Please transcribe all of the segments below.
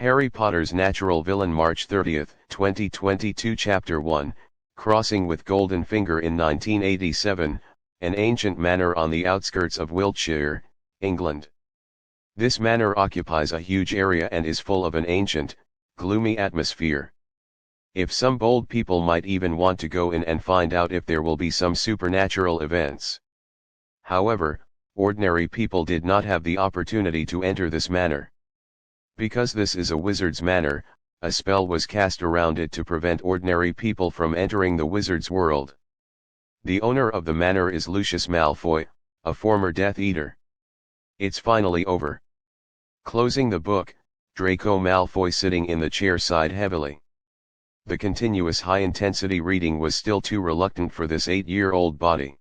Harry Potter's Natural Villain, March 30, 2022. Chapter 1, Crossing with Goldenfinger. In 1987, an ancient manor on the outskirts of Wiltshire, England. This manor occupies a huge area and is full of an ancient, gloomy atmosphere. If some bold people might even want to go in and find out if there will be some supernatural events. However, ordinary people did not have the opportunity to enter this manor. Because this is a wizard's manor, a spell was cast around it to prevent ordinary people from entering the wizard's world. The owner of the manor is Lucius Malfoy, a former Death Eater. It's finally over. Closing the book, Draco Malfoy sitting in the chair sighed heavily. The continuous high-intensity reading was still too reluctant for this 8-year-old body.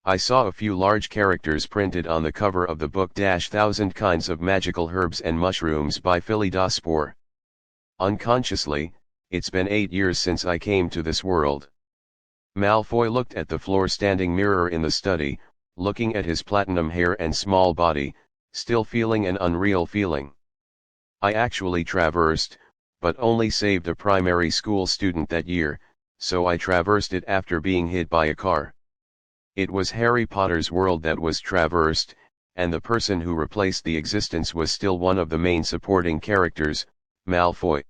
I saw a few large characters printed on the cover of the book. 1,000 Kinds of Magical Herbs and Mushrooms by Philidospore. Unconsciously, it's been 8 years since I came to this world. Malfoy looked at the floor-standing mirror in the study, looking at his platinum hair and small body, still feeling an unreal feeling. I actually traversed, but only saved a primary school student that year, so I traversed it after being hit by a car. It was Harry Potter's world that was traversed, and the person who replaced the existence was still one of the main supporting characters, Malfoy.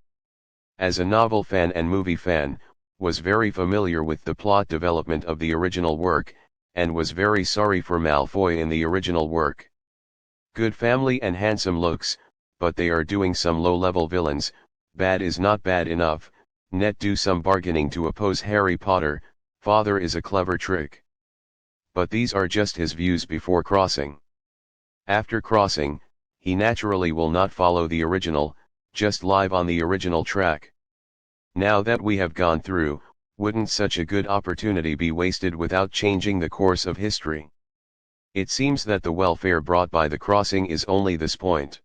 As a novel fan and movie fan, was very familiar with the plot development of the original work, and was very sorry for Malfoy in the original work. Good family and handsome looks, but they are doing some low-level villains. Bad is not bad enough. Net do some bargaining to oppose Harry Potter. Father is a clever trick. But these are just his views before crossing. After crossing, he naturally will not follow the original, just live on the original track. Now that we have gone through, wouldn't such a good opportunity be wasted without changing the course of history? It seems that the welfare brought by the crossing is only this point.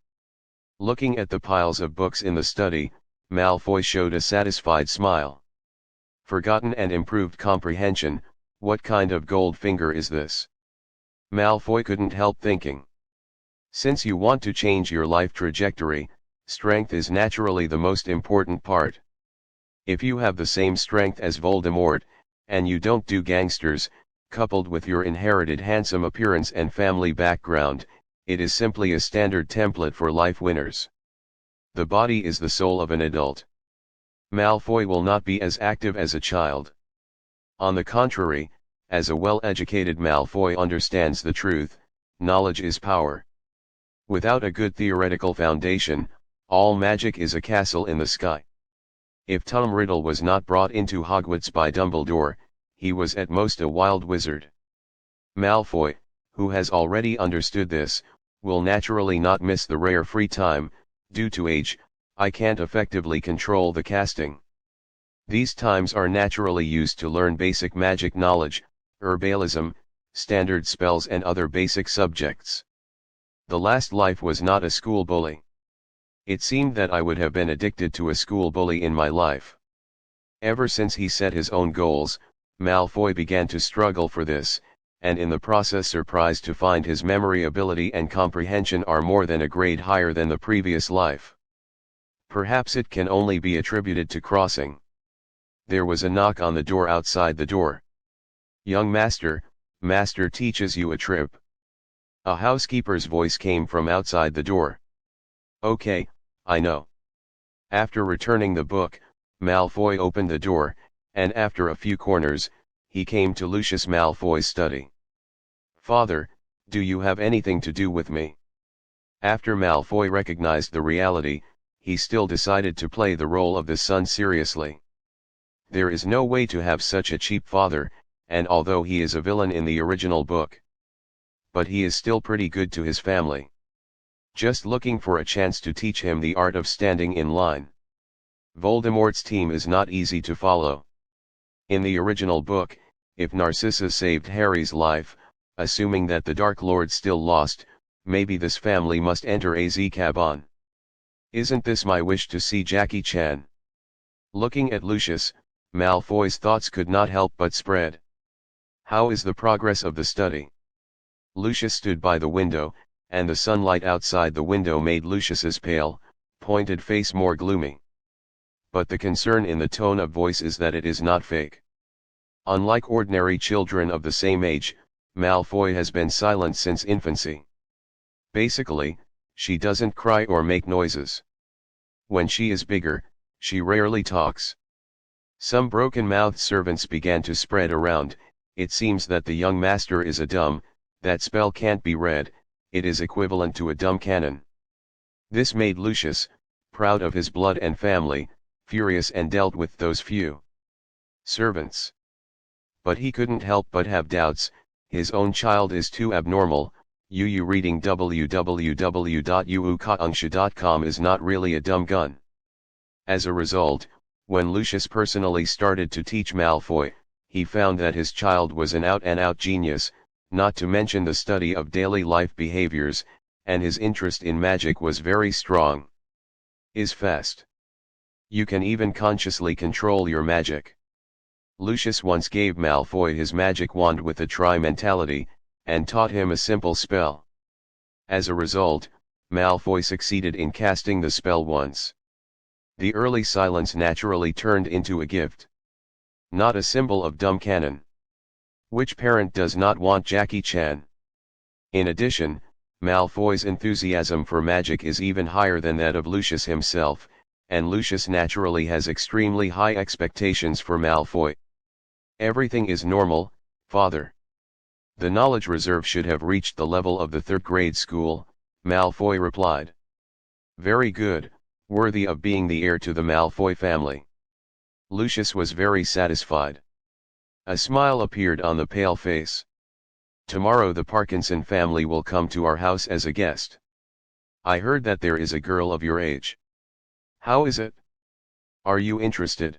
Looking at the piles of books in the study, Malfoy showed a satisfied smile. Forgotten and improved comprehension. What kind of Goldfinger is this? Malfoy couldn't help thinking. Since you want to change your life trajectory, strength is naturally the most important part. If you have the same strength as Voldemort, and you don't do gangsters, coupled with your inherited handsome appearance and family background, it is simply a standard template for life winners. The body is the soul of an adult. Malfoy will not be as active as a child. On the contrary, as a well-educated Malfoy understands the truth, knowledge is power. Without a good theoretical foundation, all magic is a castle in the sky. If Tom Riddle was not brought into Hogwarts by Dumbledore, he was at most a wild wizard. Malfoy, who has already understood this, will naturally not miss the rare free time. Due to age, I can't effectively control the casting. These times are naturally used to learn basic magic knowledge, herbalism, standard spells and other basic subjects. The last life was not a school bully. It seemed that I would have been addicted to a school bully in my life. Ever since he set his own goals, Malfoy began to struggle for this, and in the process surprised to find his memory ability and comprehension are more than a grade higher than the previous life. Perhaps it can only be attributed to crossing. There was a knock on the door outside the door. "Young master, master teaches you a trip." A housekeeper's voice came from outside the door. "Okay, I know." After returning the book, Malfoy opened the door, and after a few corners, he came to Lucius Malfoy's study. "Father, do you have anything to do with me?" After Malfoy recognized the reality, he still decided to play the role of the son seriously. There is no way to have such a cheap father, and although he is a villain in the original book, but he is still pretty good to his family. Just looking for a chance to teach him the art of standing in line. Voldemort's team is not easy to follow. In the original book, if Narcissa saved Harry's life, assuming that the Dark Lord still lost, maybe this family must enter Azkaban. Isn't this my wish to see Jackie Chan? Looking at Lucius, Malfoy's thoughts could not help but spread. How is the progress of the study? Lucius stood by the window, and the sunlight outside the window made Lucius's pale, pointed face more gloomy. But the concern in the tone of voice is that it is not fake. Unlike ordinary children of the same age, Malfoy has been silent since infancy. Basically, she doesn't cry or make noises. When she is bigger, she rarely talks. Some broken-mouthed servants began to spread around. It seems that the young master is a dumb, that spell can't be read, it is equivalent to a dumb cannon. This made Lucius, proud of his blood and family, furious and dealt with those few servants. But he couldn't help but have doubts, his own child is too abnormal. Yu reading www.uukaungsha.com is not really a dumb gun. As a result, when Lucius personally started to teach Malfoy, he found that his child was an out-and-out genius, not to mention the study of daily life behaviors, and his interest in magic was very strong. Is fast. You can even consciously control your magic. Lucius once gave Malfoy his magic wand with a try mentality, and taught him a simple spell. As a result, Malfoy succeeded in casting the spell once. The early silence naturally turned into a gift. Not a symbol of dumb cannon. Which parent does not want Jackie Chan? In addition, Malfoy's enthusiasm for magic is even higher than that of Lucius himself, and Lucius naturally has extremely high expectations for Malfoy. Everything is normal, father. The knowledge reserve should have reached the level of the third grade school, Malfoy replied. Very good, worthy of being the heir to the Malfoy family. Lucius was very satisfied. A smile appeared on the pale face. Tomorrow the Parkinson family will come to our house as a guest. I heard that there is a girl of your age. How is it? Are you interested?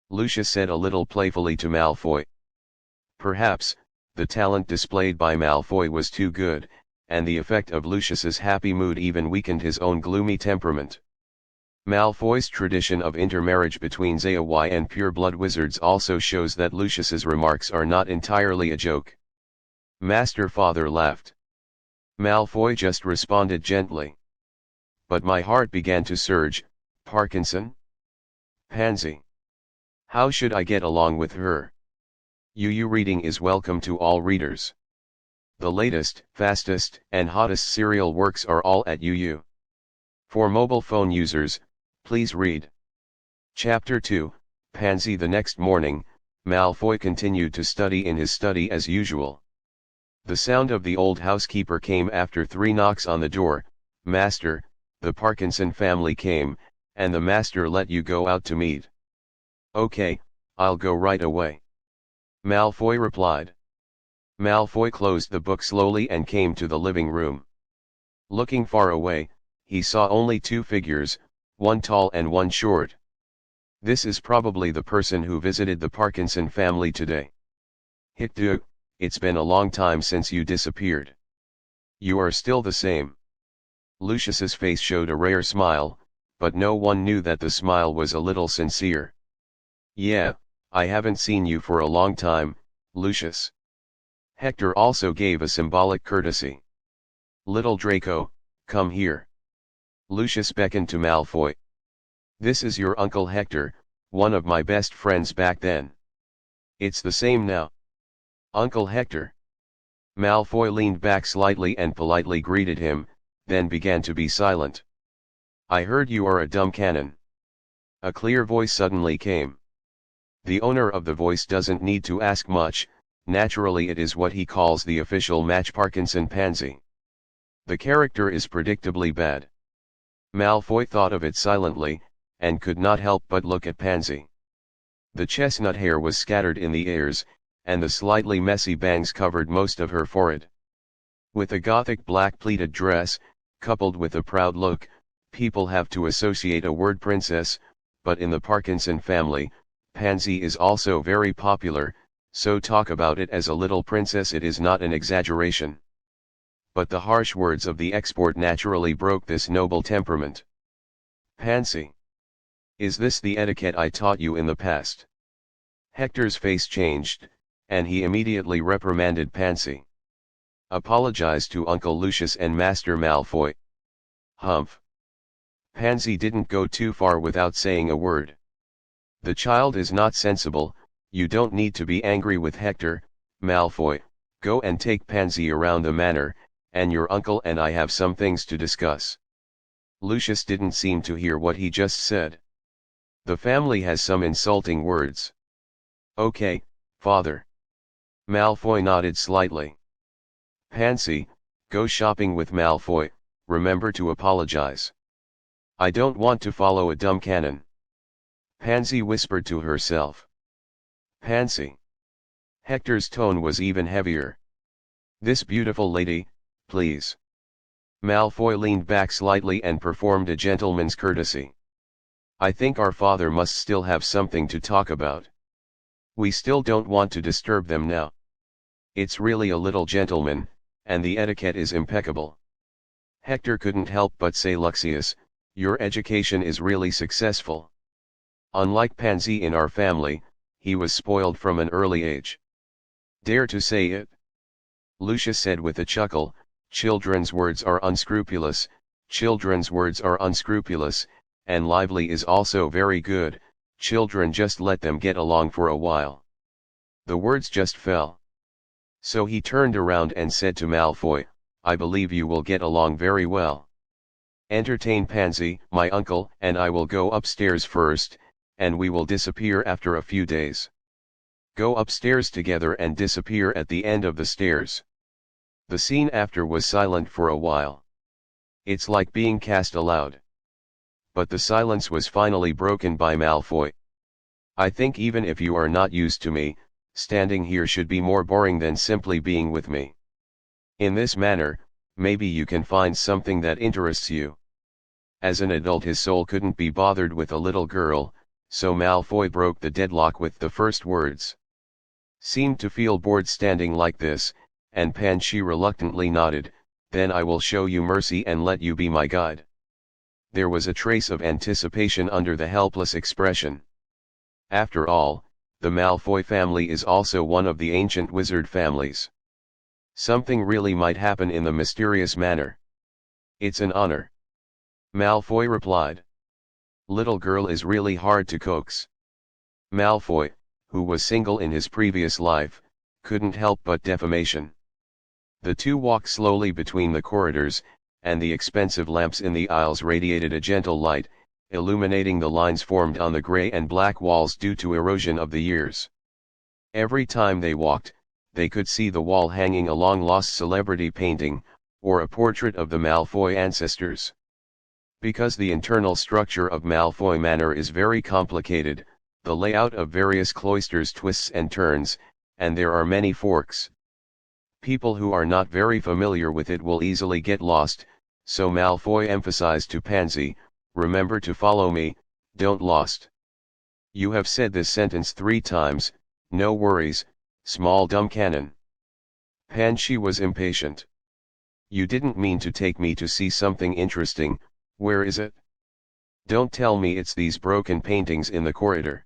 Lucius said a little playfully to Malfoy. Perhaps, the talent displayed by Malfoy was too good, and the effect of Lucius's happy mood even weakened his own gloomy temperament. Malfoy's tradition of intermarriage between ZAY and pure-blood wizards also shows that Lucius's remarks are not entirely a joke. Master Father laughed. Malfoy just responded gently. But my heart began to surge. Parkinson? Pansy. How should I get along with her? UU Reading is welcome to all readers. The latest, fastest, and hottest serial works are all at UU. For mobile phone users, please read. Chapter 2, Pansy. The next morning, Malfoy continued to study in his study as usual. The sound of the old housekeeper came after 3 knocks on the door. Master, the Parkinson family came, and the master let you go out to meet. Okay, I'll go right away. Malfoy replied. Malfoy closed the book slowly and came to the living room. Looking far away, he saw only 2 figures, one tall and one short. This is probably the person who visited the Parkinson family today. Hikdu, it's been a long time since you disappeared. You are still the same. Lucius's face showed a rare smile, but no one knew that the smile was a little sincere. Yeah, I haven't seen you for a long time, Lucius. Hector also gave a symbolic courtesy. Little Draco, come here. Lucius beckoned to Malfoy. This is your Uncle Hector, one of my best friends back then. It's the same now. Uncle Hector. Malfoy leaned back slightly and politely greeted him, then began to be silent. I heard you are a dumb cannon. A clear voice suddenly came. The owner of the voice doesn't need to ask much, naturally it is what he calls the official match Parkinson pansy. The character is predictably bad. Malfoy thought of it silently, and could not help but look at Pansy. The chestnut hair was scattered in the ears, and the slightly messy bangs covered most of her forehead. With a gothic black pleated dress, coupled with a proud look, people have to associate a word princess, but in the Parkinson family, Pansy is also very popular, so talk about it as a little princess it is not an exaggeration. But the harsh words of the export naturally broke this noble temperament. Pansy. Is this the etiquette I taught you in the past? Hector's face changed, and he immediately reprimanded Pansy. Apologize to Uncle Lucius and Master Malfoy. Humph. Pansy didn't go too far without saying a word. The child is not sensible, you don't need to be angry with Hector, Malfoy, go and take Pansy around the manor, and your uncle and I have some things to discuss. Lucius didn't seem to hear what he just said. The family has some insulting words. Okay, father. Malfoy nodded slightly. Pansy, go shopping with Malfoy, remember to apologize. I don't want to follow a dumb canon. Pansy whispered to herself. Pansy. Hector's tone was even heavier. This beautiful lady, please. Malfoy leaned back slightly and performed a gentleman's courtesy. I think our father must still have something to talk about. We still don't want to disturb them now. It's really a little gentleman, and the etiquette is impeccable. Hector couldn't help but say, Lucius, your education is really successful. Unlike Pansy in our family, he was spoiled from an early age. Dare to say it? Lucius said with a chuckle, children's words are unscrupulous, and lively is also very good, children just let them get along for a while. The words just fell. So he turned around and said to Malfoy, I believe you will get along very well. Entertain Pansy, my uncle, and I will go upstairs first, and we will disappear after a few days. Go upstairs together and disappear at the end of the stairs. The scene after was silent for a while. It's like being cast aloud. But the silence was finally broken by Malfoy. I think even if you are not used to me, standing here should be more boring than simply being with me. In this manner, maybe you can find something that interests you. As an adult his soul couldn't be bothered with a little girl, so Malfoy broke the deadlock with the first words. Seemed to feel bored standing like this, and Pansy reluctantly nodded, then I will show you mercy and let you be my guide. There was a trace of anticipation under the helpless expression. After all, the Malfoy family is also one of the ancient wizard families. Something really might happen in the mysterious manner. It's an honor. Malfoy replied. Little girl is really hard to coax. Malfoy, who was single in his previous life, couldn't help but defamation. The two walked slowly between the corridors, and the expensive lamps in the aisles radiated a gentle light, illuminating the lines formed on the gray and black walls due to erosion of the years. Every time they walked, they could see the wall hanging a long-lost celebrity painting, or a portrait of the Malfoy ancestors. Because the internal structure of Malfoy Manor is very complicated, the layout of various cloisters twists and turns, and there are many forks. People who are not very familiar with it will easily get lost, so Malfoy emphasized to Pansy, remember to follow me, don't lost. You have said this sentence 3 times, no worries, small dumb cannon. Pansy was impatient. You didn't mean to take me to see something interesting, where is it? Don't tell me it's these broken paintings in the corridor.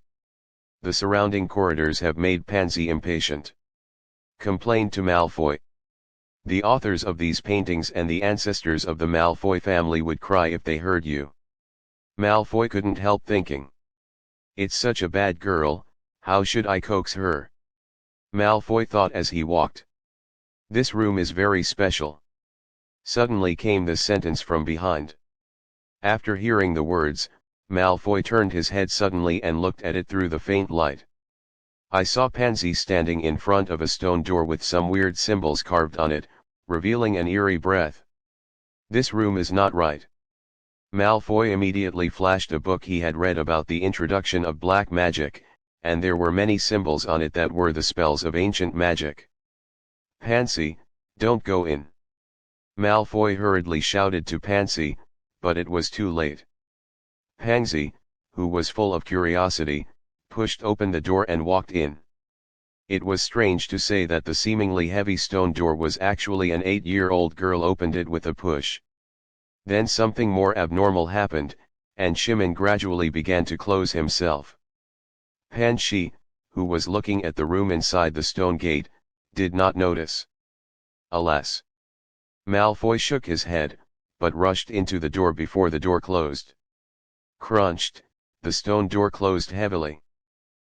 The surrounding corridors have made Pansy impatient. Complained to Malfoy. The authors of these paintings and the ancestors of the Malfoy family would cry if they heard you. Malfoy couldn't help thinking. It's such a bad girl, how should I coax her? Malfoy thought as he walked. This room is very special. Suddenly came this sentence from behind. After hearing the words, Malfoy turned his head suddenly and looked at it through the faint light. I saw Pansy standing in front of a stone door with some weird symbols carved on it, revealing an eerie breath. This room is not right. Malfoy immediately flashed a book he had read about the introduction of black magic, and there were many symbols on it that were the spells of ancient magic. Pansy, don't go in. Malfoy hurriedly shouted to Pansy, but it was too late. Pansy, who was full of curiosity, pushed open the door and walked in. It was strange to say that the seemingly heavy stone door was actually an 8-year-old girl opened it with a push. Then something more abnormal happened, and Shimon gradually began to close himself. Pansy, who was looking at the room inside the stone gate, did not notice. Alas! Malfoy shook his head, but rushed into the door before the door closed. Crunched, the stone door closed heavily.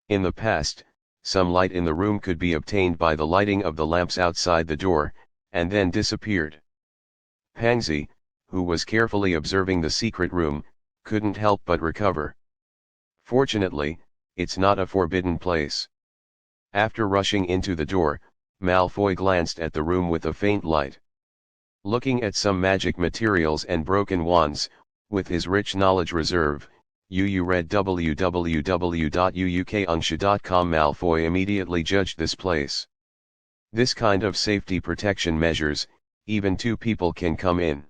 In the past, some light in the room could be obtained by the lighting of the lamps outside the door, and then disappeared. Pansy, who was carefully observing the secret room, couldn't help but recover. Fortunately, it's not a forbidden place. After rushing into the door, Malfoy glanced at the room with a faint light. Looking at some magic materials and broken wands, with his rich knowledge reserve, Yu read www.uukunsha.com. Malfoy immediately judged this place. This kind of safety protection measures, even two people can come in.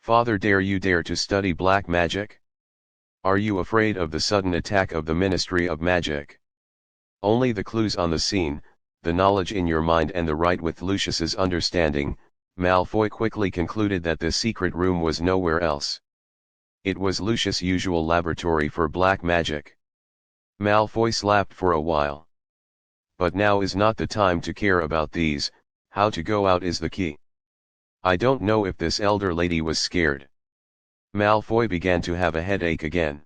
Father, dare you dare to study black magic? Are you afraid of the sudden attack of the Ministry of Magic? Only the clues on the scene, the knowledge in your mind and the right with Lucius's understanding, Malfoy quickly concluded that the secret room was nowhere else. It was Lucius' usual laboratory for black magic. Malfoy slapped for a while. But now is not the time to care about these, how to go out is the key. I don't know if this elder lady was scared. Malfoy began to have a headache again.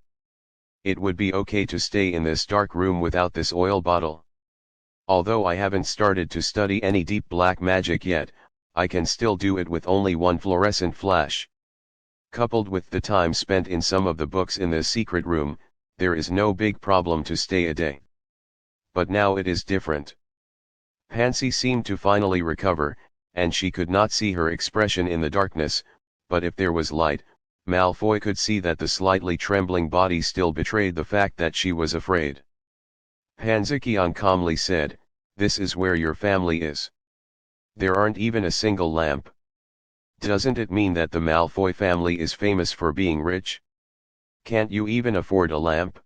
It would be okay to stay in this dark room without this oil bottle. Although I haven't started to study any deep black magic yet, I can still do it with only one fluorescent flash. Coupled with the time spent in some of the books in this secret room, there is no big problem to stay a day. But now it is different. Pansy seemed to finally recover, and she could not see her expression in the darkness, but if there was light, Malfoy could see that the slightly trembling body still betrayed the fact that she was afraid. Pansy calmly said, "This is where your family is. There aren't even a single lamp. Doesn't it mean that the Malfoy family is famous for being rich? Can't you even afford a lamp?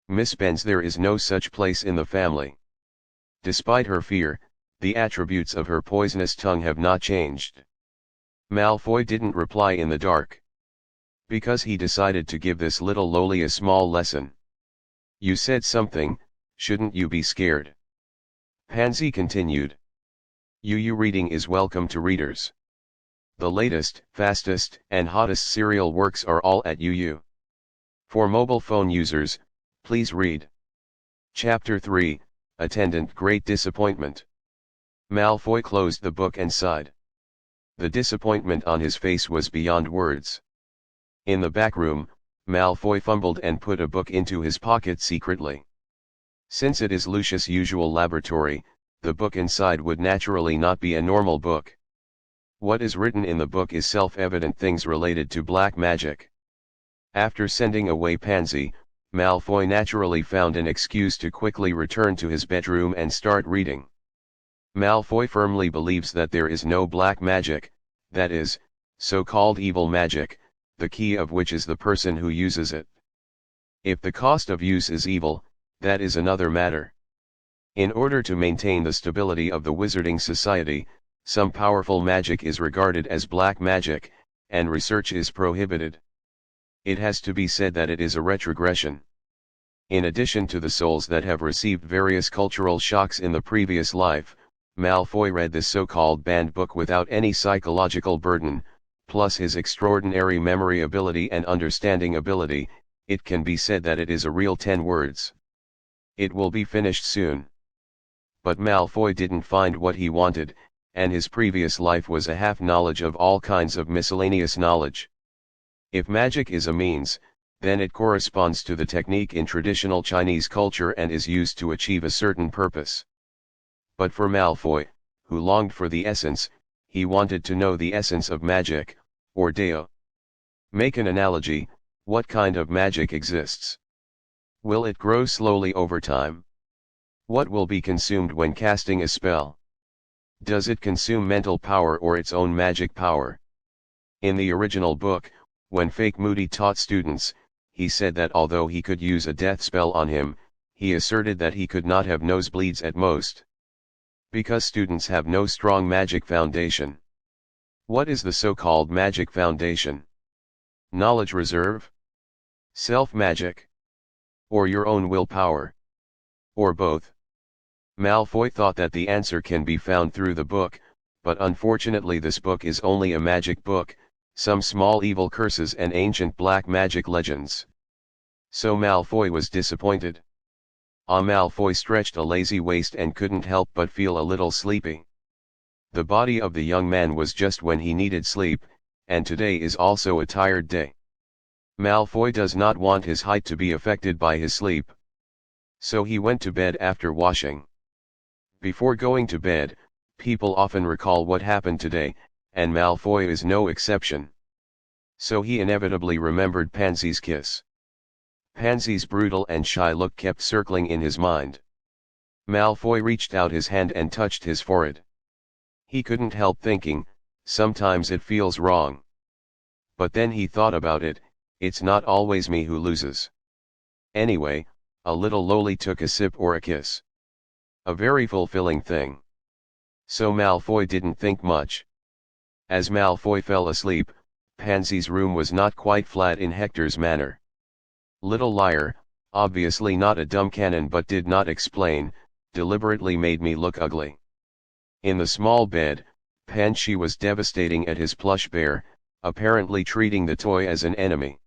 Miss Benz, there is no such place in the family." Despite her fear, the attributes of her poisonous tongue have not changed. Malfoy didn't reply in the dark. Because he decided to give this little lowly a small lesson. "You said something, shouldn't you be scared?" Pansy continued. UU Reading is welcome to readers. The latest, fastest, and hottest serial works are all at UU. For mobile phone users, please read. Chapter 3, Attendant Great Disappointment. Malfoy closed the book and sighed. The disappointment on his face was beyond words. In the back room, Malfoy fumbled and put a book into his pocket secretly. Since it is Lucius' usual laboratory, the book inside would naturally not be a normal book. What is written in the book is self-evident things related to black magic. After sending away Pansy, Malfoy naturally found an excuse to quickly return to his bedroom and start reading. Malfoy firmly believes that there is no black magic, that is, so-called evil magic, the key of which is the person who uses it. If the cost of use is evil, that is another matter. In order to maintain the stability of the Wizarding Society, some powerful magic is regarded as black magic, and research is prohibited. It has to be said that it is a retrogression. In addition to the souls that have received various cultural shocks in the previous life, Malfoy read this so-called banned book without any psychological burden, plus his extraordinary memory ability and understanding ability. It can be said that it is a real 10 words. It will be finished soon. But Malfoy didn't find what he wanted, and his previous life was a half-knowledge of all kinds of miscellaneous knowledge. If magic is a means, then it corresponds to the technique in traditional Chinese culture and is used to achieve a certain purpose. But for Malfoy, who longed for the essence, he wanted to know the essence of magic, or Deo. Make an analogy, what kind of magic exists? Will it grow slowly over time? What will be consumed when casting a spell? Does it consume mental power or its own magic power? In the original book, when Fake Moody taught students, he said that although he could use a death spell on him, he asserted that he could not have nosebleeds at most. Because students have no strong magic foundation. What is the so-called magic foundation? Knowledge reserve? Self-magic? Or your own willpower? Or both? Malfoy thought that the answer can be found through the book, but unfortunately this book is only a magic book, some small evil curses and ancient black magic legends. So Malfoy was disappointed. Malfoy stretched a lazy waist and couldn't help but feel a little sleepy. The body of the young man was just when he needed sleep, and today is also a tired day. Malfoy does not want his height to be affected by his sleep. So he went to bed after washing. Before going to bed, people often recall what happened today, and Malfoy is no exception. So he inevitably remembered Pansy's kiss. Pansy's brutal and shy look kept circling in his mind. Malfoy reached out his hand and touched his forehead. He couldn't help thinking, sometimes it feels wrong. But then he thought about it, it's not always me who loses. Anyway, a little lowly took a sip or a kiss. A very fulfilling thing. So Malfoy didn't think much. As Malfoy fell asleep, Pansy's room was not quite flat in Hector's manner. Little liar, obviously not a dumb cannon but did not explain, deliberately made me look ugly. In the small bed, Pansy was devastating at his plush bear, apparently treating the toy as an enemy.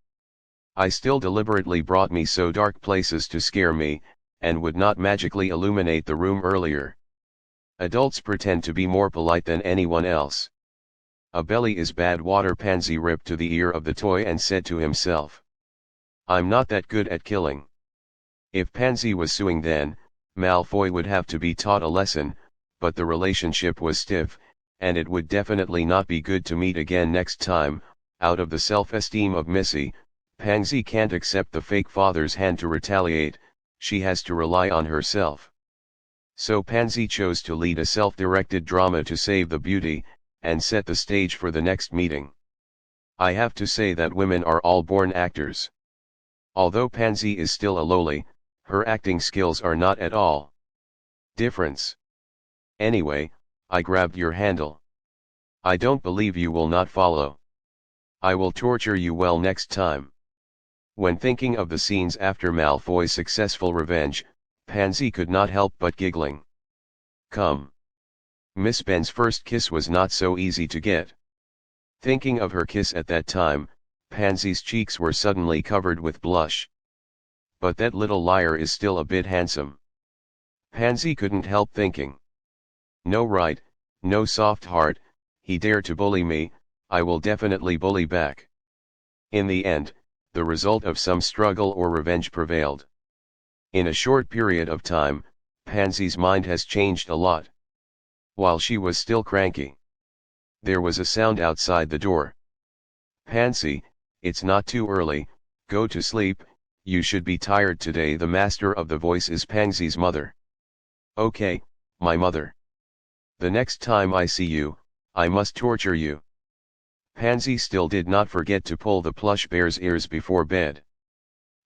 I still deliberately brought me so dark places to scare me, and would not magically illuminate the room earlier. Adults pretend to be more polite than anyone else. A belly is bad water. Pansy ripped to the ear of the toy and said to himself. I'm not that good at killing. If Pansy was suing then, Malfoy would have to be taught a lesson, but the relationship was stiff, and it would definitely not be good to meet again next time. Out of the self-esteem of Missy, Pansy can't accept the fake father's hand to retaliate, she has to rely on herself. So Pansy chose to lead a self-directed drama to save the beauty, and set the stage for the next meeting. I have to say that women are all born actors. Although Pansy is still a lowly, her acting skills are not at all difference. Anyway, I grabbed your handle. I don't believe you will not follow. I will torture you well next time. When thinking of the scenes after Malfoy's successful revenge, Pansy could not help but giggling. Come. Miss Ben's first kiss was not so easy to get. Thinking of her kiss at that time, Pansy's cheeks were suddenly covered with blush. But that little liar is still a bit handsome. Pansy couldn't help thinking. No right, no soft heart, he dared to bully me, I will definitely bully back. In the end, the result of some struggle or revenge prevailed. In a short period of time, Pansy's mind has changed a lot. While she was still cranky, there was a sound outside the door. Pansy, it's not too early, go to sleep, you should be tired today. The master of the voice is Pansy's mother. Okay, my mother. The next time I see you, I must torture you. Pansy still did not forget to pull the plush bear's ears before bed.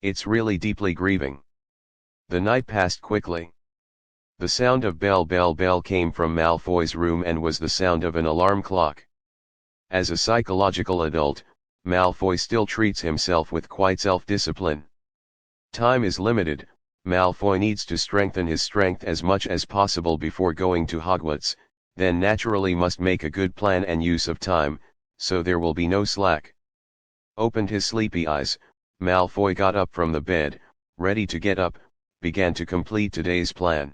It's really deeply grieving. The night passed quickly. The sound of bell bell bell came from Malfoy's room and was the sound of an alarm clock. As a psychological adult, Malfoy still treats himself with quite self-discipline. Time is limited, Malfoy needs to strengthen his strength as much as possible before going to Hogwarts, then naturally must make a good plan and use of time, so there will be no slack. Opened his sleepy eyes, Malfoy got up from the bed, ready to get up, began to complete today's plan.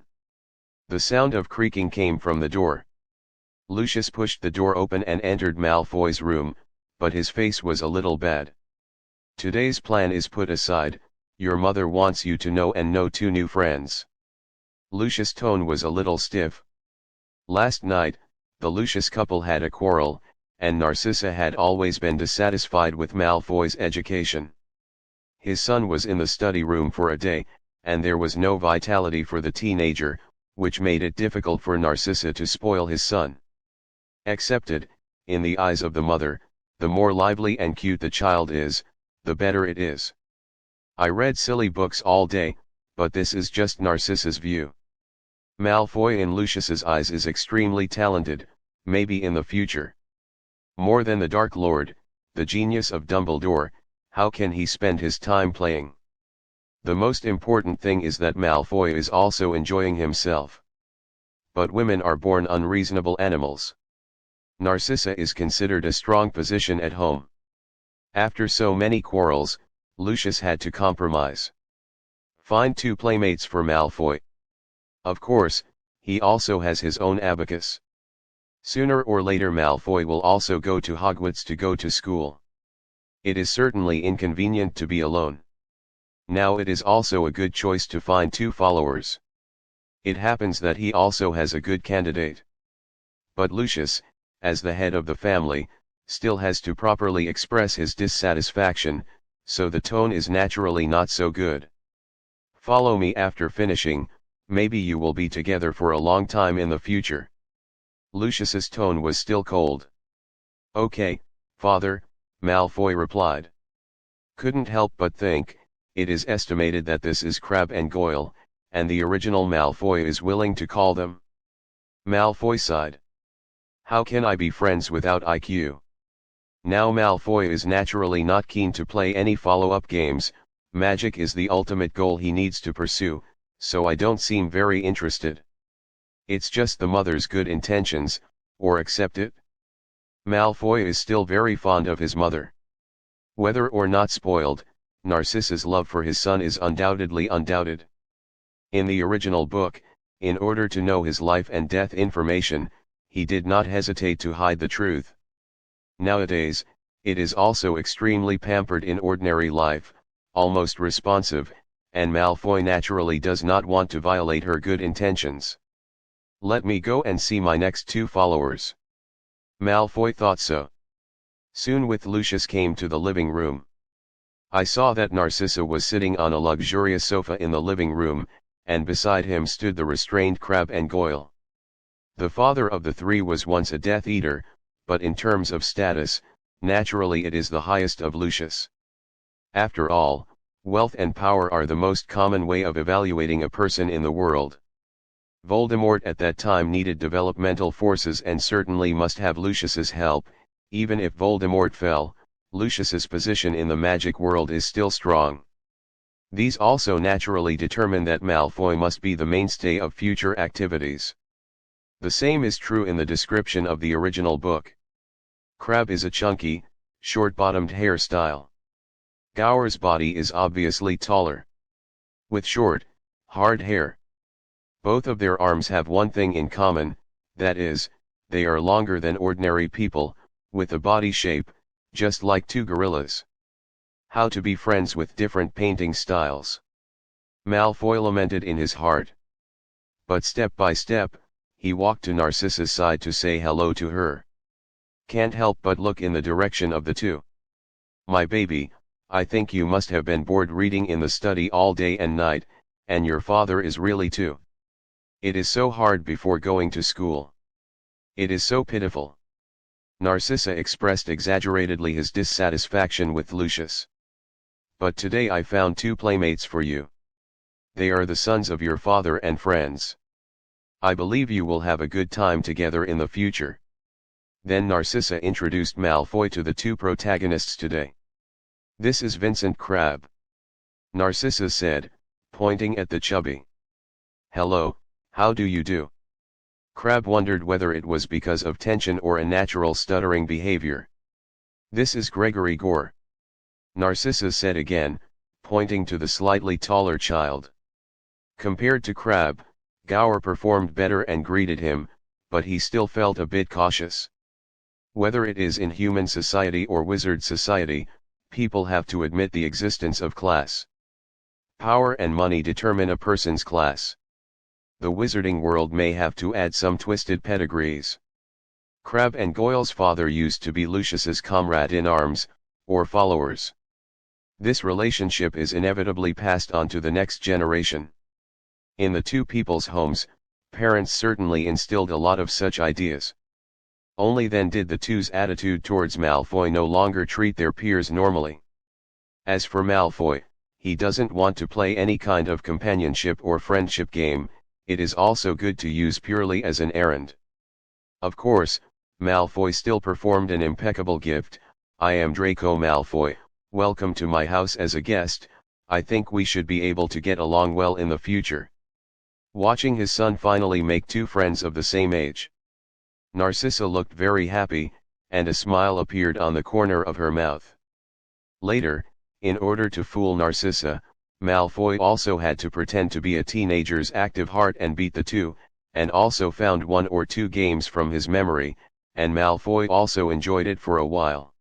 The sound of creaking came from the door. Lucius pushed the door open and entered Malfoy's room, but his face was a little bad. Today's plan is put aside, your mother wants you to know 2 new friends. Lucius' tone was a little stiff. Last night, the Lucius couple had a quarrel, and Narcissa had always been dissatisfied with Malfoy's education. His son was in the study room for a day, and there was no vitality for the teenager, which made it difficult for Narcissa to spoil his son. Accepted, in the eyes of the mother, the more lively and cute the child is, the better it is. I read silly books all day, but this is just Narcissa's view. Malfoy in Lucius's eyes is extremely talented, maybe in the future. More than the Dark Lord, the genius of Dumbledore, how can he spend his time playing? The most important thing is that Malfoy is also enjoying himself. But women are born unreasonable animals. Narcissa is considered a strong position at home. After so many quarrels, Lucius had to compromise. Find two playmates for Malfoy. Of course, he also has his own abacus. Sooner or later Malfoy will also go to Hogwarts to go to school. It is certainly inconvenient to be alone. Now it is also a good choice to find two followers. It happens that he also has a good candidate. But Lucius, as the head of the family, still has to properly express his dissatisfaction, so the tone is naturally not so good. Follow me after finishing, maybe you will be together for a long time in the future. Lucius's tone was still cold. Okay, father, Malfoy replied. Couldn't help but think, it is estimated that this is Crabbe and Goyle, and the original Malfoy is willing to call them. Malfoy sighed. How can I be friends without IQ? Now Malfoy is naturally not keen to play any follow-up games, magic is the ultimate goal he needs to pursue, so I don't seem very interested. It's just the mother's good intentions, or accept it. Malfoy is still very fond of his mother. Whether or not spoiled, Narcissa's love for his son is undoubtedly undoubted. In the original book, in order to know his life and death information, he did not hesitate to hide the truth. Nowadays, it is also extremely pampered in ordinary life, almost responsive, and Malfoy naturally does not want to violate her good intentions. Let me go and see my next two followers. Malfoy thought so. Soon with Lucius came to the living room. I saw that Narcissa was sitting on a luxurious sofa in the living room, and beside him stood the restrained Crabbe and Goyle. The father of the three was once a Death Eater, but in terms of status, naturally it is the highest of Lucius. After all, wealth and power are the most common way of evaluating a person in the world. Voldemort at that time needed developmental forces and certainly must have Lucius's help. Even if Voldemort fell, Lucius's position in the magic world is still strong. These also naturally determine that Malfoy must be the mainstay of future activities. The same is true in the description of the original book. Crabbe is a chunky, short-bottomed hairstyle. Gower's body is obviously taller, with short, hard hair. Both of their arms have one thing in common, that is, they are longer than ordinary people, with a body shape, just like two gorillas. How to be friends with different painting styles? Malfoy lamented in his heart. But step by step, he walked to Narcissa's side to say hello to her. Can't help but look in the direction of the two. My baby, I think you must have been bored reading in the study all day and night, and your father is really too. It is so hard before going to school. It is so pitiful. Narcissa expressed exaggeratedly his dissatisfaction with Lucius. But today I found two playmates for you. They are the sons of your father and friends. I believe you will have a good time together in the future. Then Narcissa introduced Malfoy to the two protagonists today. This is Vincent Crabbe. Narcissa said, pointing at the chubby. Hello, how do you do? Crabbe wondered whether it was because of tension or a natural stuttering behavior. This is Gregory Gore. Narcissa said again, pointing to the slightly taller child. Compared to Crabbe, Gower performed better and greeted him, but he still felt a bit cautious. Whether it is in human society or wizard society, people have to admit the existence of class. Power and money determine a person's class. The wizarding world may have to add some twisted pedigrees. Crabbe and Goyle's father used to be Lucius's comrade in arms, or followers. This relationship is inevitably passed on to the next generation. In the two people's homes, parents certainly instilled a lot of such ideas. Only then did the two's attitude towards Malfoy no longer treat their peers normally. As for Malfoy, he doesn't want to play any kind of companionship or friendship game, it is also good to use purely as an errand. Of course, Malfoy still performed an impeccable gift. I am Draco Malfoy, welcome to my house as a guest, I think we should be able to get along well in the future. Watching his son finally make two friends of the same age. Narcissa looked very happy, and a smile appeared on the corner of her mouth. Later, in order to fool Narcissa, Malfoy also had to pretend to be a teenager's active heart and beat the two, and also found one or two games from his memory, and Malfoy also enjoyed it for a while.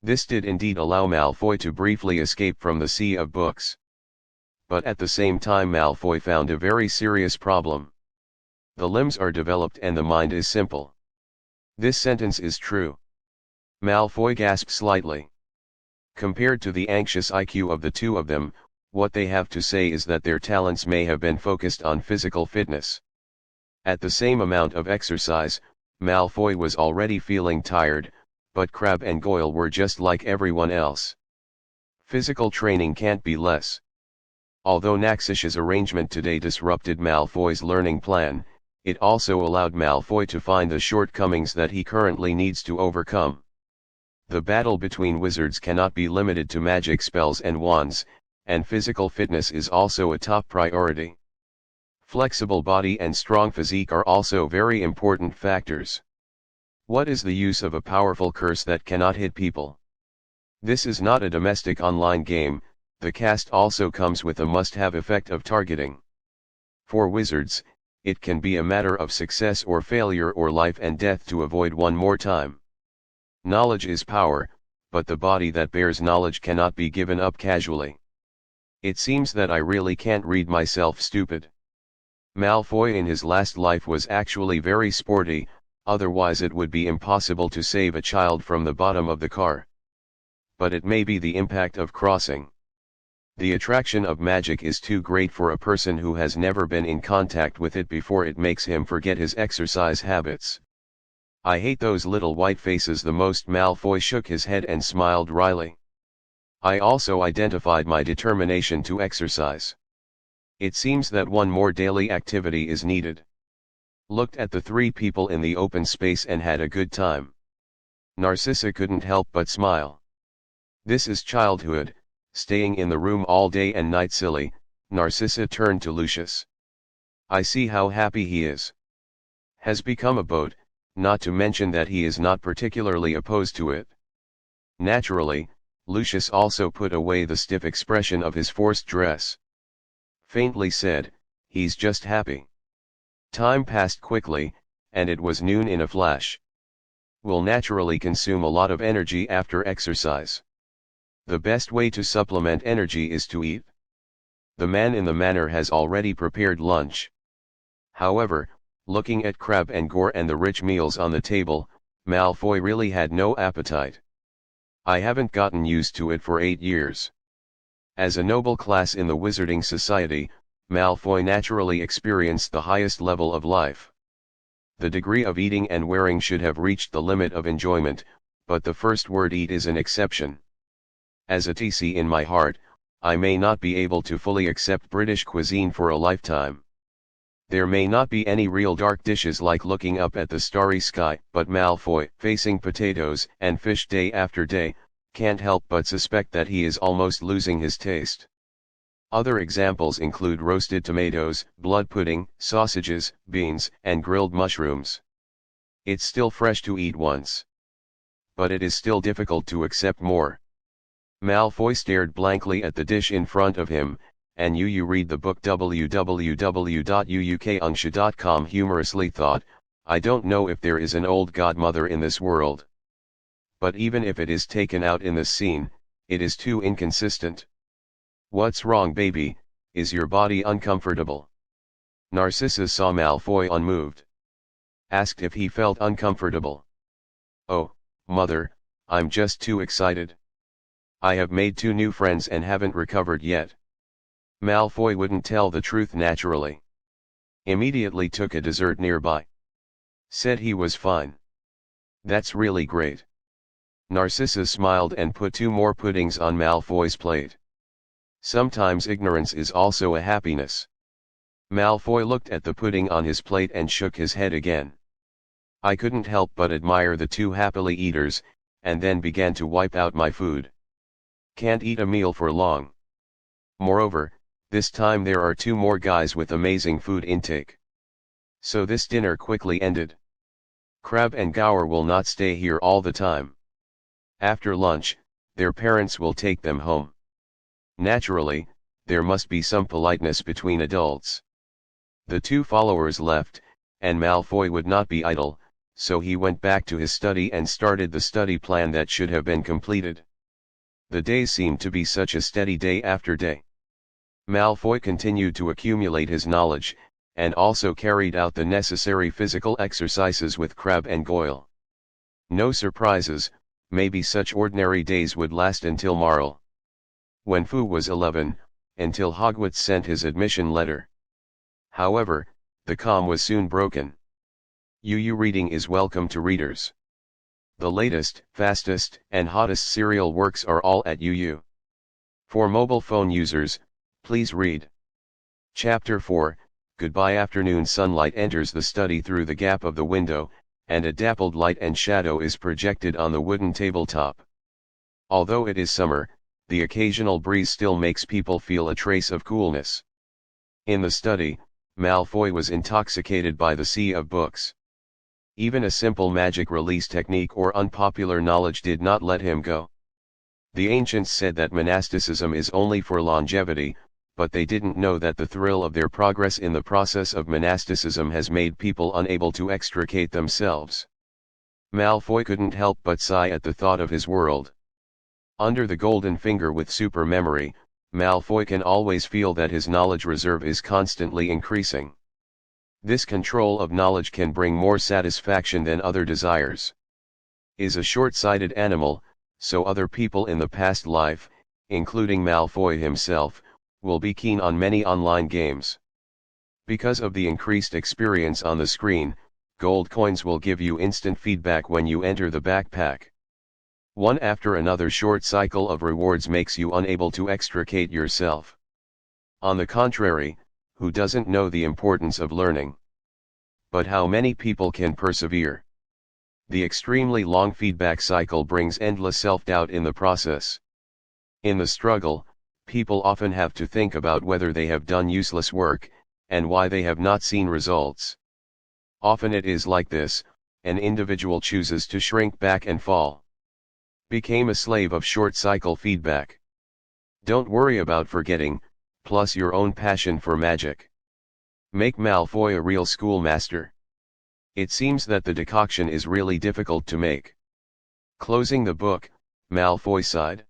This did indeed allow Malfoy to briefly escape from the sea of books. But at the same time Malfoy found a very serious problem. The limbs are developed and the mind is simple. This sentence is true. Malfoy gasped slightly. Compared to the anxious IQ of the two of them, what they have to say is that their talents may have been focused on physical fitness. At the same amount of exercise, Malfoy was already feeling tired, but Crabbe and Goyle were just like everyone else. Physical training can't be less. Although Naxish's arrangement today disrupted Malfoy's learning plan, it also allowed Malfoy to find the shortcomings that he currently needs to overcome. The battle between wizards cannot be limited to magic spells and wands, and physical fitness is also a top priority. Flexible body and strong physique are also very important factors. What is the use of a powerful curse that cannot hit people? This is not a domestic online game, the cast also comes with a must-have effect of targeting. For wizards, it can be a matter of success or failure or life and death to avoid one more time. Knowledge is power, but the body that bears knowledge cannot be given up casually. It seems that I really can't read myself stupid. Malfoy in his last life was actually very sporty, otherwise it would be impossible to save a child from the bottom of the car. But it may be the impact of crossing. The attraction of magic is too great for a person who has never been in contact with it before. It makes him forget his exercise habits. I hate those little white faces the most. Malfoy shook his head and smiled wryly. I also identified my determination to exercise. It seems that one more daily activity is needed. Looked at the three people in the open space and had a good time. Narcissa couldn't help but smile. This is childhood, staying in the room all day and night. Silly. Narcissa turned to Lucius. I see how happy he is. Has become a boat, not to mention that he is not particularly opposed to it. Naturally, Lucius also put away the stiff expression of his forced dress. Faintly said, he's just happy. Time passed quickly, and it was noon in a flash. Will naturally consume a lot of energy after exercise. The best way to supplement energy is to eat. The man in the manor has already prepared lunch. However, looking at Crabbe and Goyle and the rich meals on the table, Malfoy really had no appetite. I haven't gotten used to it for 8 years. As a noble class in the Wizarding Society, Malfoy naturally experienced the highest level of life. The degree of eating and wearing should have reached the limit of enjoyment, but the first word eat is an exception. As a TC in my heart, I may not be able to fully accept British cuisine for a lifetime. There may not be any real dark dishes like looking up at the starry sky, but Malfoy, facing potatoes and fish day after day, can't help but suspect that he is almost losing his taste. Other examples include roasted tomatoes, blood pudding, sausages, beans, and grilled mushrooms. It's still fresh to eat once. But it is still difficult to accept more. Malfoy stared blankly at the dish in front of him, and you read the book www.uukungsha.com humorously thought, I don't know if there is an old godmother in this world. But even if it is taken out in this scene, it is too inconsistent. What's wrong, baby? Is your body uncomfortable? Narcissa saw Malfoy unmoved. Asked if he felt uncomfortable. Oh, mother, I'm just too excited. I have made 2 new friends and haven't recovered yet. Malfoy wouldn't tell the truth naturally. Immediately took a dessert nearby. Said he was fine. That's really great. Narcissa smiled and put 2 more puddings on Malfoy's plate. Sometimes ignorance is also a happiness. Malfoy looked at the pudding on his plate and shook his head again. I couldn't help but admire the 2 happily eaters, and then began to wipe out my food. Can't eat a meal for long. Moreover, this time there are 2 more guys with amazing food intake. So this dinner quickly ended. Crabbe and Gower will not stay here all the time. After lunch, their parents will take them home. Naturally, there must be some politeness between adults. The two followers left, and Malfoy would not be idle, so he went back to his study and started the study plan that should have been completed. The days seemed to be such a steady day after day. Malfoy continued to accumulate his knowledge, and also carried out the necessary physical exercises with Crabbe and Goyle. No surprises, maybe such ordinary days would last until Marl. When Foo was 11, until Hogwarts sent his admission letter. However, the calm was soon broken. UU Reading is welcome to readers. The latest, fastest, and hottest serial works are all at UU. For mobile phone users, please read. Chapter 4, Goodbye. Afternoon sunlight enters the study through the gap of the window, and a dappled light and shadow is projected on the wooden tabletop. Although it is summer, the occasional breeze still makes people feel a trace of coolness. In the study, Malfoy was intoxicated by the sea of books. Even a simple magic release technique or unpopular knowledge did not let him go. The ancients said that monasticism is only for longevity, but they didn't know that the thrill of their progress in the process of monasticism has made people unable to extricate themselves. Malfoy couldn't help but sigh at the thought of his world. Under the golden finger with super memory, Malfoy can always feel that his knowledge reserve is constantly increasing. This control of knowledge can bring more satisfaction than other desires. Is a short-sighted animal, so other people in the past life, including Malfoy himself, will be keen on many online games. Because of the increased experience on the screen, gold coins will give you instant feedback when you enter the backpack. One after another short cycle of rewards makes you unable to extricate yourself. On the contrary, who doesn't know the importance of learning? But how many people can persevere? The extremely long feedback cycle brings endless self-doubt in the process. In the struggle, people often have to think about whether they have done useless work, and why they have not seen results. Often it is like this, an individual chooses to shrink back and fall. Became a slave of short-cycle feedback. Don't worry about forgetting, plus your own passion for magic. Make Malfoy a real schoolmaster. It seems that the decoction is really difficult to make. Closing the book, Malfoy sighed.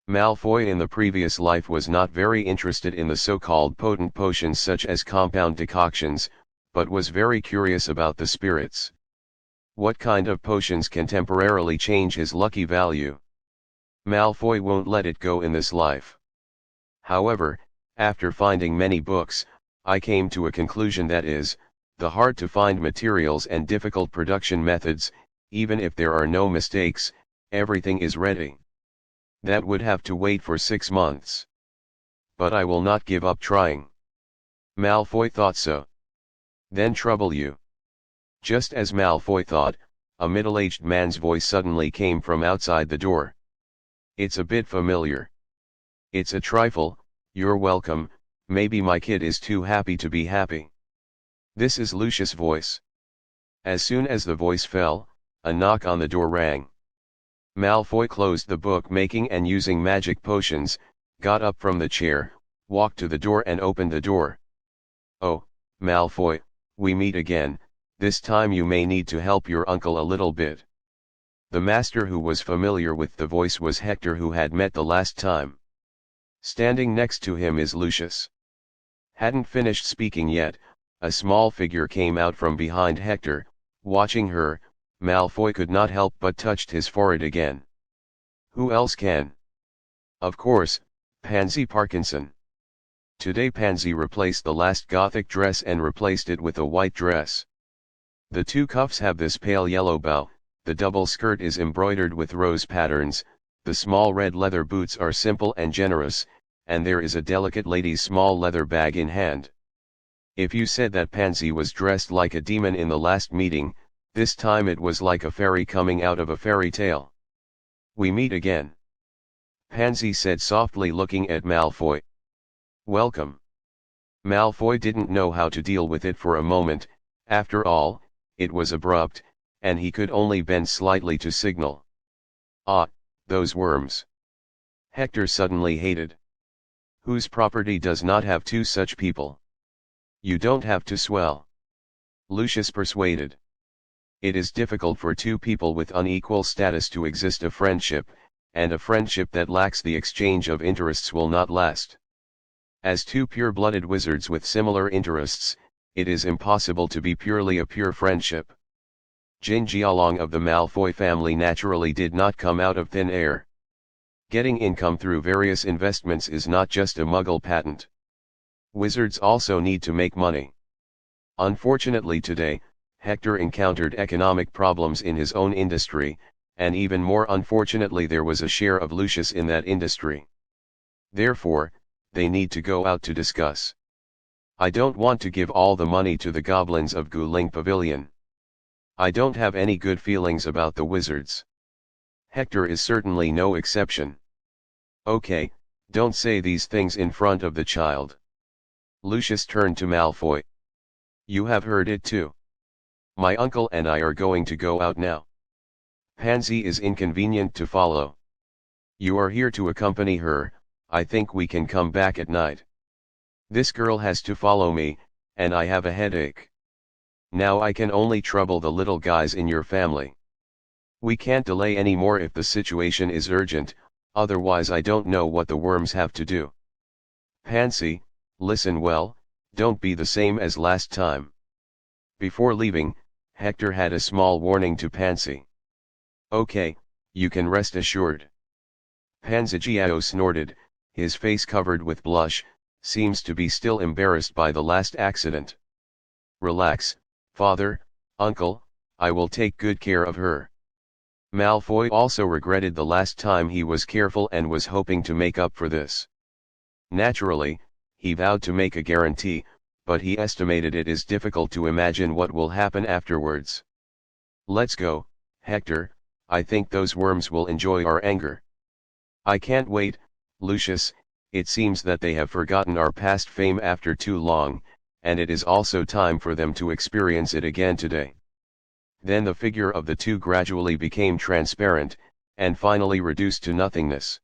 Malfoy in the previous life was not very interested in the so-called potent potions such as compound decoctions, but was very curious about the spirits. What kind of potions can temporarily change his lucky value? Malfoy won't let it go in this life. However, after finding many books, I came to a conclusion that is, the hard-to-find materials and difficult production methods, even if there are no mistakes, everything is ready. That would have to wait for 6 months. But I will not give up trying. Malfoy thought so. Then trouble you. Just as Malfoy thought, a middle-aged man's voice suddenly came from outside the door. It's a bit familiar. It's a trifle, you're welcome, maybe my kid is too happy to be happy. This is Lucius' voice. As soon as the voice fell, a knock on the door rang. Malfoy closed the book making and using magic potions, got up from the chair, walked to the door and opened the door. Oh, Malfoy, we meet again, this time you may need to help your uncle a little bit. The master who was familiar with the voice was Hector, who had met the last time. Standing next to him is Lucius. Hadn't finished speaking yet, a small figure came out from behind Hector. Watching her, Malfoy could not help but touched his forehead again. Who else can? Of course, Pansy Parkinson. Today Pansy replaced the last gothic dress and replaced it with a white dress. The two cuffs have this pale yellow bow, the double skirt is embroidered with rose patterns, the small red leather boots are simple and generous, and there is a delicate lady's small leather bag in hand. If you said that Pansy was dressed like a demon in the last meeting, this time it was like a fairy coming out of a fairy tale. We meet again. Pansy said softly, looking at Malfoy. Welcome. Malfoy didn't know how to deal with it for a moment. After all, it was abrupt, and he could only bend slightly to signal. Ah, those worms. Hector suddenly hated. Whose property does not have two such people? You don't have to swell. Lucius persuaded. It is difficult for two people with unequal status to exist a friendship, and a friendship that lacks the exchange of interests will not last. As two pure-blooded wizards with similar interests, it is impossible to be purely a pure friendship. Jin Jialong of the Malfoy family naturally did not come out of thin air. Getting income through various investments is not just a Muggle patent. Wizards also need to make money. Unfortunately today, Hector encountered economic problems in his own industry, and even more unfortunately there was a share of Lucius in that industry. Therefore, they need to go out to discuss. I don't want to give all the money to the goblins of Guling Pavilion. I don't have any good feelings about the wizards. Hector is certainly no exception. Okay, don't say these things in front of the child. Lucius turned to Malfoy. You have heard it too. My uncle and I are going to go out now. Pansy is inconvenient to follow. You are here to accompany her. I think we can come back at night. This girl has to follow me, and I have a headache. Now I can only trouble the little guys in your family. We can't delay any more if the situation is urgent, otherwise I don't know what the worms have to do. Pansy, listen well, don't be the same as last time. Before leaving, Hector had a small warning to Pansy. Okay, you can rest assured. Panzigiao snorted, his face covered with blush, seems to be still embarrassed by the last accident. Relax, father, uncle, I will take good care of her. Malfoy also regretted the last time he was careful and was hoping to make up for this. Naturally, he vowed to make a guarantee, but he estimated it is difficult to imagine what will happen afterwards. Let's go, Hector, I think those worms will enjoy our anger. I can't wait, Lucius, it seems that they have forgotten our past fame after too long, and it is also time for them to experience it again today. Then the figure of the two gradually became transparent, and finally reduced to nothingness.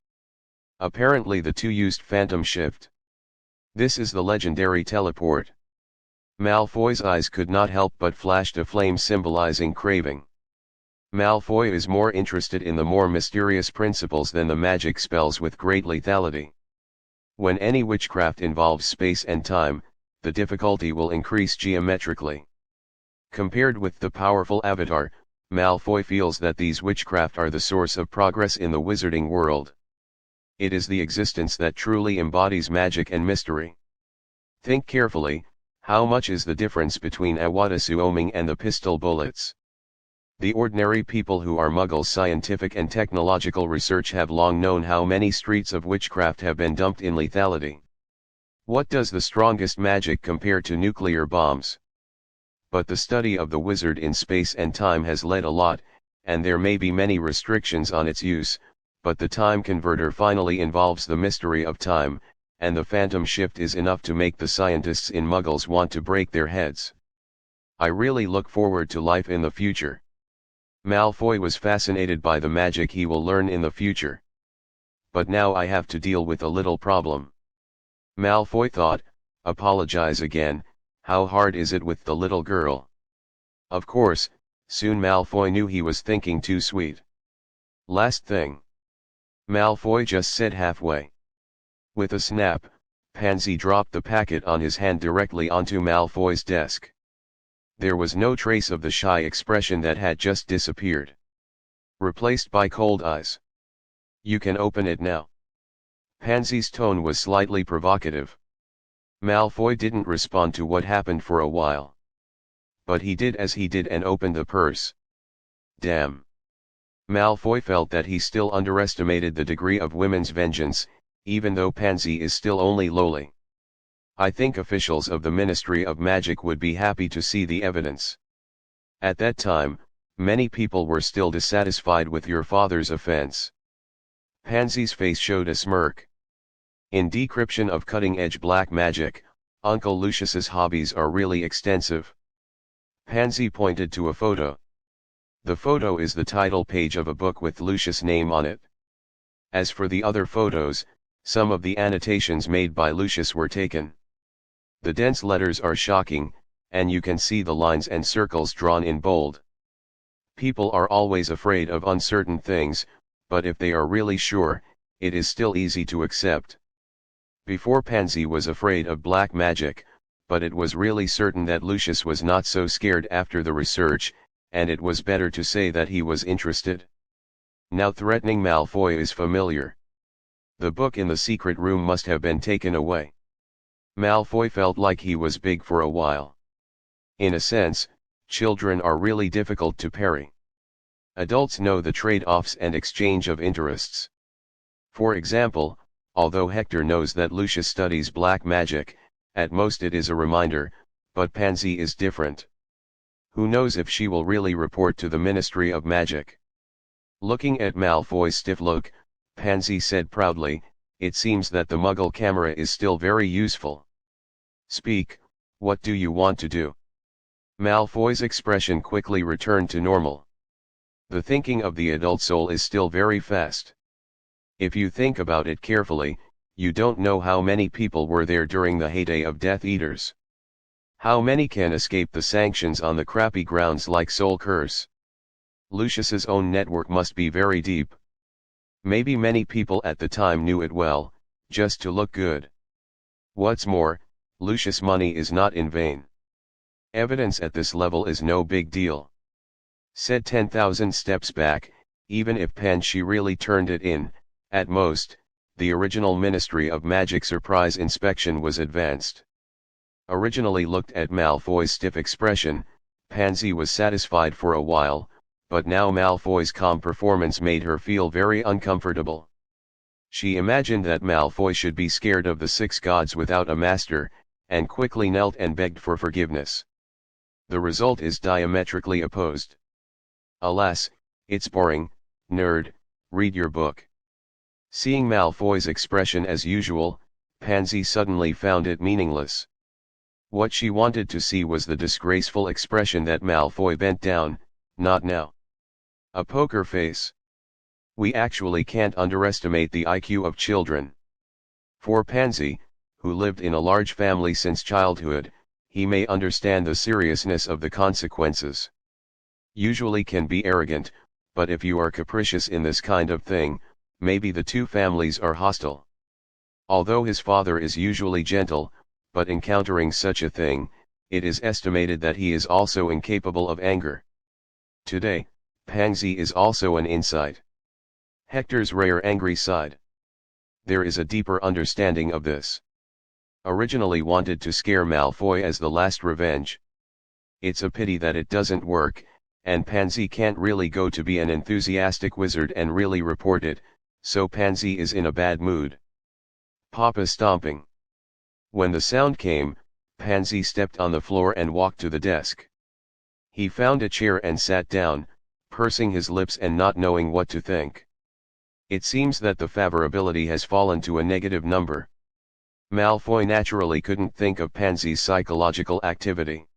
Apparently the two used phantom shift. This is the legendary teleport. Malfoy's eyes could not help but flashed a flame symbolizing craving. Malfoy is more interested in the more mysterious principles than the magic spells with great lethality. When any witchcraft involves space and time, the difficulty will increase geometrically. Compared with the powerful Avatar, Malfoy feels that these witchcraft are the source of progress in the wizarding world. It is the existence that truly embodies magic and mystery. Think carefully, how much is the difference between Awada Suoming and the pistol bullets? The ordinary people who are Muggles' scientific and technological research have long known how many streets of witchcraft have been dumped in lethality. What does the strongest magic compare to nuclear bombs? But the study of the wizard in space and time has led a lot, and there may be many restrictions on its use, but the time converter finally involves the mystery of time, and the phantom shift is enough to make the scientists in Muggles want to break their heads. I really look forward to life in the future. Malfoy was fascinated by the magic he will learn in the future. But now I have to deal with a little problem. Malfoy thought, apologize again, how hard is it with the little girl? Of course, soon Malfoy knew he was thinking too sweet. Last thing. Malfoy just said halfway. With a snap, Pansy dropped the packet on his hand directly onto Malfoy's desk. There was no trace of the shy expression that had just disappeared. Replaced by cold eyes. You can open it now. Pansy's tone was slightly provocative. Malfoy didn't respond to what happened for a while. But he did as he did and opened the purse. Damn. Malfoy felt that he still underestimated the degree of women's vengeance, even though Pansy is still only lowly. I think officials of the Ministry of Magic would be happy to see the evidence. At that time, many people were still dissatisfied with your father's offense. Pansy's face showed a smirk. In decryption of cutting-edge black magic, Uncle Lucius's hobbies are really extensive. Pansy pointed to a photo. The photo is the title page of a book with Lucius' name on it. As for the other photos, some of the annotations made by Lucius were taken. The dense letters are shocking, and you can see the lines and circles drawn in bold. People are always afraid of uncertain things, but if they are really sure, it is still easy to accept. Before Pansy was afraid of black magic, but it was really certain that Lucius was not so scared after the research, and it was better to say that he was interested. Now threatening Malfoy is familiar. The book in the secret room must have been taken away. Malfoy felt like he was big for a while. In a sense, children are really difficult to parry. Adults know the trade-offs and exchange of interests. For example, although Hector knows that Lucius studies black magic, at most it is a reminder, but Pansy is different. Who knows if she will really report to the Ministry of Magic? Looking at Malfoy's stiff look, Pansy said proudly, "It seems that the Muggle camera is still very useful. Speak, what do you want to do?" Malfoy's expression quickly returned to normal. The thinking of the adult soul is still very fast. If you think about it carefully, you don't know how many people were there during the heyday of Death Eaters. How many can escape the sanctions on the crappy grounds like Soul Curse? Lucius's own network must be very deep. Maybe many people at the time knew it well, just to look good. What's more, Lucius' money is not in vain. Evidence at this level is no big deal. Said 10,000 steps back, even if Pansy really turned it in, at most, the original Ministry of Magic surprise inspection was advanced. Originally looked at Malfoy's stiff expression, Pansy was satisfied for a while, but now Malfoy's calm performance made her feel very uncomfortable. She imagined that Malfoy should be scared of the six gods without a master, and quickly knelt and begged for forgiveness. The result is diametrically opposed. Alas, it's boring, nerd, read your book. Seeing Malfoy's expression as usual, Pansy suddenly found it meaningless. What she wanted to see was the disgraceful expression that Malfoy bent down, not now. A poker face. We actually can't underestimate the IQ of children. For Pansy, who lived in a large family since childhood, he may understand the seriousness of the consequences. Usually can be arrogant, but if you are capricious in this kind of thing, maybe the two families are hostile. Although his father is usually gentle, but encountering such a thing, it is estimated that he is also incapable of anger. Today, Pansy is also an insight. Hector's rare angry side. There is a deeper understanding of this. Originally wanted to scare Malfoy as the last revenge. It's a pity that it doesn't work, and Pansy can't really go to be an enthusiastic wizard and really report it, so Pansy is in a bad mood. Papa stomping. When the sound came, Pansy stepped on the floor and walked to the desk. He found a chair and sat down, pursing his lips and not knowing what to think. It seems that the favorability has fallen to a negative number. Malfoy naturally couldn't think of Pansy's psychological activity.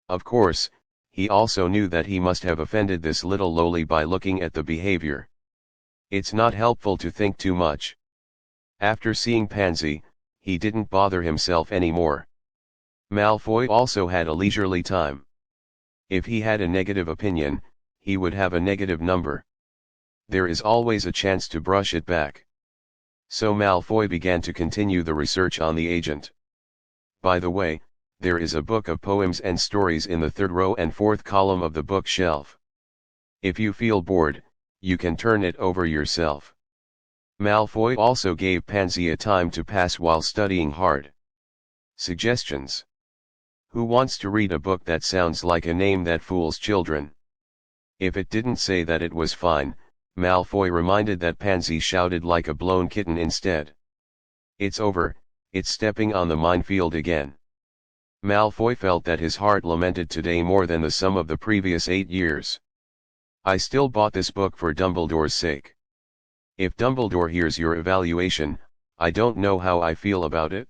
Of course, he also knew that he must have offended this little lowly by looking at the behavior. It's not helpful to think too much. After seeing Pansy, he didn't bother himself anymore. Malfoy also had a leisurely time. If he had a negative opinion, he would have a negative number. There is always a chance to brush it back. So Malfoy began to continue the research on the agent. By the way, there is a book of poems and stories in the third row and fourth column of the bookshelf. If you feel bored, you can turn it over yourself. Malfoy also gave Pansy a time to pass while studying hard. Suggestions. Who wants to read a book that sounds like a name that fools children? If it didn't say that it was fine, Malfoy reminded that Pansy shouted like a blown kitten instead. It's over, it's stepping on the minefield again. Malfoy felt that his heart lamented today more than the sum of the previous 8 years. I still bought this book for Dumbledore's sake. If Dumbledore hears your evaluation, I don't know how I feel about it.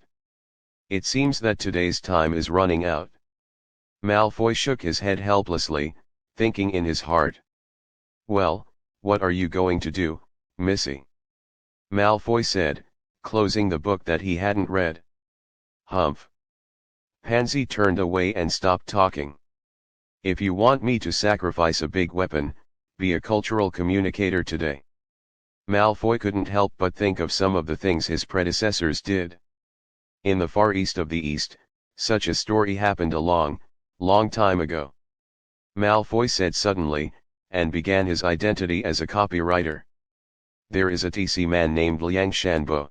It seems that today's time is running out. Malfoy shook his head helplessly, thinking in his heart. "Well, what are you going to do, Missy?" Malfoy said, closing the book that he hadn't read. "Humph." Pansy turned away and stopped talking. "If you want me to sacrifice a big weapon, be a cultural communicator today." Malfoy couldn't help but think of some of the things his predecessors did. In the far east of the East, such a story happened a long, long time ago. Malfoy said suddenly, and began his identity as a copywriter. "There is a TC man named Liang Shanbo.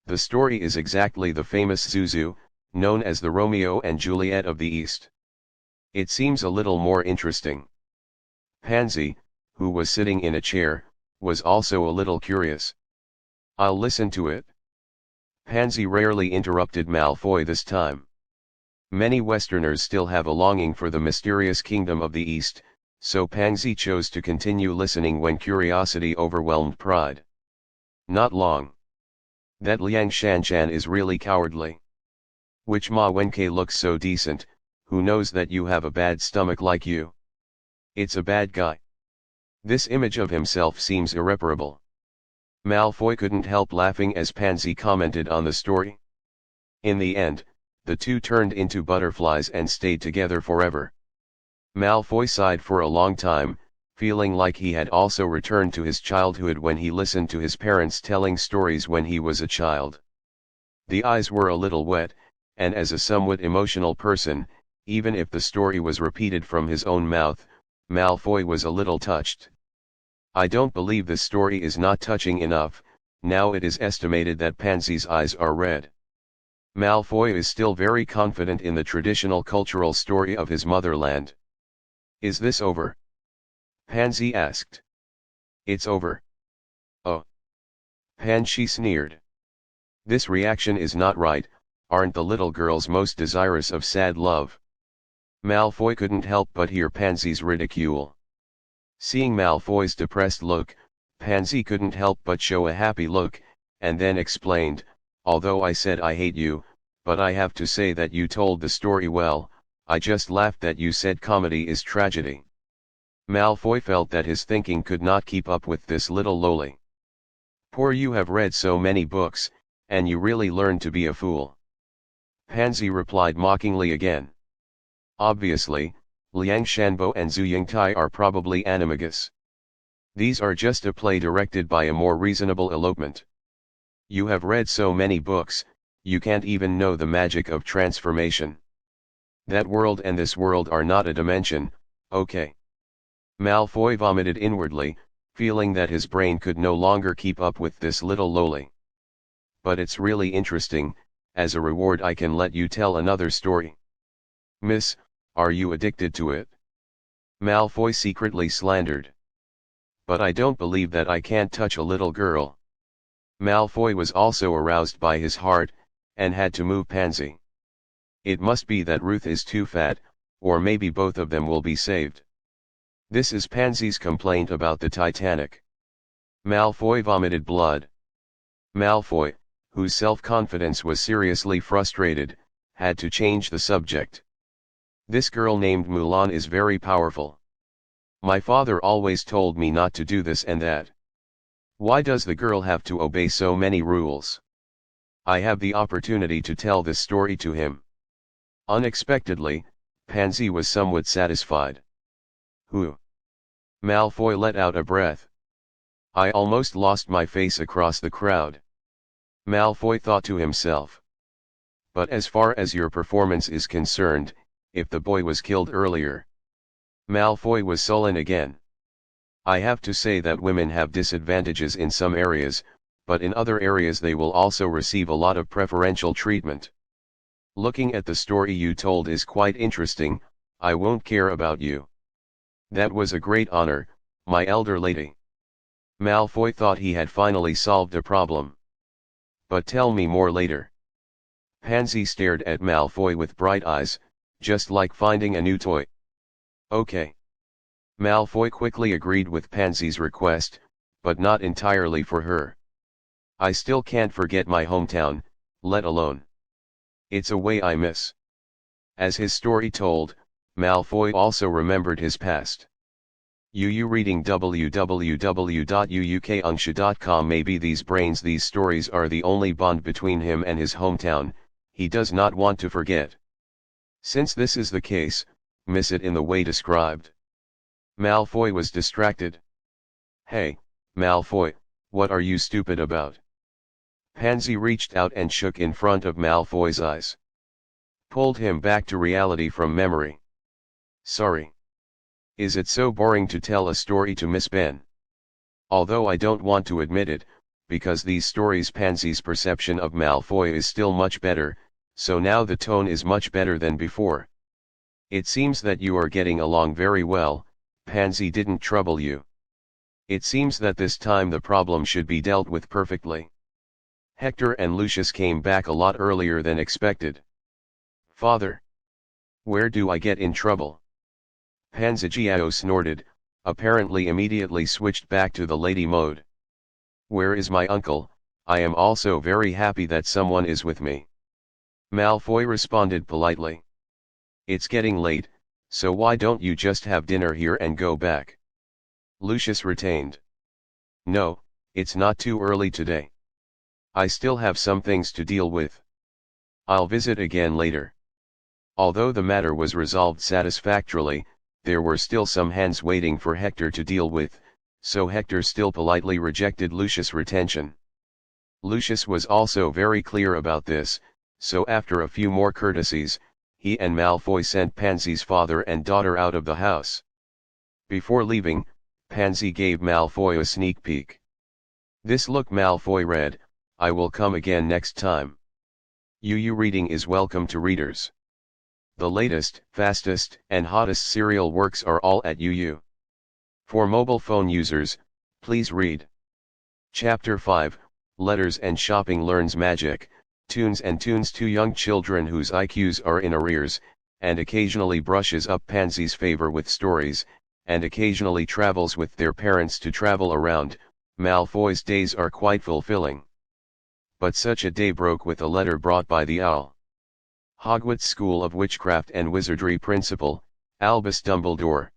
The story is exactly the famous Zuzu, known as the Romeo and Juliet of the East. It seems a little more interesting." Pansy, who was sitting in a chair, was also a little curious. "I'll listen to it." Pansy rarely interrupted Malfoy this time. Many Westerners still have a longing for the mysterious kingdom of the East, so Pansy chose to continue listening when curiosity overwhelmed pride. "Not long. That Liang Shanshan is really cowardly. Which Ma Wenke looks so decent, who knows that you have a bad stomach like you? It's a bad guy. This image of himself seems irreparable." Malfoy couldn't help laughing as Pansy commented on the story. In the end, the two turned into butterflies and stayed together forever. Malfoy sighed for a long time, feeling like he had also returned to his childhood when he listened to his parents telling stories when he was a child. The eyes were a little wet, and as a somewhat emotional person, even if the story was repeated from his own mouth, Malfoy was a little touched. "I don't believe this story is not touching enough. Now it is estimated that Pansy's eyes are red." Malfoy is still very confident in the traditional cultural story of his motherland. "Is this over?" Pansy asked. "It's over." "Oh." Pansy sneered. "This reaction is not right. Aren't the little girls most desirous of sad love?" Malfoy couldn't help but hear Pansy's ridicule. Seeing Malfoy's depressed look, Pansy couldn't help but show a happy look, and then explained, "Although I said I hate you, but I have to say that you told the story well. I just laughed that you said comedy is tragedy." Malfoy felt that his thinking could not keep up with this little loli. "Poor, you have read so many books, and you really learned to be a fool." Pansy replied mockingly again. "Obviously, Liang Shanbo and Zhu Yingtai are probably animagus. These are just a play directed by a more reasonable elopement. You have read so many books, you can't even know the magic of transformation. That world and this world are not a dimension, okay?" Malfoy vomited inwardly, feeling that his brain could no longer keep up with this little loli. "But it's really interesting. As a reward I can let you tell another story." "Miss, are you addicted to it?" Malfoy secretly slandered. "But I don't believe that I can't touch a little girl." Malfoy was also aroused by his heart, and had to move Pansy. "It must be that Ruth is too fat, or maybe both of them will be saved." This is Pansy's complaint about the Titanic. Malfoy vomited blood. Malfoy, whose self-confidence was seriously frustrated, had to change the subject. "This girl named Mulan is very powerful. My father always told me not to do this and that. Why does the girl have to obey so many rules? I have the opportunity to tell this story to him." Unexpectedly, Pansy was somewhat satisfied. "Who?" Malfoy let out a breath. "I almost lost my face across the crowd." Malfoy thought to himself. "But as far as your performance is concerned, if the boy was killed earlier." Malfoy was sullen again. "I have to say that women have disadvantages in some areas, but in other areas they will also receive a lot of preferential treatment. Looking at the story you told is quite interesting. I won't care about you." "That was a great honor, my elder lady." Malfoy thought he had finally solved a problem. "But tell me more later." Pansy stared at Malfoy with bright eyes, just like finding a new toy. "Okay." Malfoy quickly agreed with Pansy's request, but not entirely for her. "I still can't forget my hometown, let alone. It's a way I miss." As his story told, Malfoy also remembered his past. UU reading www.uukunsha.com. Maybe these stories are the only bond between him and his hometown, he does not want to forget. Since this is the case, miss it in the way described. Malfoy was distracted. Hey, Malfoy, what are you stupid about? Pansy reached out and shook in front of Malfoy's eyes. Pulled him back to reality from memory. Sorry. Is it so boring to tell a story to Miss Ben? Although I don't want to admit it, because these stories Pansy's perception of Malfoy is still much better, so now the tone is much better than before. It seems that you are getting along very well, Pansy didn't trouble you. It seems that this time the problem should be dealt with perfectly. Hector and Lucius came back a lot earlier than expected. Father! Where do I get in trouble? Panzagiao snorted, apparently immediately switched back to the lady mode. Where is my uncle? I am also very happy that someone is with me. Malfoy responded politely. It's getting late, so why don't you just have dinner here and go back? Lucius retained. No, it's not too early today. I still have some things to deal with. I'll visit again later. Although the matter was resolved satisfactorily, there were still some hands waiting for Hector to deal with, so Hector still politely rejected Lucius' retention. Lucius was also very clear about this, so after a few more courtesies, he and Malfoy sent Pansy's father and daughter out of the house. Before leaving, Pansy gave Malfoy a sneak peek. This look, Malfoy read, I will come again next time. UU Reading is welcome to readers. The latest, fastest, and hottest serial works are all at UU. For mobile phone users, please read. Chapter 5, Letters and Shopping learns magic, tunes and tunes to young children whose IQs are in arrears, and occasionally brushes up Pansy's favor with stories, and occasionally travels with their parents to travel around. Malfoy's days are quite fulfilling. But such a day broke with a letter brought by the owl. Hogwarts School of Witchcraft and Wizardry Principal, Albus Dumbledore.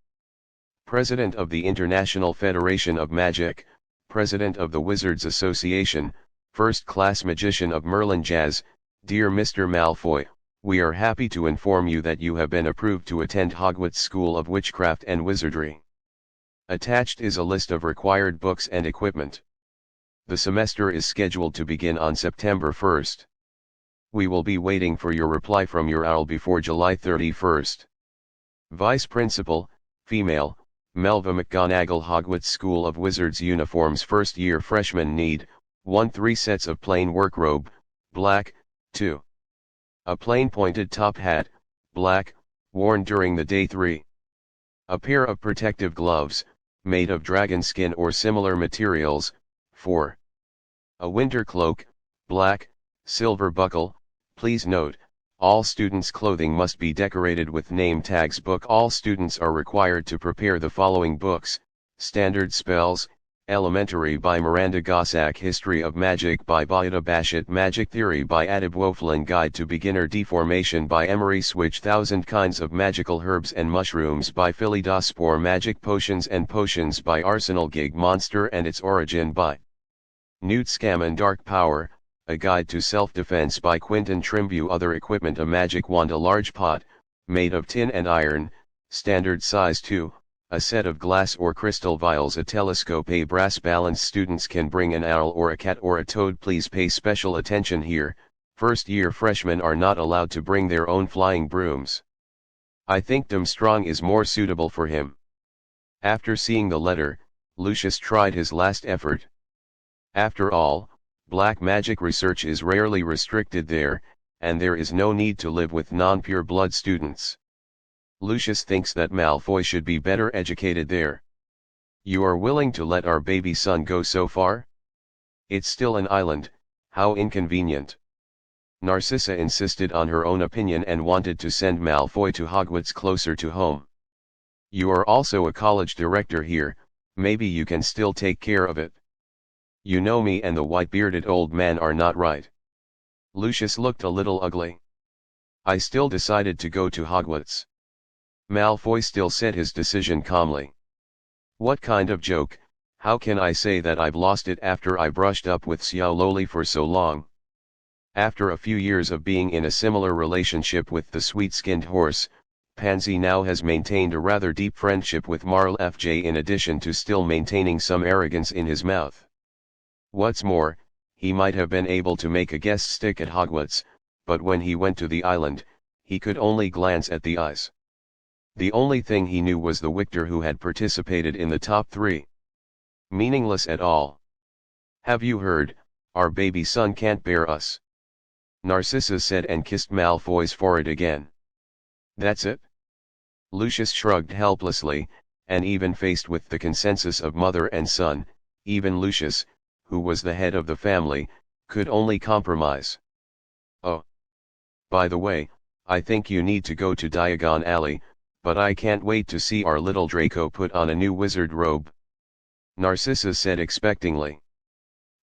President of the International Federation of Magic, President of the Wizards Association, First-Class Magician of Merlin Jazz, dear Mr. Malfoy, we are happy to inform you that you have been approved to attend Hogwarts School of Witchcraft and Wizardry. Attached is a list of required books and equipment. The semester is scheduled to begin on September 1st. We will be waiting for your reply from your owl before July 31st. Vice Principal, Female, Melva McGonagall. Hogwarts School of Wizards uniforms. First year freshmen need, 3 sets of plain work robe, black, 2. A plain pointed top hat, black, worn during the day. 3. A pair of protective gloves, made of dragon skin or similar materials, 4. A winter cloak, black, silver buckle. Please note, all students' clothing must be decorated with name tags. Book. All students are required to prepare the following books: Standard Spells, Elementary by Miranda Gossack, History of Magic by Bayada Bashit, Magic Theory by Adib Woflin, Guide to Beginner Deformation by Emery Switch, 1000 Kinds of Magical Herbs and Mushrooms by Philly Dospor, Magic Potions and Potions by Arsenal, Gig Monster and Its Origin by Newt Scamander, Dark Power, A Guide to Self-Defense by Quentin Trimview. Other equipment: a magic wand, a large pot, made of tin and iron, standard size 2, a set of glass or crystal vials, a telescope, a brass balance. Students can bring an owl or a cat or a toad. Please pay special attention here, first year freshmen are not allowed to bring their own flying brooms. I think Durmstrang is more suitable for him. After seeing the letter, Lucius tried his last effort. After all, black magic research is rarely restricted there, and there is no need to live with non-pure blood students. Lucius thinks that Malfoy should be better educated there. You are willing to let our baby son go so far? It's still an island, how inconvenient. Narcissa insisted on her own opinion and wanted to send Malfoy to Hogwarts, closer to home. You are also a college director here, maybe you can still take care of it. You know me and the white-bearded old man are not right. Lucius looked a little ugly. I still decided to go to Hogwarts. Malfoy still said his decision calmly. What kind of joke? How can I say that I've lost it after I brushed up with Xiao Loli for so long? After a few years of being in a similar relationship with the sweet-skinned horse, Pansy now has maintained a rather deep friendship with Marl FJ in addition to still maintaining some arrogance in his mouth. What's more, he might have been able to make a guest stick at Hogwarts, but when he went to the island, he could only glance at the eyes. The only thing he knew was the Wictor who had participated in the top 3. Meaningless at all. Have you heard, our baby son can't bear us? Narcissa said and kissed Malfoy's forehead again. That's it? Lucius shrugged helplessly, and even faced with the consensus of mother and son, even Lucius, who was the head of the family, could only compromise. Oh. By the way, I think you need to go to Diagon Alley, but I can't wait to see our little Draco put on a new wizard robe. Narcissa said expectingly.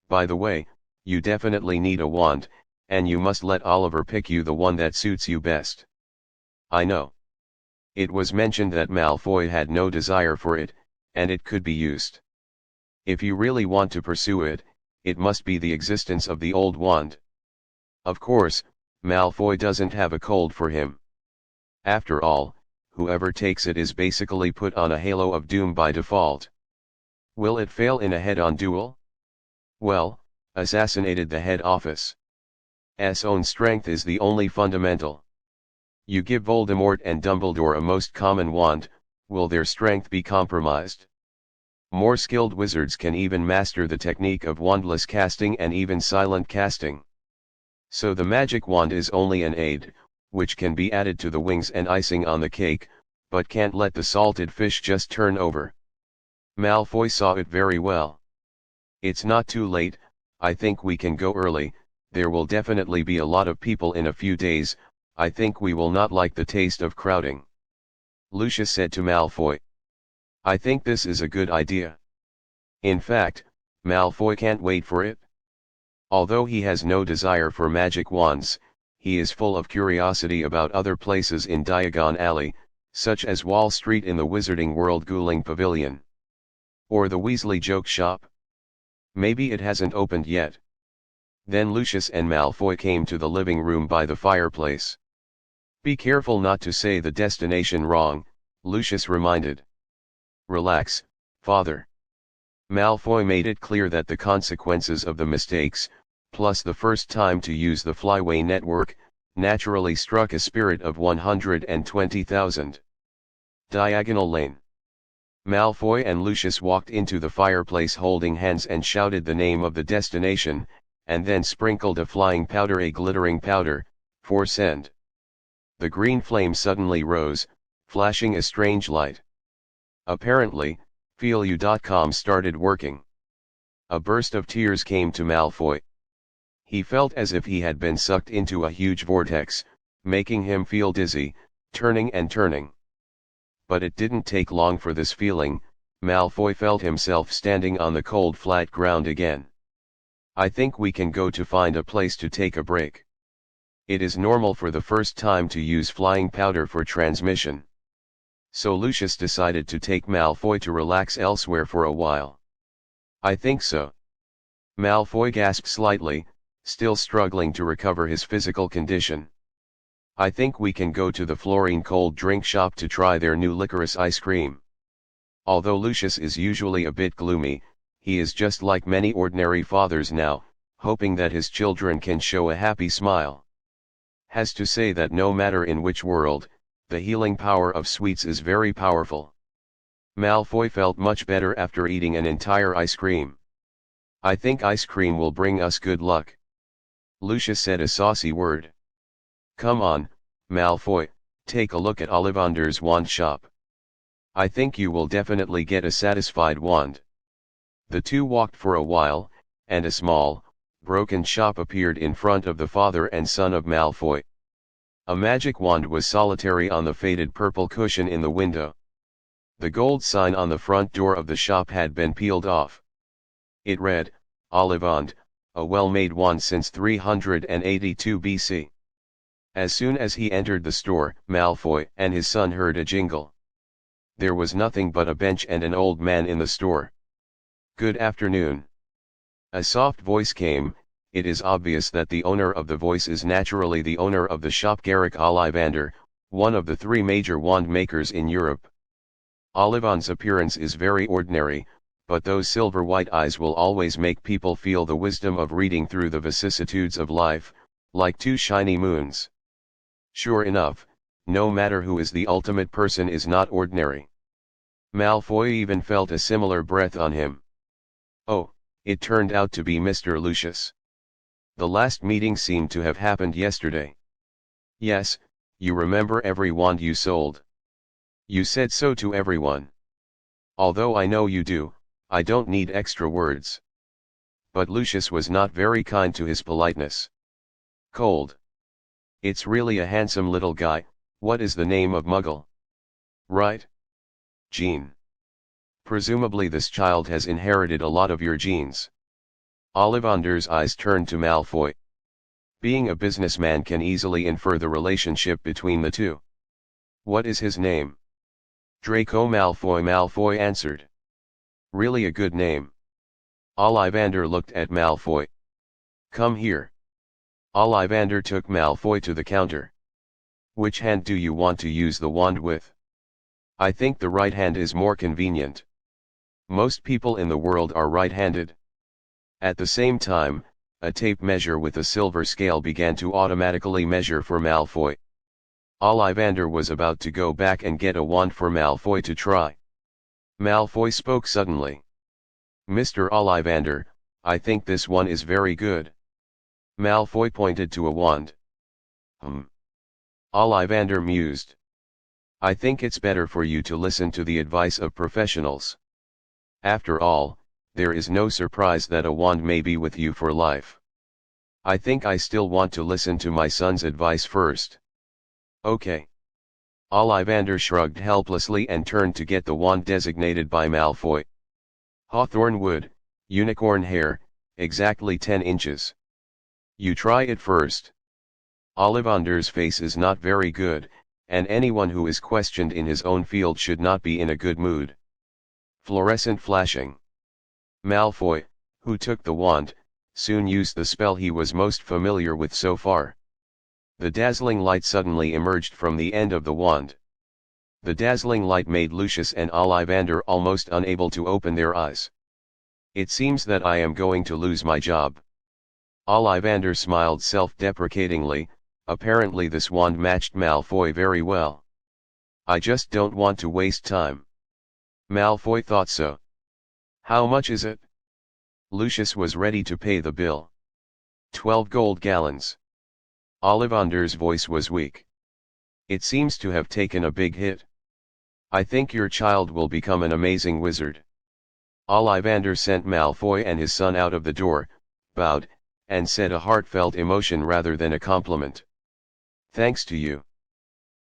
By the way, you definitely need a wand, and you must let Oliver pick you the one that suits you best. I know. It was mentioned that Malfoy had no desire for it, and it could be used. If you really want to pursue it, it must be the existence of the old wand. Of course, Malfoy doesn't have a cold for him. After all, whoever takes it is basically put on a halo of doom by default. Will it fail in a head-on duel? Well, assassinated the head office's own strength is the only fundamental. You give Voldemort and Dumbledore a most common wand, will their strength be compromised? More skilled wizards can even master the technique of wandless casting and even silent casting. So the magic wand is only an aid, which can be added to the wings and icing on the cake, but can't let the salted fish just turn over. Malfoy saw it very well. It's not too late, I think we can go early, there will definitely be a lot of people in a few days, I think we will not like the taste of crowding. Lucius said to Malfoy. I think this is a good idea. In fact, Malfoy can't wait for it. Although he has no desire for magic wands, he is full of curiosity about other places in Diagon Alley, such as Wall Street in the Wizarding World Ghouling Pavilion. Or the Weasley Joke Shop. Maybe it hasn't opened yet. Then Lucius and Malfoy came to the living room by the fireplace. Be careful not to say the destination wrong, Lucius reminded. Relax, father. Malfoy made it clear that the consequences of the mistakes, plus the first time to use the Flyway network, naturally struck a spirit of 120,000. Diagonal Lane. Malfoy and Lucius walked into the fireplace holding hands and shouted the name of the destination, and then sprinkled a flying powder, a glittering powder, for send. The green flame suddenly rose, flashing a strange light. Apparently, feelu.com started working. A burst of tears came to Malfoy. He felt as if he had been sucked into a huge vortex, making him feel dizzy, turning and turning. But it didn't take long for this feeling, Malfoy felt himself standing on the cold flat ground again. I think we can go to find a place to take a break. It is normal for the first time to use flying powder for transmission. So Lucius decided to take Malfoy to relax elsewhere for a while. I think so. Malfoy gasped slightly, still struggling to recover his physical condition. I think we can go to the Florine cold drink shop to try their new licorice ice cream. Although Lucius is usually a bit gloomy, he is just like many ordinary fathers now, hoping that his children can show a happy smile. Has to say that no matter in which world, the healing power of sweets is very powerful. Malfoy felt much better after eating an entire ice cream. I think ice cream will bring us good luck. Lucius said a saucy word. Come on, Malfoy, take a look at Ollivander's wand shop. I think you will definitely get a satisfied wand. The two walked for a while, and a small, broken shop appeared in front of the father and son of Malfoy. A magic wand was solitary on the faded purple cushion in the window. The gold sign on the front door of the shop had been peeled off. It read, Ollivand, a well-made wand since 382 BC. As soon as he entered the store, Malfoy and his son heard a jingle. There was nothing but a bench and an old man in the store. "Good afternoon." A soft voice came. It is obvious that the owner of the voice is naturally the owner of the shop, Garrick Ollivander, one of the 3 major wand makers in Europe. Ollivand's appearance is very ordinary, but those silver white eyes will always make people feel the wisdom of reading through the vicissitudes of life, like 2 shiny moons. Sure enough, no matter who is the ultimate person is not ordinary. Malfoy even felt a similar breath on him. Oh, it turned out to be Mr. Lucius. The last meeting seemed to have happened yesterday. Yes, you remember every wand you sold. You said so to everyone. Although I know you do, I don't need extra words. But Lucius was not very kind to his politeness. Cold. It's really a handsome little guy. What is the name of Muggle? Right? Gene. Presumably this child has inherited a lot of your genes. Ollivander's eyes turned to Malfoy. Being a businessman can easily infer the relationship between the two. What is his name? Draco Malfoy. Malfoy answered. Really a good name. Ollivander looked at Malfoy. Come here. Ollivander took Malfoy to the counter. Which hand do you want to use the wand with? I think the right hand is more convenient. Most people in the world are right-handed. At the same time, a tape measure with a silver scale began to automatically measure for Malfoy. Ollivander was about to go back and get a wand for Malfoy to try. Malfoy spoke suddenly. Mr. Ollivander, I think this one is very good. Malfoy pointed to a wand. Ollivander mused. I think it's better for you to listen to the advice of professionals. After all, there is no surprise that a wand may be with you for life. I think I still want to listen to my son's advice first. Okay. Ollivander shrugged helplessly and turned to get the wand designated by Malfoy. Hawthorn wood, unicorn hair, exactly 10 inches. You try it first. Ollivander's face is not very good, and anyone who is questioned in his own field should not be in a good mood. Fluorescent flashing. Malfoy, who took the wand, soon used the spell he was most familiar with so far. The dazzling light suddenly emerged from the end of the wand. The dazzling light made Lucius and Ollivander almost unable to open their eyes. It seems that I am going to lose my job. Ollivander smiled self-deprecatingly. Apparently this wand matched Malfoy very well. I just don't want to waste time. Malfoy thought so. How much is it? Lucius was ready to pay the bill. 12 gold gallons. Ollivander's voice was weak. It seems to have taken a big hit. I think your child will become an amazing wizard. Ollivander sent Malfoy and his son out of the door, bowed, and said a heartfelt emotion rather than a compliment. Thanks to you.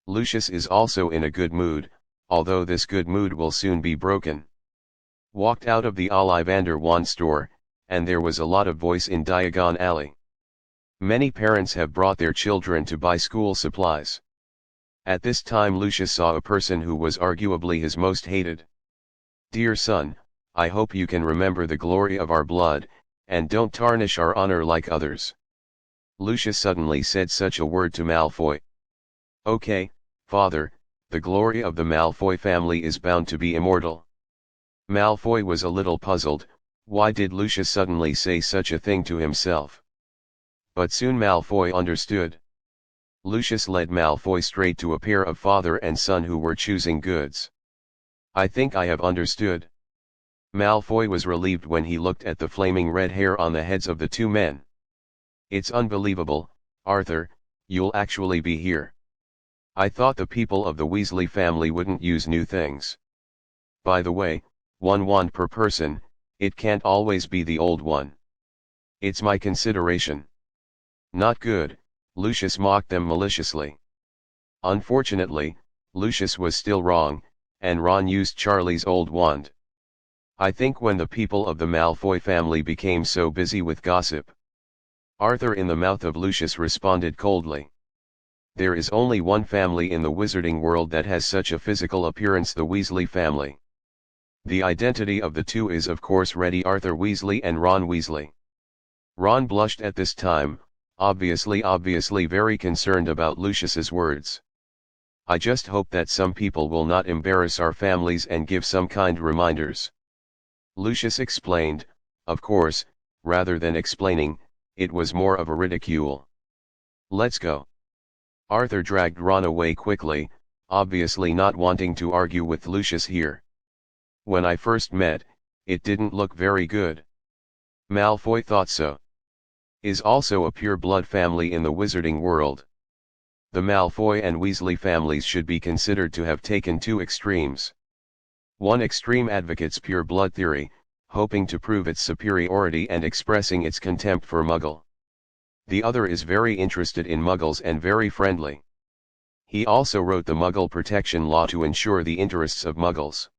Lucius is also in a good mood, although this good mood will soon be broken. Walked out of the Ollivander wand store, and there was a lot of voice in Diagon Alley. Many parents have brought their children to buy school supplies. At this time Lucius saw a person who was arguably his most hated. Dear son, I hope you can remember the glory of our blood, and don't tarnish our honor like others. Lucius suddenly said such a word to Malfoy. Okay, father, the glory of the Malfoy family is bound to be immortal. Malfoy was a little puzzled. Why did Lucius suddenly say such a thing to himself? But soon Malfoy understood. Lucius led Malfoy straight to a pair of father and son who were choosing goods. I think I have understood. Malfoy was relieved when he looked at the flaming red hair on the heads of the 2 men. It's unbelievable, Arthur, you'll actually be here. I thought the people of the Weasley family wouldn't use new things. By the way, 1 wand per person, it can't always be the old one. It's my consideration. Not good, Lucius mocked them maliciously. Unfortunately, Lucius was still wrong, and Ron used Charlie's old wand. I think when the people of the Malfoy family became so busy with gossip. Arthur in the mouth of Lucius responded coldly. There is only one family in the wizarding world that has such a physical appearance, the Weasley family. The identity of the two is of course Ready Arthur Weasley and Ron Weasley. Ron blushed at this time, obviously very concerned about Lucius's words. I just hope that some people will not embarrass our families and give some kind reminders. Lucius explained, of course, rather than explaining, it was more of a ridicule. Let's go. Arthur dragged Ron away quickly, obviously not wanting to argue with Lucius here. When I first met, it didn't look very good. Malfoy thought so. Is also a pure blood family in the wizarding world. The Malfoy and Weasley families should be considered to have taken two extremes. One extreme advocates pure blood theory, hoping to prove its superiority and expressing its contempt for Muggle. The other is very interested in Muggles and very friendly. He also wrote the Muggle Protection Law to ensure the interests of Muggles.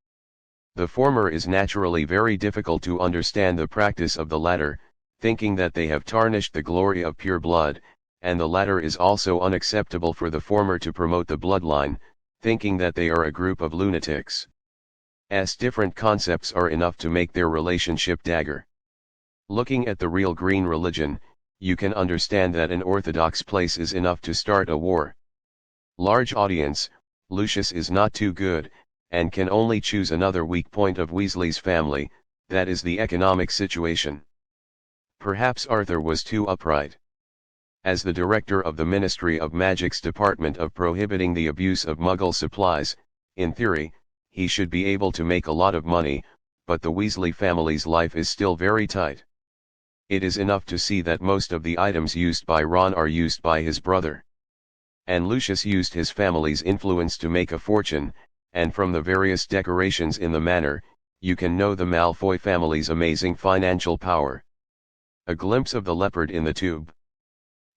The former is naturally very difficult to understand the practice of the latter, thinking that they have tarnished the glory of pure blood, and the latter is also unacceptable for the former to promote the bloodline, thinking that they are a group of lunatics. Different concepts are enough to make their relationship dagger. Looking at the real green religion, you can understand that an orthodox place is enough to start a war. Large audience, Lucius is not too good, and can only choose another weak point of Weasley's family, that is the economic situation. Perhaps Arthur was too upright. As the director of the Ministry of Magic's Department of Prohibiting the Abuse of Muggle Supplies, in theory, he should be able to make a lot of money, but the Weasley family's life is still very tight. It is enough to see that most of the items used by Ron are used by his brother. And Lucius used his family's influence to make a fortune, and from the various decorations in the manor, you can know the Malfoy family's amazing financial power. A glimpse of the leopard in the tube.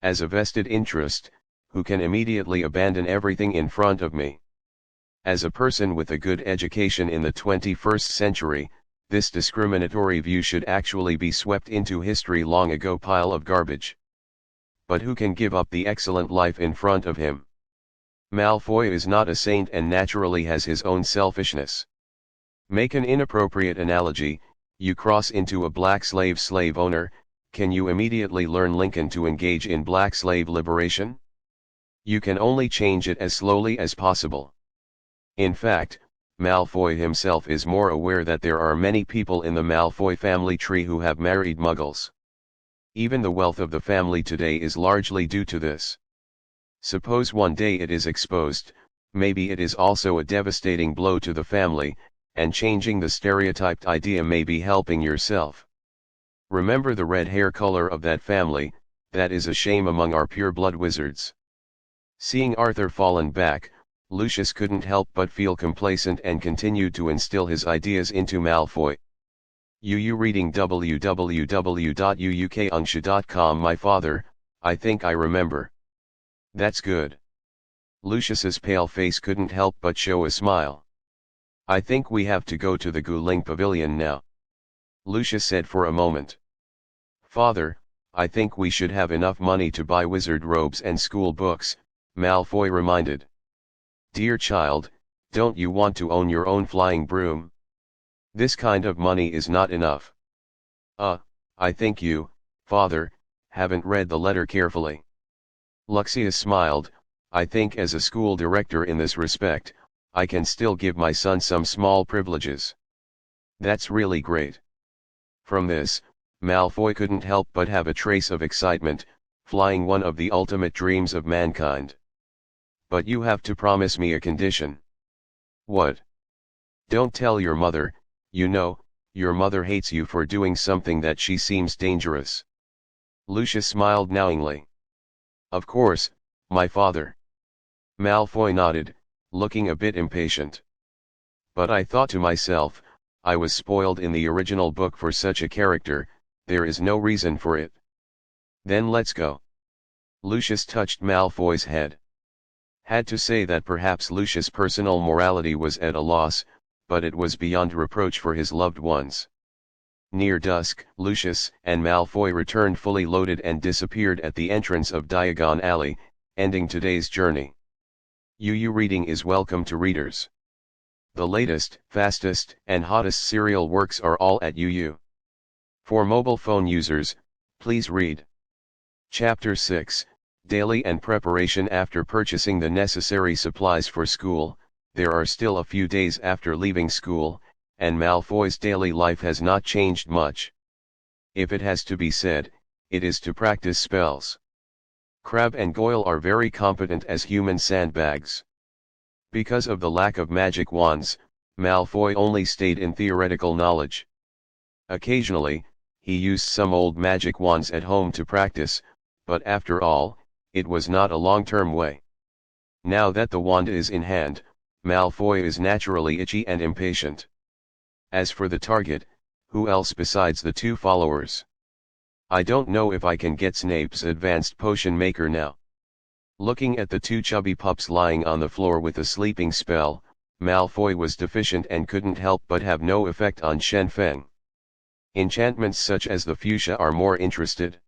As a vested interest, who can immediately abandon everything in front of me. As a person with a good education in the 21st century, this discriminatory view should actually be swept into history long ago pile of garbage. But who can give up the excellent life in front of him? Malfoy is not a saint and naturally has his own selfishness. Make an inappropriate analogy, you cross into a black slave owner, can you immediately learn Lincoln to engage in black slave liberation? You can only change it as slowly as possible. In fact, Malfoy himself is more aware that there are many people in the Malfoy family tree who have married Muggles. Even the wealth of the family today is largely due to this. Suppose one day it is exposed, maybe it is also a devastating blow to the family, and changing the stereotyped idea may be helping yourself. Remember the red hair color of that family, that is a shame among our pure blood wizards. Seeing Arthur fallen back, Lucius couldn't help but feel complacent and continued to instill his ideas into Malfoy. Reading www.uukunsha.com. My father, I think I remember. That's good. Lucius's pale face couldn't help but show a smile. I think we have to go to the Guling Pavilion now. Lucius said for a moment. Father, I think we should have enough money to buy wizard robes and school books, Malfoy reminded. Dear child, don't you want to own your own flying broom? This kind of money is not enough. I think you, father, haven't read the letter carefully. Luxia smiled. I think as a school director in this respect, I can still give my son some small privileges. That's really great. From this, Malfoy couldn't help but have a trace of excitement, flying one of the ultimate dreams of mankind. But you have to promise me a condition. What? Don't tell your mother, you know, your mother hates you for doing something that she seems dangerous. Lucius smiled knowingly. Of course, my father. Malfoy nodded, looking a bit impatient. But I thought to myself, I was spoiled in the original book for such a character, there is no reason for it. Then let's go. Lucius touched Malfoy's head. Had to say that perhaps Lucius' personal morality was at a loss, but it was beyond reproach for his loved ones. Near dusk, Lucius and Malfoy returned fully loaded and disappeared at the entrance of Diagon Alley, ending today's journey. UU Reading is welcome to readers. The latest, fastest, and hottest serial works are all at UU. For mobile phone users, please read. Chapter 6, Daily and Preparation. After purchasing the necessary supplies for school, there are still a few days after leaving school, and Malfoy's daily life has not changed much. If it has to be said, it is to practice spells. Crabbe and Goyle are very competent as human sandbags. Because of the lack of magic wands, Malfoy only stayed in theoretical knowledge. Occasionally, he used some old magic wands at home to practice, but after all, it was not a long-term way. Now that the wand is in hand, Malfoy is naturally itchy and impatient. As for the target, who else besides the two followers? I don't know if I can get Snape's advanced potion maker now. Looking at the two chubby pups lying on the floor with a sleeping spell, Malfoy was deficient and couldn't help but have no effect on Shen Feng. Enchantments such as the fuchsia are more interested.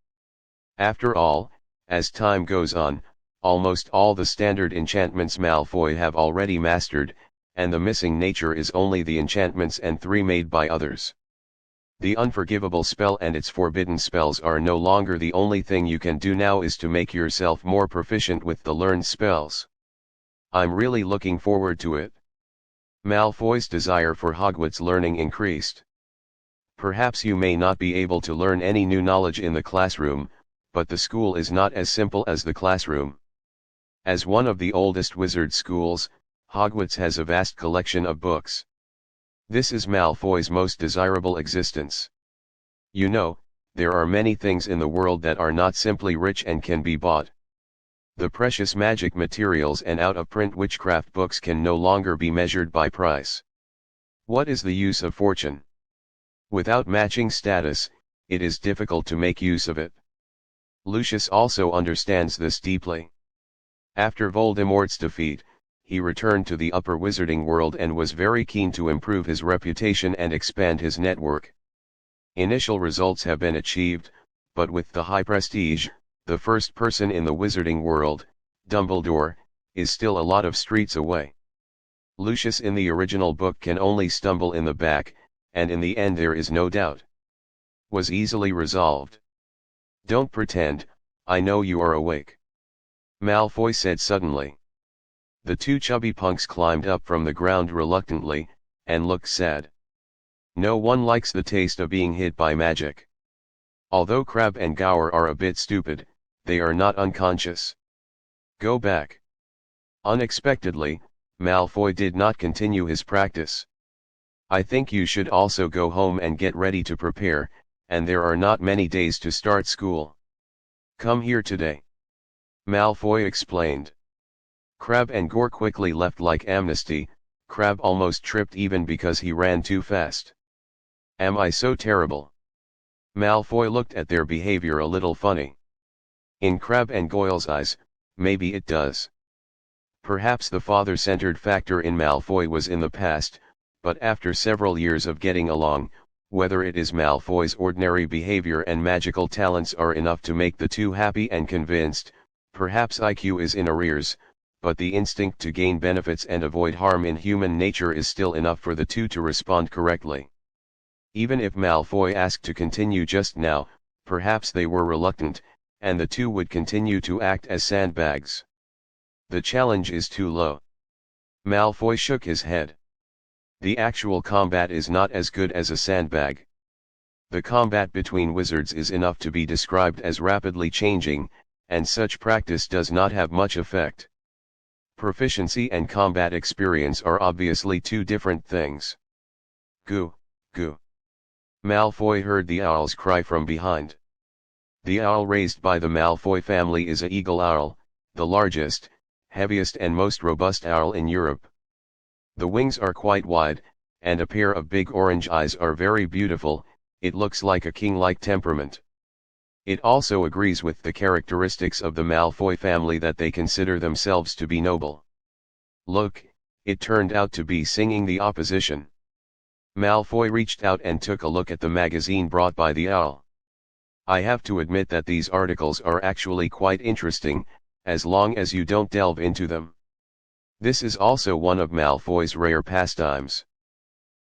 After all, as time goes on, almost all the standard enchantments Malfoy have already mastered, and the missing nature is only the enchantments and 3 made by others. The unforgivable spell and its forbidden spells are no longer the only thing you can do now is to make yourself more proficient with the learned spells. I'm really looking forward to it. Malfoy's desire for Hogwarts learning increased. Perhaps you may not be able to learn any new knowledge in the classroom, but the school is not as simple as the classroom. As one of the oldest wizard schools, Hogwarts has a vast collection of books. This is Malfoy's most desirable existence. You know, there are many things in the world that are not simply rich and can be bought. The precious magic materials and out-of-print witchcraft books can no longer be measured by price. What is the use of fortune? Without matching status, it is difficult to make use of it. Lucius also understands this deeply. After Voldemort's defeat, he returned to the upper wizarding world and was very keen to improve his reputation and expand his network. Initial results have been achieved, but with the high prestige, the first person in the wizarding world, Dumbledore, is still a lot of streets away. Lucius in the original book can only stumble in the back, and in the end there is no doubt. Was easily resolved. Don't pretend, I know you are awake. Malfoy said suddenly. The two chubby punks climbed up from the ground reluctantly, and looked sad. No one likes the taste of being hit by magic. Although Crabbe and Gower are a bit stupid, they are not unconscious. Go back. Unexpectedly, Malfoy did not continue his practice. I think you should also go home and get ready to prepare, and there are not many days to start school. Come here today. Malfoy explained. Crabbe and Gower quickly left like amnesty. Crabbe almost tripped even because he ran too fast. Am I so terrible? Malfoy looked at their behavior a little funny. In Crabbe and Goyle's eyes, maybe it does. Perhaps the father-centered factor in Malfoy was in the past, but after several years of getting along, whether it is Malfoy's ordinary behavior and magical talents are enough to make the two happy and convinced, perhaps IQ is in arrears, but the instinct to gain benefits and avoid harm in human nature is still enough for the two to respond correctly. Even if Malfoy asked to continue just now, perhaps they were reluctant, and the two would continue to act as sandbags. The challenge is too low. Malfoy shook his head. The actual combat is not as good as a sandbag. The combat between wizards is enough to be described as rapidly changing, and such practice does not have much effect. Proficiency and combat experience are obviously two different things. Goo, goo. Malfoy heard the owls cry from behind. The owl raised by the Malfoy family is a eagle owl, the largest, heaviest and most robust owl in Europe. The wings are quite wide, and a pair of big orange eyes are very beautiful. It looks like a king-like temperament. It also agrees with the characteristics of the Malfoy family that they consider themselves to be noble. Look, it turned out to be singing the opposition. Malfoy reached out and took a look at the magazine brought by the owl. I have to admit that these articles are actually quite interesting, as long as you don't delve into them. This is also one of Malfoy's rare pastimes.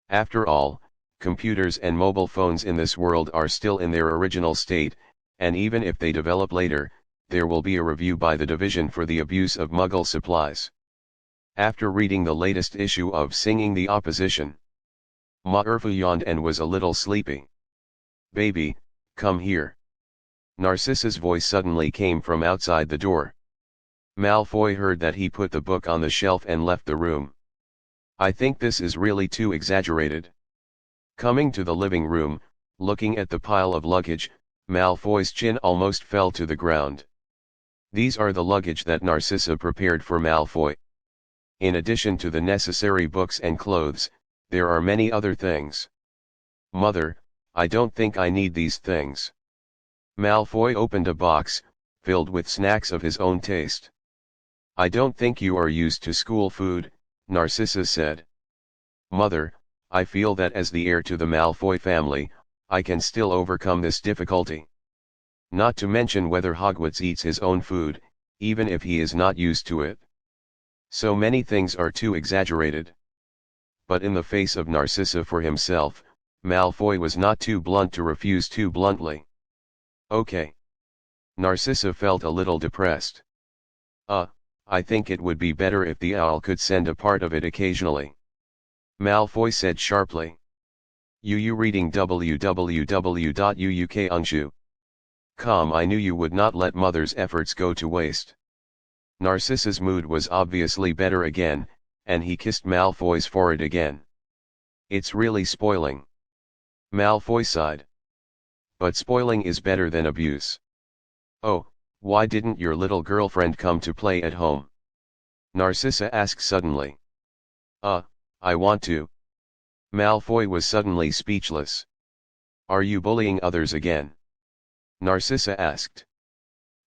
After all, computers and mobile phones in this world are still in their original state, and even if they develop later, there will be a review by the Division for the Abuse of Muggle Supplies. After reading the latest issue of Singing the Opposition, Maerfa yawned and was a little sleepy. "Baby, come here." Narcissa's voice suddenly came from outside the door. Malfoy heard that he put the book on the shelf and left the room. "I think this is really too exaggerated." Coming to the living room, looking at the pile of luggage, Malfoy's chin almost fell to the ground. These are the luggage that Narcissa prepared for Malfoy. In addition to the necessary books and clothes, there are many other things. "Mother, I don't think I need these things." Malfoy opened a box, filled with snacks of his own taste. "I don't think you are used to school food," Narcissa said. "Mother, I feel that as the heir to the Malfoy family, I can still overcome this difficulty. Not to mention whether Hogwarts eats his own food, even if he is not used to it. So many things are too exaggerated." But in the face of Narcissa for himself, Malfoy was not too blunt to refuse too bluntly. "Okay." Narcissa felt a little depressed. I think it would be better if the owl could send a part of it occasionally," Malfoy said sharply. "UU reading www.uukunshu.com. I knew you would not let mother's efforts go to waste." Narcissa's mood was obviously better again, and he kissed Malfoy's forehead again. "It's really spoiling." Malfoy sighed. "But spoiling is better than abuse." "Oh, why didn't your little girlfriend come to play at home?" Narcissa asked suddenly. I want to." Malfoy was suddenly speechless. "Are you bullying others again?" Narcissa asked.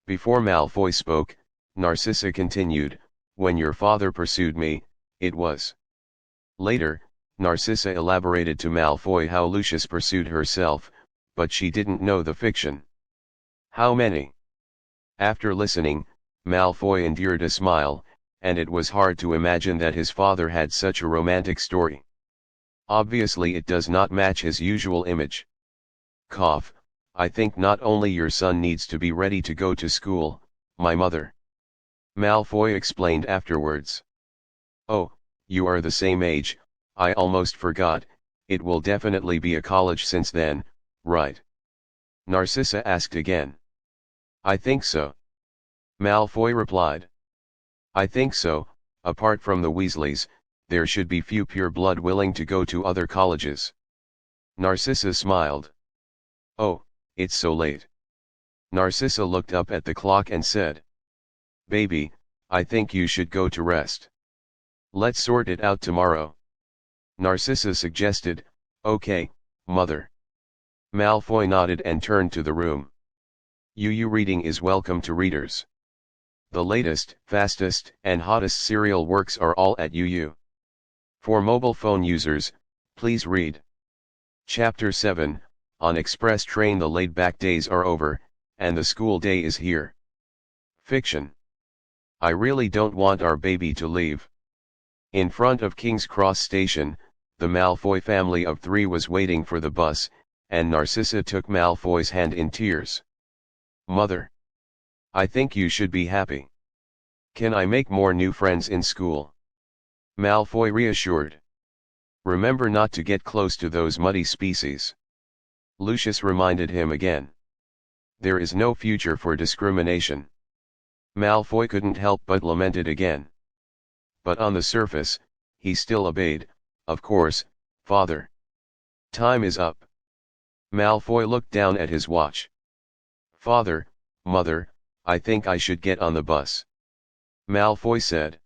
Before Malfoy spoke, Narcissa continued, "When your father pursued me, it was." Later, Narcissa elaborated to Malfoy how Lucius pursued herself, but she didn't know the fiction. "How many?" After listening, Malfoy endured a smile, and it was hard to imagine that his father had such a romantic story. Obviously it does not match his usual image. Cough, "I think not only your son needs to be ready to go to school, my mother." Malfoy explained afterwards. "Oh, you are the same age, I almost forgot, it will definitely be a college since then, right?" Narcissa asked again. "I think so," Malfoy replied. "I think so, apart from the Weasleys, there should be few pure blood willing to go to other colleges." Narcissa smiled. "Oh, it's so late." Narcissa looked up at the clock and said, "Baby, I think you should go to rest. Let's sort it out tomorrow." Narcissa suggested, "Okay, mother." Malfoy nodded and turned to the room. UU Reading is welcome to readers. The latest, fastest, and hottest serial works are all at UU. For mobile phone users, please read. Chapter 7, On Express Train. The laid-back days are over, and the school day is here. Fiction. I really don't want our baby to leave. In front of King's Cross Station, the Malfoy family of 3 was waiting for the bus, and Narcissa took Malfoy's hand in tears. "Mother, I think you should be happy. Can I make more new friends in school?" Malfoy reassured. "Remember not to get close to those muddy species," Lucius reminded him again. "There is no future for discrimination." Malfoy couldn't help but lamented again. But on the surface, he still obeyed. "Of course, father. Time is up." Malfoy looked down at his watch. "Father, mother, I think I should get on the bus," Malfoy said.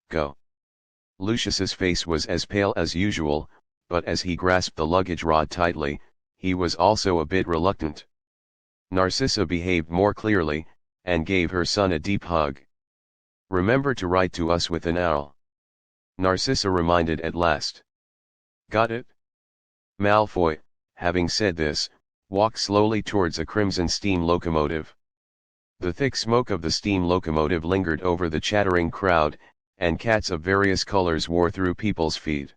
"Go." Lucius's face was as pale as usual, but as he grasped the luggage rod tightly, he was also a bit reluctant. Narcissa behaved more clearly, and gave her son a deep hug. "Remember to write to us with an owl," Narcissa reminded at last. "Got it?" Malfoy, having said this, walked slowly towards a crimson steam locomotive. The thick smoke of the steam locomotive lingered over the chattering crowd, and cats of various colors wore through people's feet.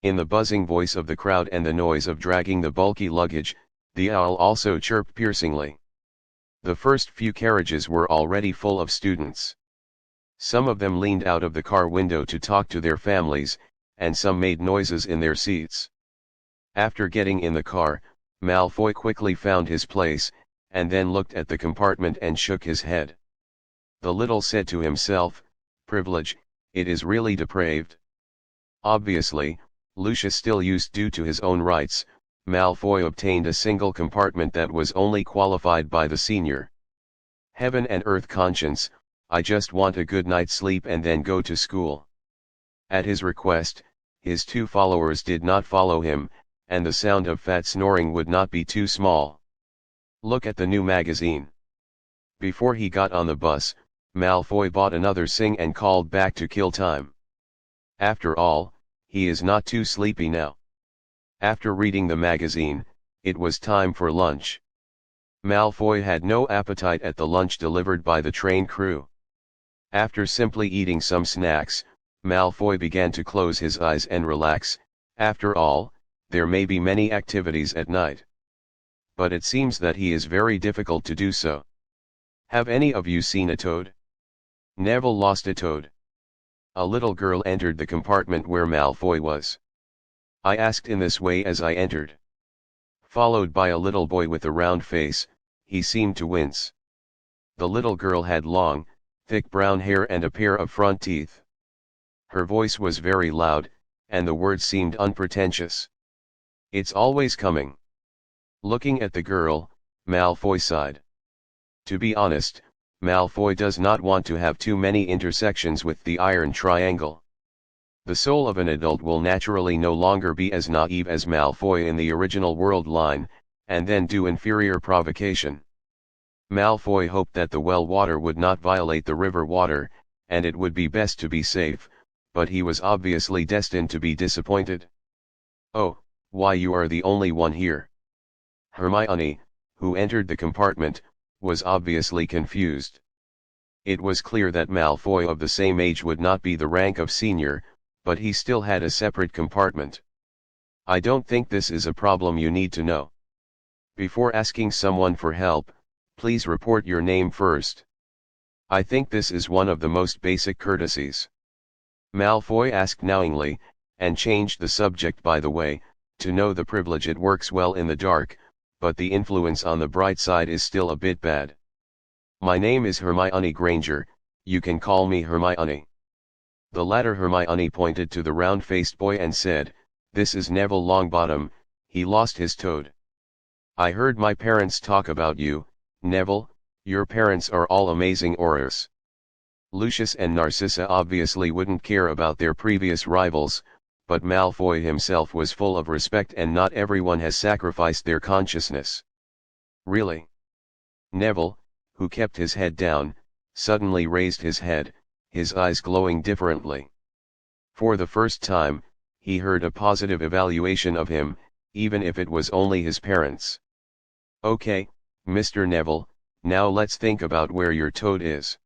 In the buzzing voice of the crowd and the noise of dragging the bulky luggage, the owl also chirped piercingly. The first few carriages were already full of students. Some of them leaned out of the car window to talk to their families, and some made noises in their seats. After getting in the car, Malfoy quickly found his place, and then looked at the compartment and shook his head. The Little said to himself, "Privilege, it is really depraved." Obviously, Lucius still used due to his own rights, Malfoy obtained a single compartment that was only qualified by the senior. Heaven and earth conscience, I just want a good night's sleep and then go to school. At his request, his two followers did not follow him, and the sound of fat snoring would not be too small. Look at the new magazine. Before he got on the bus, Malfoy bought another Sing and called back to kill time. After all, he is not too sleepy now. After reading the magazine, it was time for lunch. Malfoy had no appetite at the lunch delivered by the train crew. After simply eating some snacks, Malfoy began to close his eyes and relax. After all, there may be many activities at night. But it seems that he is very difficult to do so. Have any of you seen a toad? Neville lost a toad. A little girl entered the compartment where Malfoy was. I asked in this way as I entered. Followed by a little boy with a round face, he seemed to wince. The little girl had long, thick brown hair and a pair of front teeth. Her voice was very loud, and the words seemed unpretentious. "It's always coming." Looking at the girl, Malfoy sighed. To be honest, Malfoy does not want to have too many intersections with the iron triangle. The soul of an adult will naturally no longer be as naive as Malfoy in the original world line, and then do inferior provocation. Malfoy hoped that the well water would not violate the river water, and it would be best to be safe, but he was obviously destined to be disappointed. "Oh, why you are the only one here." Hermione, who entered the compartment, was obviously confused. It was clear that Malfoy of the same age would not be the rank of senior, but he still had a separate compartment. "I don't think this is a problem you need to know. Before asking someone for help, please report your name first. I think this is one of the most basic courtesies." Malfoy asked knowingly, and changed the subject by the way, to know the privilege it works well in the dark, but the influence on the bright side is still a bit bad. "My name is Hermione Granger, you can call me Hermione." The latter Hermione pointed to the round-faced boy and said, "This is Neville Longbottom, he lost his toad." "I heard my parents talk about you, Neville, your parents are all amazing orers." Lucius and Narcissa obviously wouldn't care about their previous rivals, but Malfoy himself was full of respect and not everyone has sacrificed their consciousness. "Really?" Neville, who kept his head down, suddenly raised his head, his eyes glowing differently. For the first time, he heard a positive evaluation of him, even if it was only his parents. "Okay, Mr. Neville, now let's think about where your toad is,"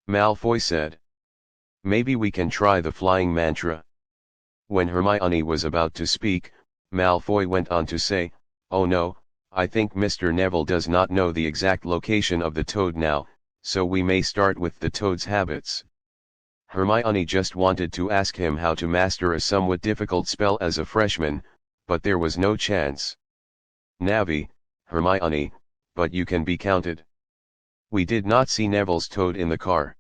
Malfoy said. "Maybe we can try the flying mantra." When Hermione was about to speak, Malfoy went on to say, "Oh no, I think Mr. Neville does not know the exact location of the toad now, so we may start with the toad's habits." Hermione just wanted to ask him how to master a somewhat difficult spell as a freshman, but there was no chance. "Navi, Hermione, but you can be counted." "We did not see Neville's toad in the car."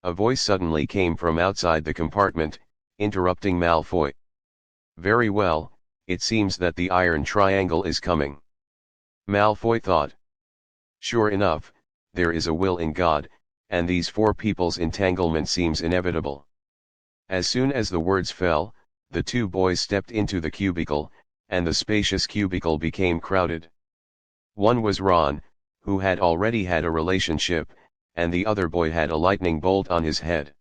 A voice suddenly came from outside the compartment, interrupting Malfoy. "Very well, it seems that the iron triangle is coming." Malfoy thought. Sure enough, there is a will in God, and these four people's entanglement seems inevitable. As soon as the words fell, the two boys stepped into the cubicle, and the spacious cubicle became crowded. One was Ron, who had already had a relationship, and the other boy had a lightning bolt on his head.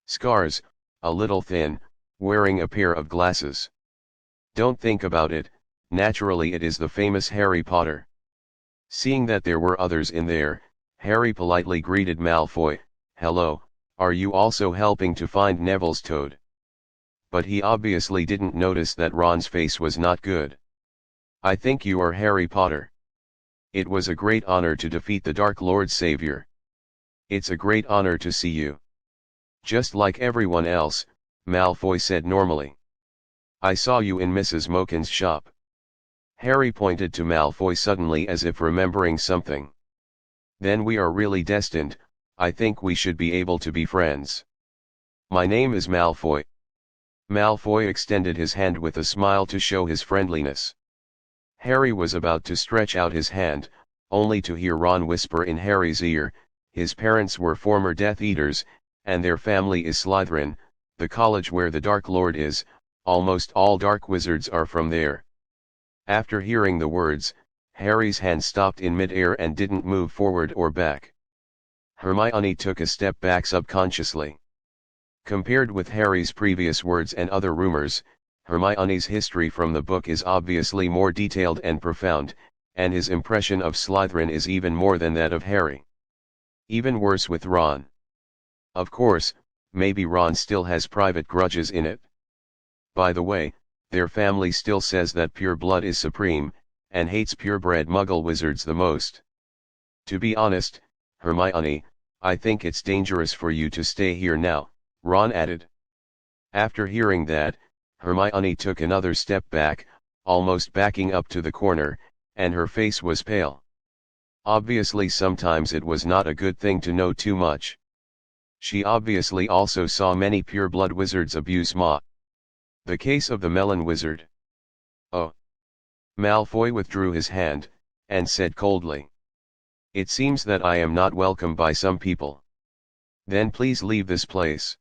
Scars, a little thin, wearing a pair of glasses. Don't think about it, naturally it is the famous Harry Potter. Seeing that there were others in there, Harry politely greeted Malfoy, "Hello, are you also helping to find Neville's toad?" But he obviously didn't notice that Ron's face was not good. "I think you are Harry Potter. It was a great honor to defeat the Dark Lord Savior. It's a great honor to see you." "Just like everyone else," Malfoy said normally. "I saw you in Mrs. Mokin's shop." Harry pointed to Malfoy suddenly as if remembering something. "Then we are really destined. I think we should be able to be friends. My name is Malfoy." Malfoy extended his hand with a smile to show his friendliness. Harry was about to stretch out his hand, only to hear Ron whisper in Harry's ear, "His parents were former Death Eaters, and their family is Slytherin, the college where the Dark Lord is. Almost all dark wizards are from there." After hearing the words, Harry's hand stopped in mid-air and didn't move forward or back. Hermione took a step back subconsciously. Compared with Harry's previous words and other rumors, Hermione's history from the book is obviously more detailed and profound, and his impression of Slytherin is even more than that of Harry. Even worse with Ron. Of course, maybe Ron still has private grudges in it. By the way, their family still says that pure blood is supreme, and hates purebred muggle wizards the most. To be honest, Hermione, I think it's dangerous for you to stay here now, Ron added. After hearing that, Hermione took another step back, almost backing up to the corner, and her face was pale. Obviously sometimes it was not a good thing to know too much. She obviously also saw many pure-blood wizards abuse Ma. The case of the Melon Wizard. "Oh." Malfoy withdrew his hand, and said coldly. "It seems that I am not welcome by some people. Then please leave this place.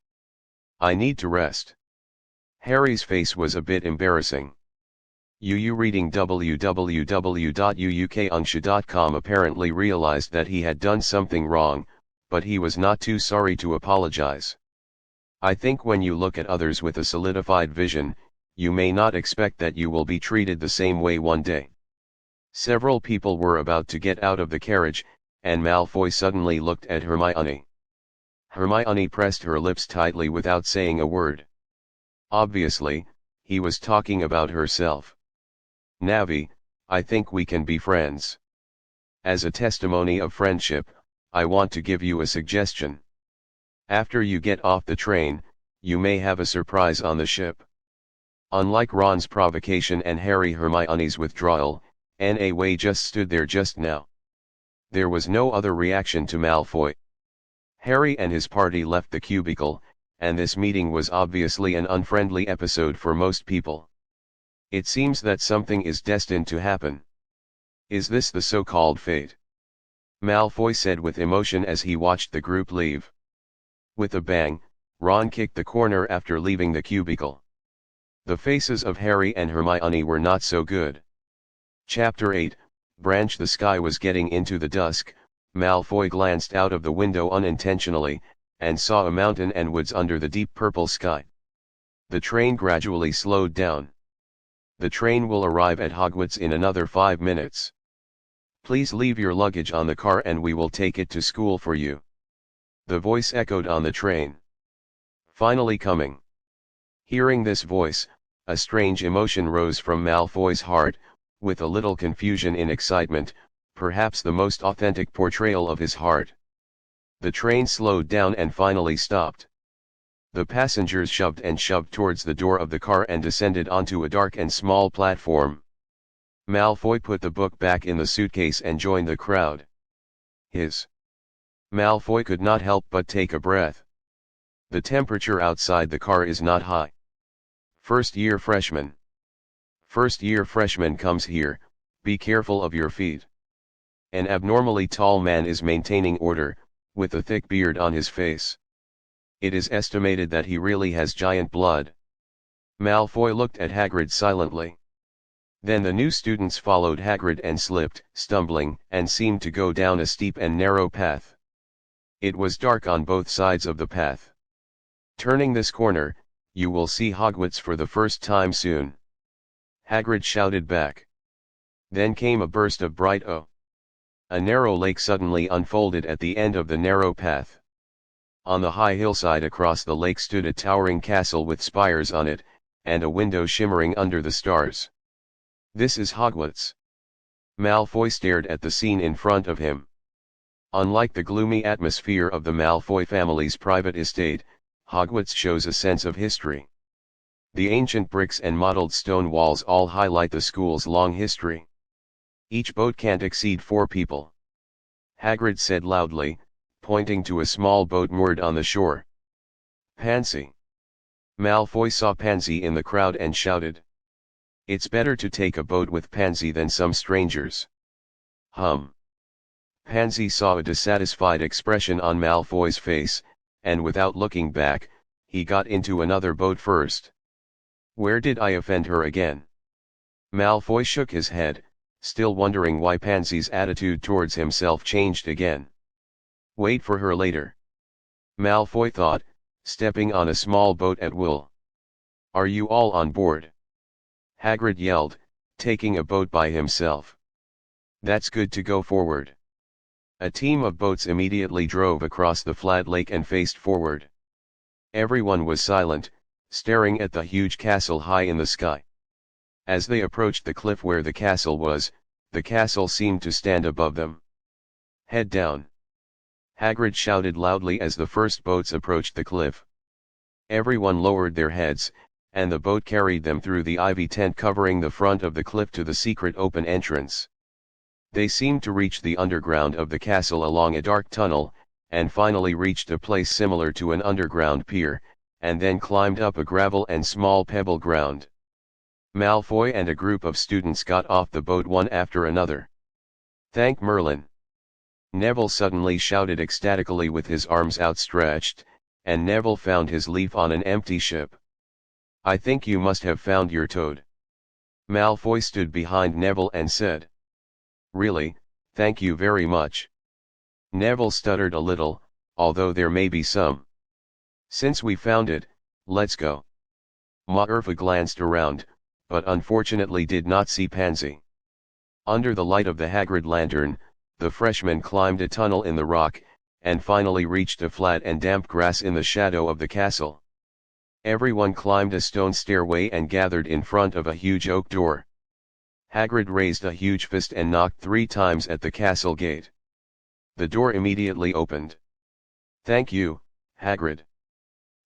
I need to rest." Harry's face was a bit embarrassing. UU reading www.uukunsha.com apparently realized that he had done something wrong, but he was not too sorry to apologize. "I think when you look at others with a solidified vision, you may not expect that you will be treated the same way one day." Several people were about to get out of the carriage, and Malfoy suddenly looked at Hermione. Hermione pressed her lips tightly without saying a word. Obviously, he was talking about herself. "Navi, I think we can be friends. As a testimony of friendship, I want to give you a suggestion. After you get off the train, you may have a surprise on the ship." Unlike Ron's provocation and Hermione's withdrawal, N.A. Way just stood there just now. There was no other reaction to Malfoy. Harry and his party left the cubicle, and this meeting was obviously an unfriendly episode for most people. It seems that something is destined to happen. Is this the so-called fate? Malfoy said with emotion as he watched the group leave. With a bang, Ron kicked the corner after leaving the cubicle. The faces of Harry and Hermione were not so good. Chapter 8, Branch. The sky was getting into the dusk. Malfoy glanced out of the window unintentionally, and saw a mountain and woods under the deep purple sky. The train gradually slowed down. "The train will arrive at Hogwarts in another 5 minutes. Please leave your luggage on the car and we will take it to school for you." The voice echoed on the train. "Finally coming." Hearing this voice, a strange emotion rose from Malfoy's heart, with a little confusion in excitement, perhaps the most authentic portrayal of his heart. The train slowed down and finally stopped. The passengers shoved and shoved towards the door of the car and descended onto a dark and small platform. Malfoy put the book back in the suitcase and joined the crowd. Malfoy could not help but take a breath. The temperature outside the car is not high. First-year freshman. First-year freshman comes here, be careful of your feet. An abnormally tall man is maintaining order, with a thick beard on his face. It is estimated that he really has giant blood. Malfoy looked at Hagrid silently. Then the new students followed Hagrid and slipped, stumbling, and seemed to go down a steep and narrow path. It was dark on both sides of the path. "Turning this corner, you will see Hogwarts for the first time soon," Hagrid shouted back. Then came a burst of bright "oh!" A narrow lake suddenly unfolded at the end of the narrow path. On the high hillside across the lake stood a towering castle with spires on it, and a window shimmering under the stars. "This is Hogwarts." Malfoy stared at the scene in front of him. Unlike the gloomy atmosphere of the Malfoy family's private estate, Hogwarts shows a sense of history. The ancient bricks and mottled stone walls all highlight the school's long history. "Each boat can't exceed 4 people," Hagrid said loudly, pointing to a small boat moored on the shore. "Pansy." Malfoy saw Pansy in the crowd and shouted. "It's better to take a boat with Pansy than some strangers." Pansy saw a dissatisfied expression on Malfoy's face, and without looking back, he got into another boat first. "Where did I offend her again?" Malfoy shook his head, still wondering why Pansy's attitude towards himself changed again. "Wait for her later," Malfoy thought, stepping on a small boat at will. "Are you all on board?" Hagrid yelled, taking a boat by himself. "That's good to go forward." A team of boats immediately drove across the flat lake and faced forward. Everyone was silent, staring at the huge castle high in the sky. As they approached the cliff where the castle was, the castle seemed to stand above them. "Head down!" Hagrid shouted loudly as the first boats approached the cliff. Everyone lowered their heads, and the boat carried them through the ivy tent covering the front of the cliff to the secret open entrance. They seemed to reach the underground of the castle along a dark tunnel, and finally reached a place similar to an underground pier, and then climbed up a gravel and small pebble ground. Malfoy and a group of students got off the boat one after another. "Thank Merlin!" Neville suddenly shouted ecstatically with his arms outstretched, and Neville found his leaf on an empty ship. "I think you must have found your toad." Malfoy stood behind Neville and said. "Really, thank you very much." Neville stuttered a little, although there may be some. "Since we found it, let's go." Minerva glanced around, but unfortunately did not see Pansy. Under the light of the Hagrid lantern, the freshmen climbed a tunnel in the rock, and finally reached a flat and damp grass in the shadow of the castle. Everyone climbed a stone stairway and gathered in front of a huge oak door. Hagrid raised a huge fist and knocked 3 times at the castle gate. The door immediately opened. "Thank you, Hagrid."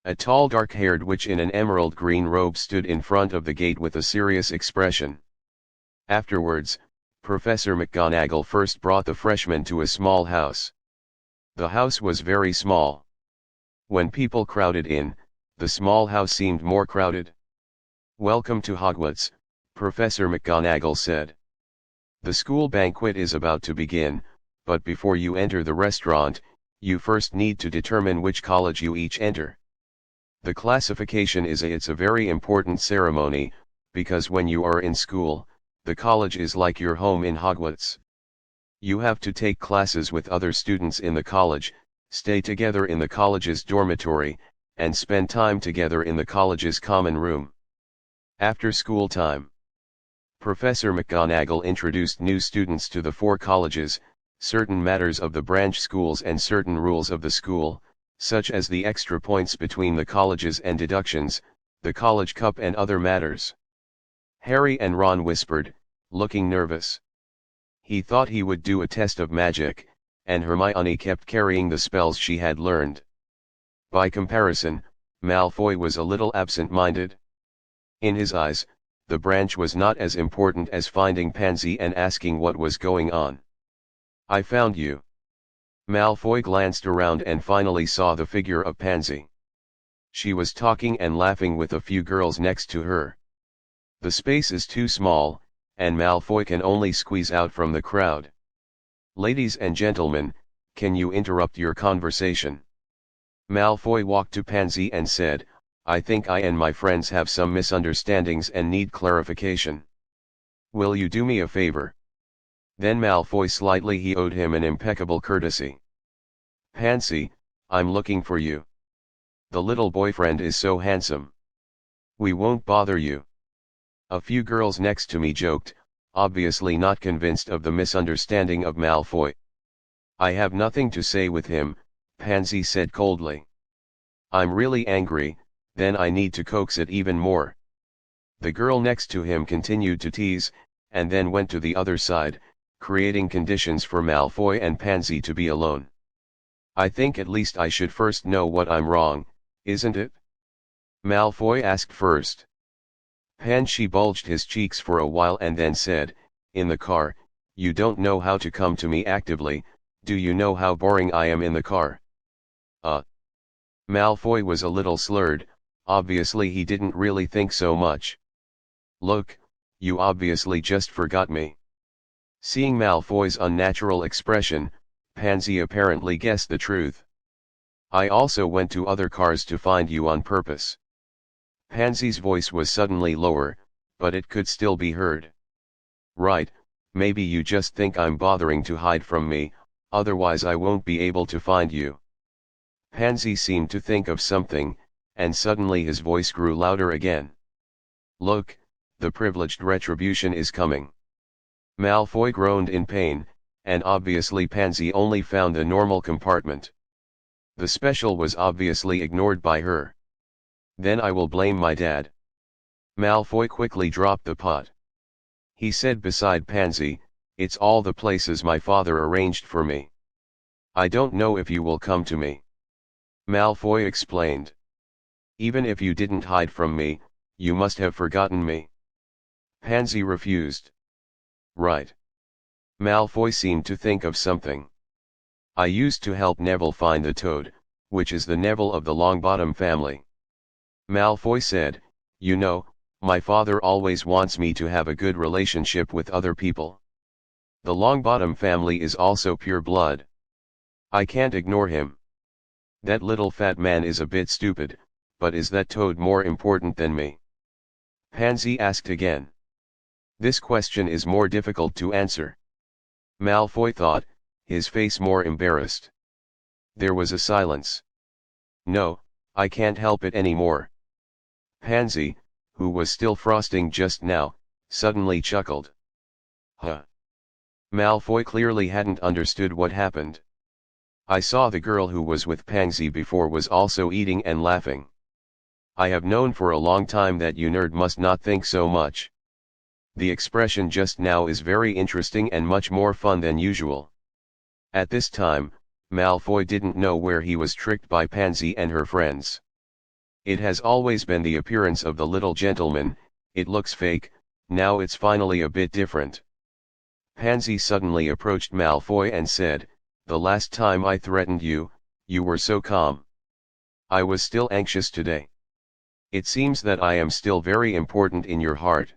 A tall dark-haired witch in an emerald green robe stood in front of the gate with a serious expression. Afterwards, Professor McGonagall first brought the freshmen to a small house. The house was very small. When people crowded in, the small house seemed more crowded. "Welcome to Hogwarts," Professor McGonagall said. "The school banquet is about to begin, but before you enter the restaurant, you first need to determine which college you each enter. The classification it's a very important ceremony, because when you are in school, the college is like your home in Hogwarts. You have to take classes with other students in the college, stay together in the college's dormitory, and spend time together in the college's common room. After school time." Professor McGonagall introduced new students to the 4 colleges, certain matters of the branch schools and certain rules of the school, such as the extra points between the colleges and deductions, the college cup and other matters. Harry and Ron whispered, looking nervous. He thought he would do a test of magic, and Hermione kept carrying the spells she had learned. By comparison, Malfoy was a little absent-minded. In his eyes, the branch was not as important as finding Pansy and asking what was going on. "I found you." Malfoy glanced around and finally saw the figure of Pansy. She was talking and laughing with a few girls next to her. The space is too small, and Malfoy can only squeeze out from the crowd. "Ladies and gentlemen, can you interrupt your conversation?" Malfoy walked to Pansy and said, "I think I and my friends have some misunderstandings and need clarification. Will you do me a favor?" Then Malfoy slightly he owed him an impeccable courtesy. "Pansy, I'm looking for you. The little boyfriend is so handsome." "We won't bother you." A few girls next to me joked, obviously not convinced of the misunderstanding of Malfoy. "I have nothing to say with him," Pansy said coldly. "I'm really angry, then I need to coax it even more." The girl next to him continued to tease, and then went to the other side, creating conditions for Malfoy and Pansy to be alone. "I think at least I should first know what I'm wrong, isn't it?" Malfoy asked first. Pansy bulged his cheeks for a while and then said, "In the car, you don't know how to come to me actively. Do you know how boring I am in the car?" Malfoy was a little slurred, obviously he didn't really think so much. "Look, you obviously just forgot me." Seeing Malfoy's unnatural expression, Pansy apparently guessed the truth. "I also went to other cars to find you on purpose." Pansy's voice was suddenly lower, but it could still be heard. "Right, maybe you just think I'm bothering to hide from me, otherwise I won't be able to find you." Pansy seemed to think of something, and suddenly his voice grew louder again. "Look, the privileged retribution is coming." Malfoy groaned in pain, and obviously Pansy only found the normal compartment. The special was obviously ignored by her. "Then I will blame my dad." Malfoy quickly dropped the pot. He said beside Pansy, "It's all the places my father arranged for me. I don't know if you will come to me." Malfoy explained. "Even if you didn't hide from me, you must have forgotten me." Pansy refused. "Right." Malfoy seemed to think of something. "I used to help Neville find the toad, which is the Neville of the Longbottom family." Malfoy said, "You know, my father always wants me to have a good relationship with other people. The Longbottom family is also pure blood. I can't ignore him. That little fat man is a bit stupid, but is that toad more important than me?" Pansy asked again. "This question is more difficult to answer." Malfoy thought, his face more embarrassed. There was a silence. "No, I can't help it anymore." Pansy, who was still frosting just now, suddenly chuckled. "Huh." Malfoy clearly hadn't understood what happened. "I saw the girl who was with Pansy before was also eating and laughing. I have known for a long time that you nerd must not think so much. The expression just now is very interesting and much more fun than usual." At this time, Malfoy didn't know where he was tricked by Pansy and her friends. It has always been the appearance of the little gentleman, it looks fake, now it's finally a bit different. Pansy suddenly approached Malfoy and said, "The last time I threatened you, you were so calm. I was still anxious today. It seems that I am still very important in your heart.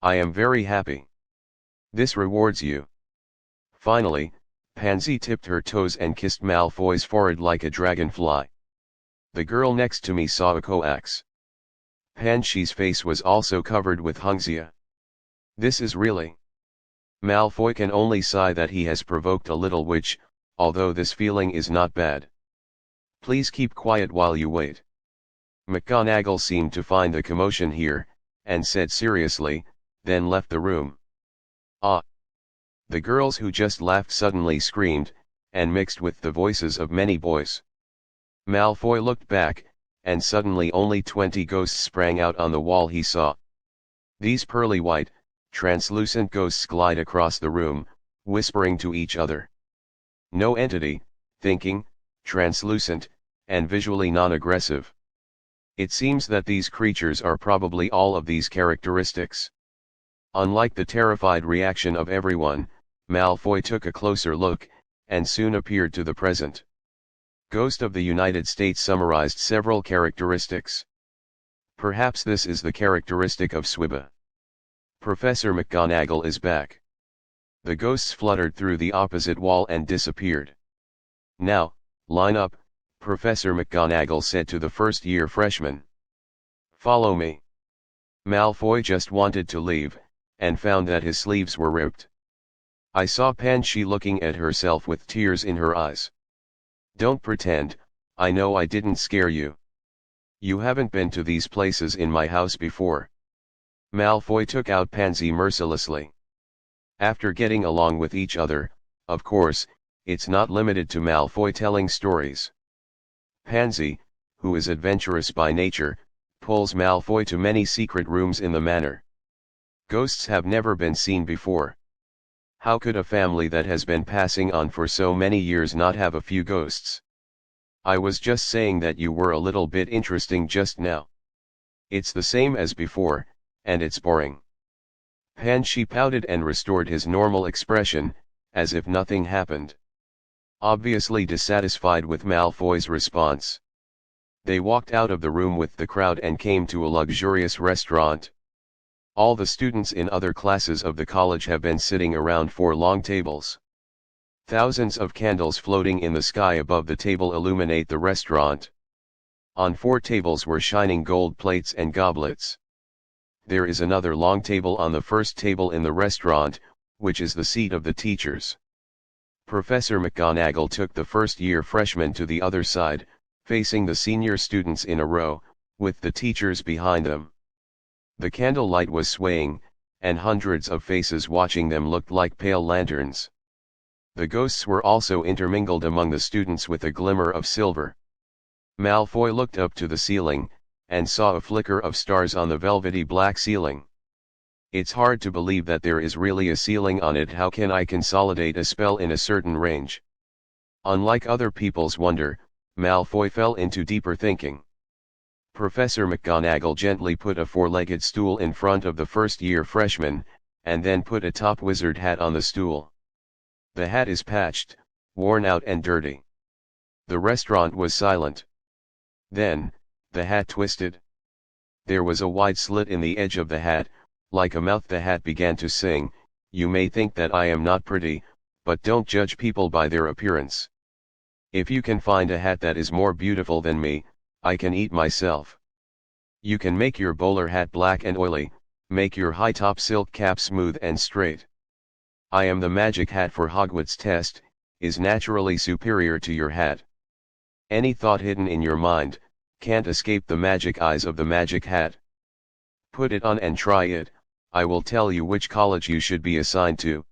I am very happy. This rewards you." Finally, Pansy tipped her toes and kissed Malfoy's forehead like a dragonfly. The girl next to me saw a coax. Pansy's face was also covered with Hungsia. This is really. Malfoy can only sigh that he has provoked a little witch, although this feeling is not bad. "Please keep quiet while you wait." McGonagall seemed to find the commotion here, and said seriously, then left the room. "Ah!" The girls who just laughed suddenly screamed, and mixed with the voices of many boys. Malfoy looked back, and suddenly only 20 ghosts sprang out on the wall he saw. These pearly white, translucent ghosts glide across the room, whispering to each other. No entity, thinking, translucent, and visually non-aggressive. It seems that these creatures are probably all of these characteristics. Unlike the terrified reaction of everyone, Malfoy took a closer look, and soon appeared to the present. Ghost of the United States summarized several characteristics. Perhaps this is the characteristic of Swibba. Professor McGonagall is back. The ghosts fluttered through the opposite wall and disappeared. "Now, line up," Professor McGonagall said to the first-year freshman. "Follow me." Malfoy just wanted to leave, and found that his sleeves were ripped. I saw Pansy looking at herself with tears in her eyes. "Don't pretend, I know I didn't scare you. You haven't been to these places in my house before." Malfoy took out Pansy mercilessly. After getting along with each other, of course, it's not limited to Malfoy telling stories. Pansy, who is adventurous by nature, pulls Malfoy to many secret rooms in the manor. Ghosts have never been seen before. How could a family that has been passing on for so many years not have a few ghosts? I was just saying that you were a little bit interesting just now. It's the same as before, and it's boring. Pansy pouted and restored his normal expression, as if nothing happened. Obviously dissatisfied with Malfoy's response. They walked out of the room with the crowd and came to a luxurious restaurant. All the students in other classes of the college have been sitting around 4 long tables. Thousands of candles floating in the sky above the table illuminate the restaurant. On 4 tables were shining gold plates and goblets. There is another long table on the first table in the restaurant, which is the seat of the teachers. Professor McGonagall took the first-year freshmen to the other side, facing the senior students in a row, with the teachers behind them. The candlelight was swaying, and hundreds of faces watching them looked like pale lanterns. The ghosts were also intermingled among the students with a glimmer of silver. Malfoy looked up to the ceiling, and saw a flicker of stars on the velvety black ceiling. It's hard to believe that there is really a ceiling on it. How can I consolidate a spell in a certain range? Unlike other people's wonder, Malfoy fell into deeper thinking. Professor McGonagall gently put a 4-legged stool in front of the first-year freshman, and then put a top wizard hat on the stool. The hat is patched, worn out and dirty. The restaurant was silent. Then, the hat twisted. There was a wide slit in the edge of the hat, like a mouth. The hat began to sing, "You may think that I am not pretty, but don't judge people by their appearance. If you can find a hat that is more beautiful than me, I can eat myself. You can make your bowler hat black and oily, make your high-top silk cap smooth and straight. I am the magic hat for Hogwarts test, is naturally superior to your hat. Any thought hidden in your mind, can't escape the magic eyes of the magic hat. Put it on and try it, I will tell you which college you should be assigned to.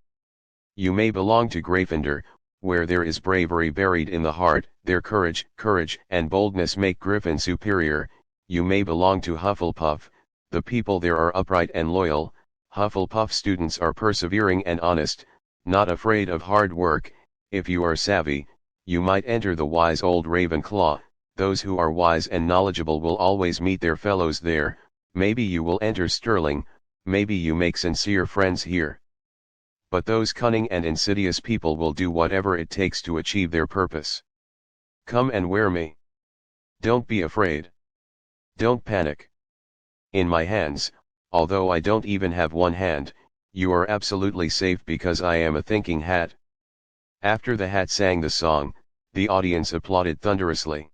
You may belong to Gryffindor, where there is bravery buried in the heart, their courage and boldness make Griffin superior. You may belong to Hufflepuff, the people there are upright and loyal. Hufflepuff students are persevering and honest, not afraid of hard work. If you are savvy, you might enter the wise old Ravenclaw. Those who are wise and knowledgeable will always meet their fellows there. Maybe you will enter Sterling, maybe you make sincere friends here. But those cunning and insidious people will do whatever it takes to achieve their purpose. Come and wear me. Don't be afraid. Don't panic. In my hands, although I don't even have one hand, you are absolutely safe because I am a thinking hat." After the hat sang the song, the audience applauded thunderously.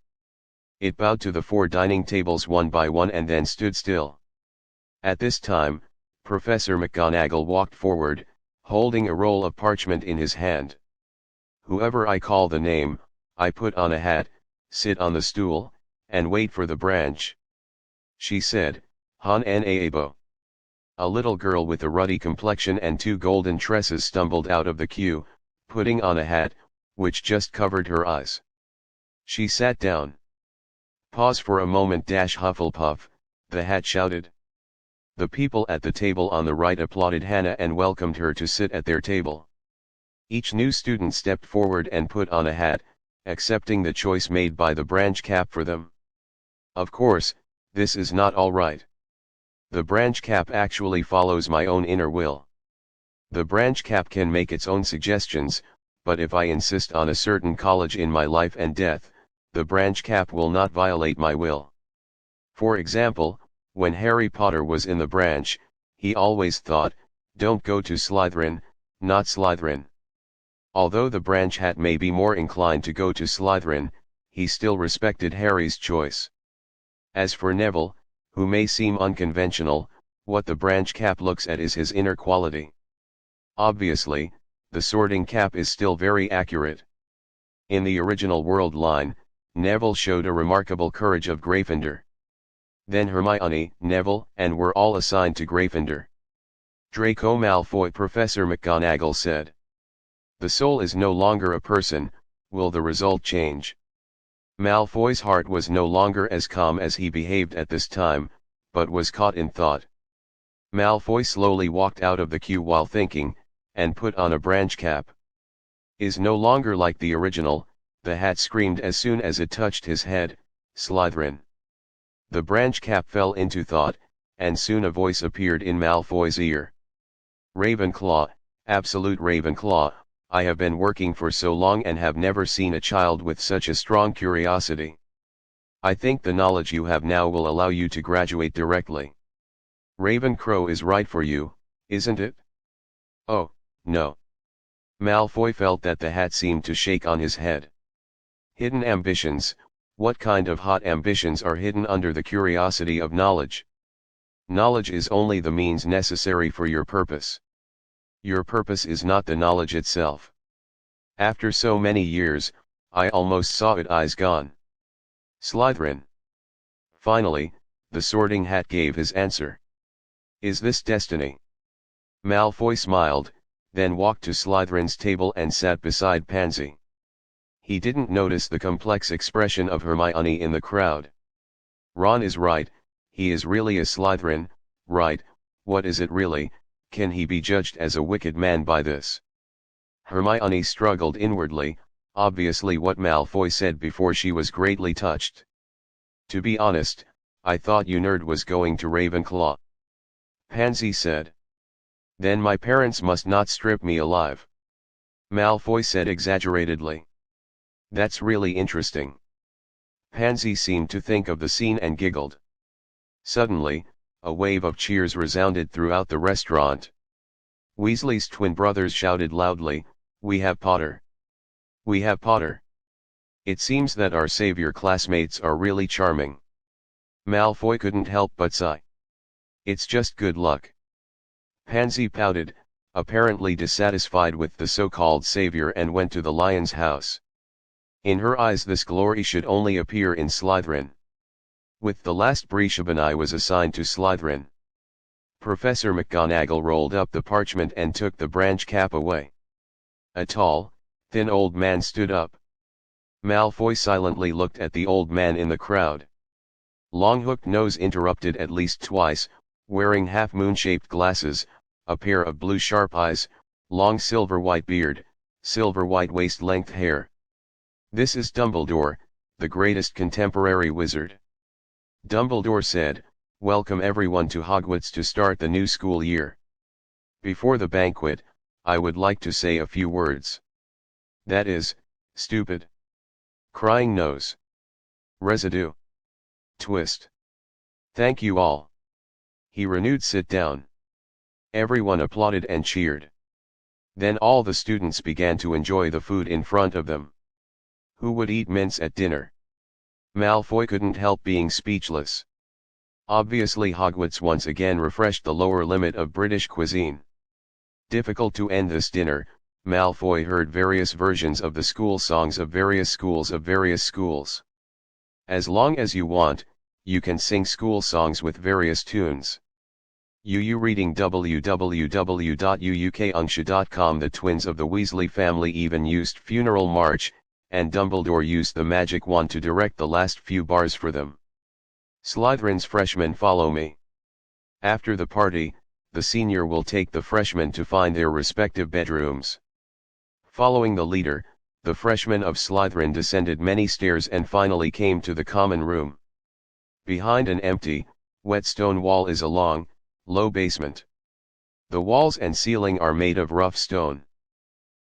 It bowed to the 4 dining tables one by one and then stood still. At this time, Professor McGonagall walked forward, holding a roll of parchment in his hand. "Whoever I call the name, I put on a hat, sit on the stool, and wait for the branch," she said. "Han and Aabo." A little girl with a ruddy complexion and 2 golden tresses stumbled out of the queue, putting on a hat, which just covered her eyes. She sat down. "Pause for a moment, Hufflepuff," the hat shouted. The people at the table on the right applauded Hannah and welcomed her to sit at their table. Each new student stepped forward and put on a hat, accepting the choice made by the branch cap for them. Of course, this is not all right. The branch cap actually follows my own inner will. The branch cap can make its own suggestions, but if I insist on a certain college in my life and death, the branch cap will not violate my will. For example, when Harry Potter was in the branch, he always thought, "Don't go to Slytherin, not Slytherin." Although the branch hat may be more inclined to go to Slytherin, he still respected Harry's choice. As for Neville, who may seem unconventional, what the branch cap looks at is his inner quality. Obviously, the sorting cap is still very accurate. In the original world line, Neville showed a remarkable courage of Gryffindor. Then Hermione, Neville, and were all assigned to Gryffindor. Draco Malfoy. Professor McGonagall said. The soul is no longer a person, will the result change? Malfoy's heart was no longer as calm as he behaved at this time, but was caught in thought. Malfoy slowly walked out of the queue while thinking, and put on a branch cap. Is no longer like the original, the hat screamed as soon as it touched his head, Slytherin. The branch cap fell into thought, and soon a voice appeared in Malfoy's ear. Ravenclaw, absolute Ravenclaw, I have been working for so long and have never seen a child with such a strong curiosity. I think the knowledge you have now will allow you to graduate directly. Ravencrow is right for you, isn't it? Oh, no. Malfoy felt that the hat seemed to shake on his head. Hidden ambitions, what kind of hot ambitions are hidden under the curiosity of knowledge? Knowledge is only the means necessary for your purpose. Your purpose is not the knowledge itself. After so many years, I almost saw it. Eyes gone. Slytherin. Finally, the Sorting Hat gave his answer. Is this destiny? Malfoy smiled, then walked to Slytherin's table and sat beside Pansy. He didn't notice the complex expression of Hermione in the crowd. Ron is right, he is really a Slytherin, right? What is it really? Can he be judged as a wicked man by this? Hermione struggled inwardly, obviously what Malfoy said before she was greatly touched. To be honest, I thought you nerd was going to Ravenclaw. Pansy said. Then my parents must not strip me alive. Malfoy said exaggeratedly. That's really interesting. Pansy seemed to think of the scene and giggled. Suddenly, a wave of cheers resounded throughout the restaurant. Weasley's twin brothers shouted loudly, "We have Potter! We have Potter!" It seems that our savior classmates are really charming. Malfoy couldn't help but sigh. It's just good luck. Pansy pouted, apparently dissatisfied with the so-called savior, and went to the lion's house. In her eyes this glory should only appear in Slytherin. With the last Brishaban I was assigned to Slytherin. Professor McGonagall rolled up the parchment and took the branch cap away. A tall, thin old man stood up. Malfoy silently looked at the old man in the crowd. Long hooked nose interrupted at least twice, wearing half-moon-shaped glasses, a pair of blue sharp eyes, long silver-white beard, silver-white waist-length hair. This is Dumbledore, the greatest contemporary wizard. Dumbledore said, "Welcome everyone to Hogwarts to start the new school year. Before the banquet, I would like to say a few words. That is, stupid. Crying nose. Residue. Twist. Thank you all." He renewed, "Sit down." Everyone applauded and cheered. Then all the students began to enjoy the food in front of them. Who would eat mince at dinner? Malfoy couldn't help being speechless. Obviously Hogwarts once again refreshed the lower limit of British cuisine. Difficult to end this dinner, Malfoy heard various versions of the school songs of various schools of various schools. As long as you want, you can sing school songs with various tunes. Reading www.uukunsha.com. The twins of the Weasley family even used Funeral March, and Dumbledore used the magic wand to direct the last few bars for them. Slytherin's freshmen follow me. After the party, the senior will take the freshmen to find their respective bedrooms. Following the leader, the freshmen of Slytherin descended many stairs and finally came to the common room. Behind an empty, wet stone wall is a long, low basement. The walls and ceiling are made of rough stone.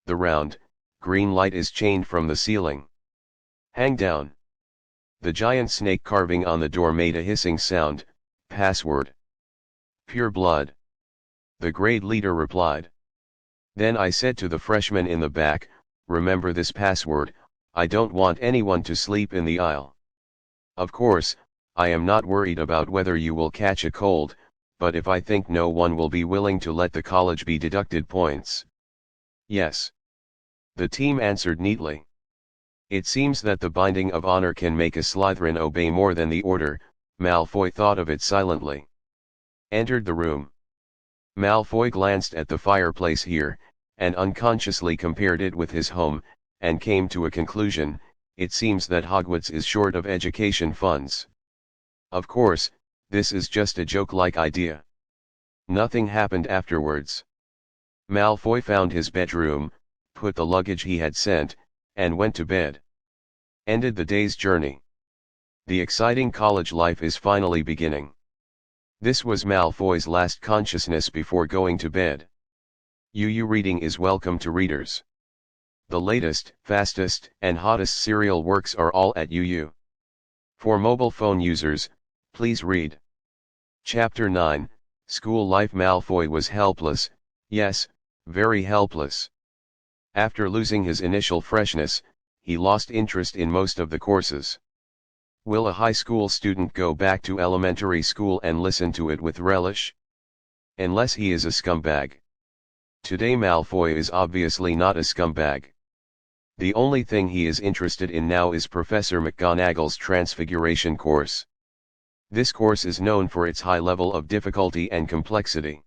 The round, green light is chained from the ceiling. Hang down. The giant snake carving on the door made a hissing sound. Password. Pure blood. The grade leader replied. Then I said to the freshman in the back, "Remember this password, I don't want anyone to sleep in the aisle. Of course, I am not worried about whether you will catch a cold, but if I think no one will be willing to let the college be deducted points." Yes. The team answered neatly. It seems that the binding of honor can make a Slytherin obey more than the order. Malfoy thought of it silently. Entered the room. Malfoy glanced at the fireplace here, and unconsciously compared it with his home, and came to a conclusion: it seems that Hogwarts is short of education funds. Of course, this is just a joke-like idea. Nothing happened afterwards. Malfoy found his bedroom, put the luggage he had sent, and went to bed. Ended the day's journey. The exciting college life is finally beginning. This was Malfoy's last consciousness before going to bed. UU Reading is welcome to readers. The latest, fastest, and hottest serial works are all at UU. For mobile phone users, please read. Chapter 9, School Life. Malfoy was helpless, yes, very helpless. After losing his initial freshness, he lost interest in most of the courses. Will a high school student go back to elementary school and listen to it with relish? Unless he is a scumbag. Today Malfoy is obviously not a scumbag. The only thing he is interested in now is Professor McGonagall's Transfiguration course. This course is known for its high level of difficulty and complexity.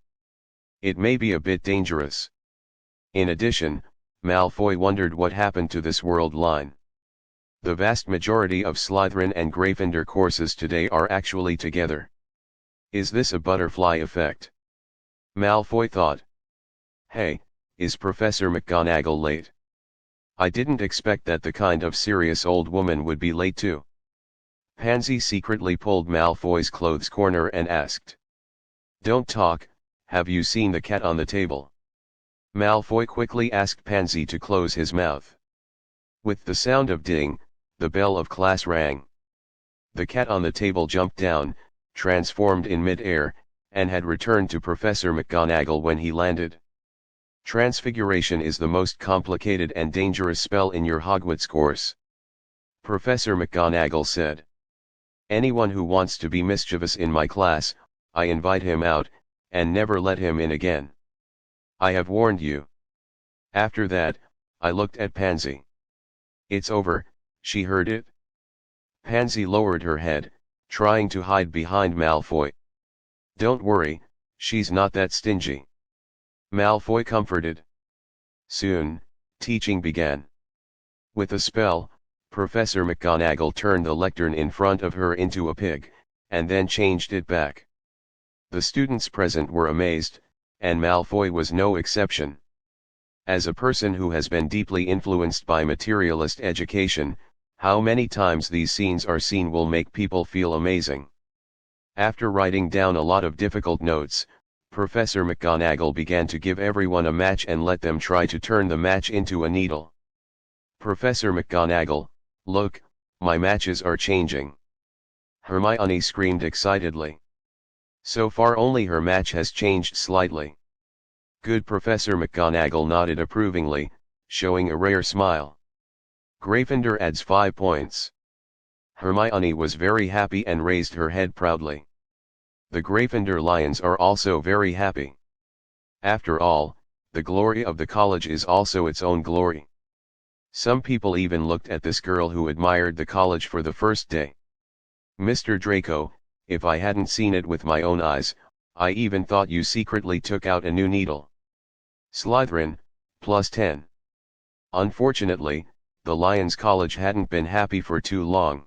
It may be a bit dangerous. In addition, Malfoy wondered what happened to this world line. The vast majority of Slytherin and Gryffindor courses today are actually together. Is this a butterfly effect? Malfoy thought. Hey, is Professor McGonagall late? I didn't expect that the kind of serious old woman would be late too. Pansy secretly pulled Malfoy's clothes corner and asked. Don't talk, have you seen the cat on the table? Malfoy quickly asked Pansy to close his mouth. With the sound of ding, the bell of class rang. The cat on the table jumped down, transformed in mid-air, and had returned to Professor McGonagall when he landed. Transfiguration is the most complicated and dangerous spell in your Hogwarts course, Professor McGonagall said. Anyone who wants to be mischievous in my class, I invite him out, and never let him in again. I have warned you. After that, I looked at Pansy. It's over, she heard it. Pansy lowered her head, trying to hide behind Malfoy. Don't worry, she's not that stingy. Malfoy comforted. Soon, teaching began. With a spell, Professor McGonagall turned the lectern in front of her into a pig, and then changed it back. The students present were amazed, and Malfoy was no exception. As a person who has been deeply influenced by materialist education, how many times these scenes are seen will make people feel amazing. After writing down a lot of difficult notes, Professor McGonagall began to give everyone a match and let them try to turn the match into a needle. Professor McGonagall, look, my matches are changing. Hermione screamed excitedly. So far only her match has changed slightly. Good. Professor McGonagall nodded approvingly, showing a rare smile. Gryffindor adds 5 points. Hermione was very happy and raised her head proudly. The Gryffindor Lions are also very happy. After all, the glory of the college is also its own glory. Some people even looked at this girl who admired the college for the first day. Mr. Draco, if I hadn't seen it with my own eyes, I even thought you secretly took out a new needle. Slytherin, +10. Unfortunately, the Lions College hadn't been happy for too long.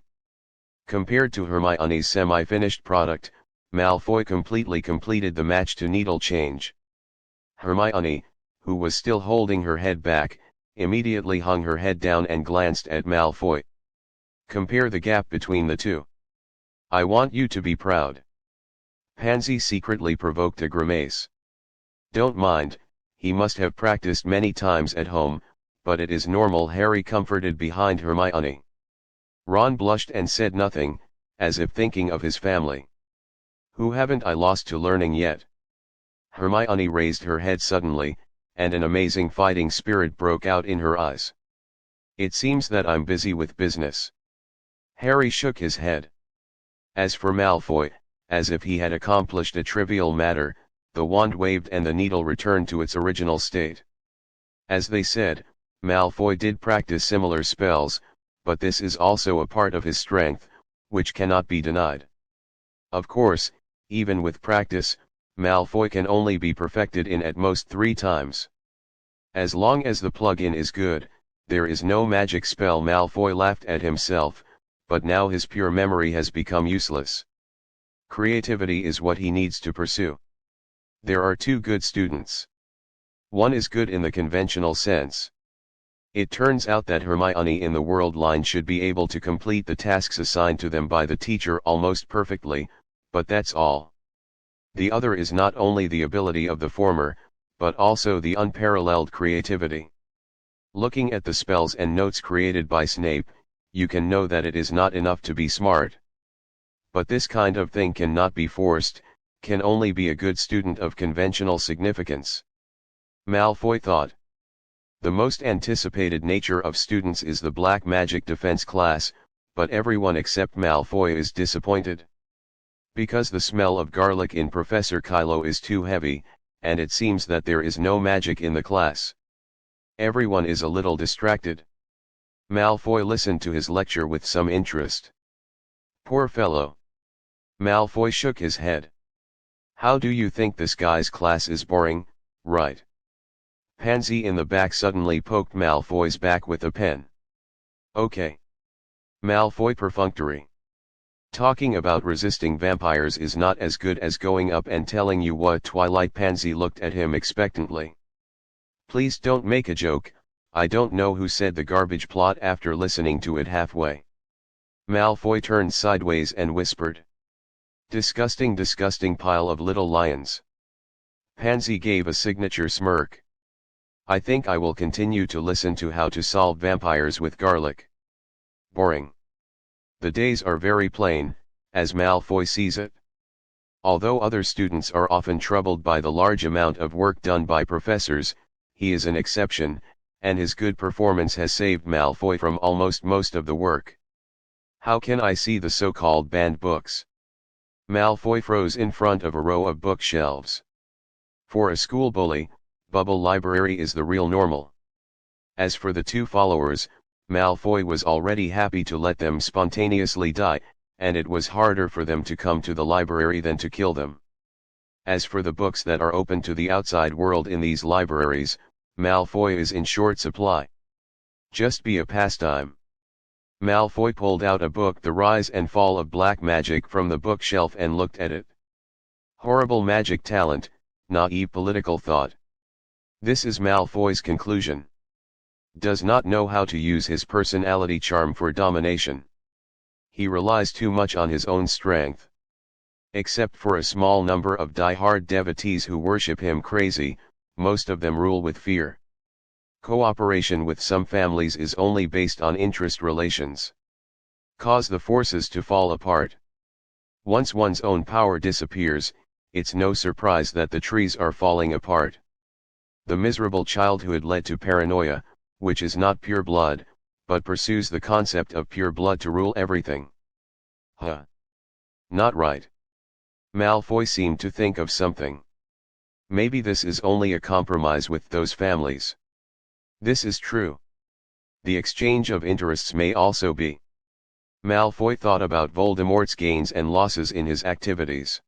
Compared to Hermione's semi-finished product, Malfoy completely completed the match to needle change. Hermione, who was still holding her head back, immediately hung her head down and glanced at Malfoy. Compare the gap between the two. I want you to be proud. Pansy secretly provoked a grimace. Don't mind, he must have practiced many times at home, but it is normal. Harry comforted behind Hermione. Ron blushed and said nothing, as if thinking of his family. Who haven't I lost to learning yet? Hermione raised her head suddenly, and an amazing fighting spirit broke out in her eyes. It seems that I'm busy with business. Harry shook his head. As for Malfoy, as if he had accomplished a trivial matter, the wand waved and the needle returned to its original state. As they said, Malfoy did practice similar spells, but this is also a part of his strength, which cannot be denied. Of course, even with practice, Malfoy can only be perfected in at most 3 times. As long as the plug-in is good, there is no magic spell. Malfoy laughed at himself, but now his pure memory has become useless. Creativity is what he needs to pursue. There are 2 good students. One is good in the conventional sense. It turns out that Hermione in the world line should be able to complete the tasks assigned to them by the teacher almost perfectly, but that's all. The other is not only the ability of the former, but also the unparalleled creativity. Looking at the spells and notes created by Snape, you can know that it is not enough to be smart. But this kind of thing cannot be forced, can only be a good student of conventional significance. Malfoy thought. The most anticipated nature of students is the Black Magic Defense class, but everyone except Malfoy is disappointed. Because the smell of garlic in Professor Kylo is too heavy, and it seems that there is no magic in the class. Everyone is a little distracted. Malfoy listened to his lecture with some interest. Poor fellow. Malfoy shook his head. How do you think this guy's class is boring, right? Pansy in the back suddenly poked Malfoy's back with a pen. Okay. Malfoy perfunctory. Talking about resisting vampires is not as good as going up and telling you what. Twilight Pansy looked at him expectantly. Please don't make a joke, I don't know who said the garbage plot after listening to it halfway. Malfoy turned sideways and whispered. Disgusting, disgusting pile of little lions. Pansy gave a signature smirk. I think I will continue to listen to how to solve vampires with garlic. Boring. The days are very plain, as Malfoy sees it. Although other students are often troubled by the large amount of work done by professors, he is an exception, and his good performance has saved Malfoy from almost most of the work. How can I see the so-called banned books? Malfoy froze in front of a row of bookshelves. For a school bully, Bubble Library is the real normal. As for the 2 followers, Malfoy was already happy to let them spontaneously die, and it was harder for them to come to the library than to kill them. As for the books that are open to the outside world in these libraries, Malfoy is in short supply. Just be a pastime. Malfoy pulled out a book, The Rise and Fall of Black Magic, from the bookshelf and looked at it. Horrible magic talent, naive political thought. This is Malfoy's conclusion. Does not know how to use his personality charm for domination. He relies too much on his own strength. Except for a small number of die-hard devotees who worship him crazy, most of them rule with fear. Cooperation with some families is only based on interest relations. Cause the forces to fall apart. Once one's own power disappears, it's no surprise that the trees are falling apart. The miserable childhood led to paranoia, which is not pure blood, but pursues the concept of pure blood to rule everything. Huh. Not right. Malfoy seemed to think of something. Maybe this is only a compromise with those families. This is true. The exchange of interests may also be. Malfoy thought about Voldemort's gains and losses in his activities.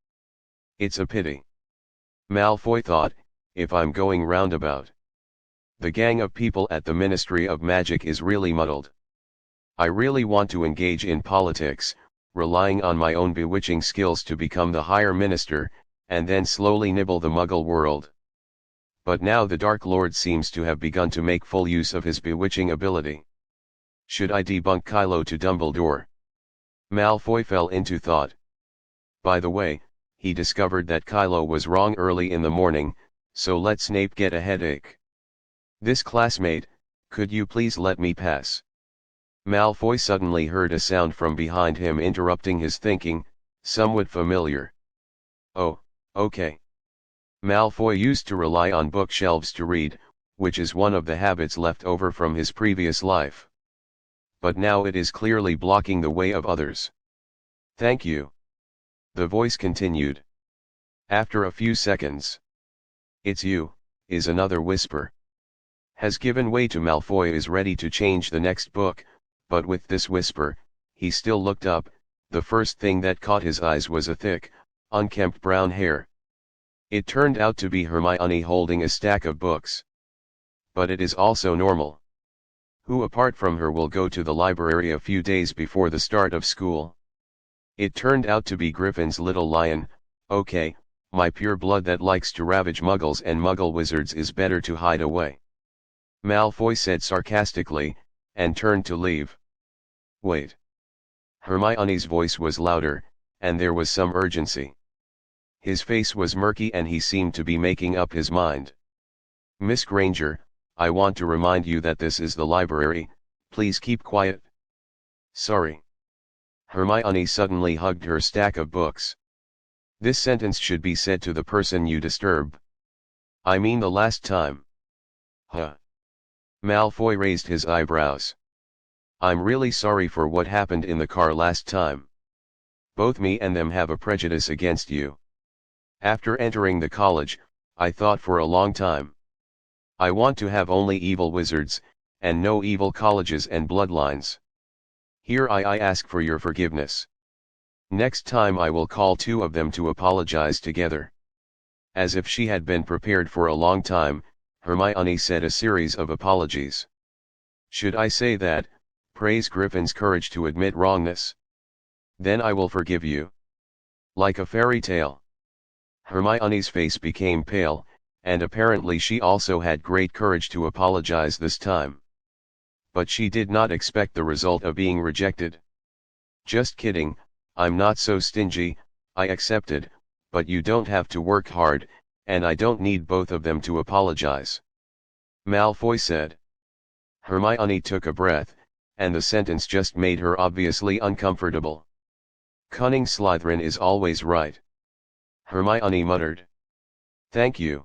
It's a pity. Malfoy thought, if I'm going roundabout. The gang of people at the Ministry of Magic is really muddled. I really want to engage in politics, relying on my own bewitching skills to become the higher minister, and then slowly nibble the Muggle world. But now the Dark Lord seems to have begun to make full use of his bewitching ability. Should I debunk Kylo to Dumbledore? Malfoy fell into thought. By the way, he discovered that Kylo was wrong early in the morning, so let Snape get a headache. This classmate, could you please let me pass? Malfoy suddenly heard a sound from behind him interrupting his thinking, somewhat familiar. Oh, okay. Malfoy used to rely on bookshelves to read, which is one of the habits left over from his previous life. But now it is clearly blocking the way of others. Thank you. The voice continued. After a few seconds. It's you, is another whisper. Has given way to Malfoy is ready to change the next book, but with this whisper, he still looked up. The first thing that caught his eyes was a thick, unkempt brown hair. It turned out to be Hermione holding a stack of books. But it is also normal. Who apart from her will go to the library a few days before the start of school? It turned out to be Griffin's little lion. Okay, my pure blood that likes to ravage muggles and muggle wizards is better to hide away. Malfoy said sarcastically, and turned to leave. Wait. Hermione's voice was louder, and there was some urgency. His face was murky and he seemed to be making up his mind. Miss Granger, I want to remind you that this is the library, please keep quiet. Sorry. Hermione suddenly hugged her stack of books. This sentence should be said to the person you disturb. I mean the last time. Huh. Malfoy raised his eyebrows. I'm really sorry for what happened in the car last time. Both me and them have a prejudice against you. After entering the college, I thought for a long time. I want to have only evil wizards, and no evil colleges and bloodlines. Here I ask for your forgiveness. Next time I will call two of them to apologize together. As if she had been prepared for a long time, Hermione said a series of apologies. Should I say that, praise Griffin's courage to admit wrongness? Then I will forgive you. Like a fairy tale. Hermione's face became pale, and apparently she also had great courage to apologize this time. But she did not expect the result of being rejected. Just kidding, I'm not so stingy, I accepted, but you don't have to work hard, and I don't need both of them to apologize. Malfoy said. Hermione took a breath, and the sentence just made her obviously uncomfortable. Cunning Slytherin is always right. Hermione muttered. Thank you.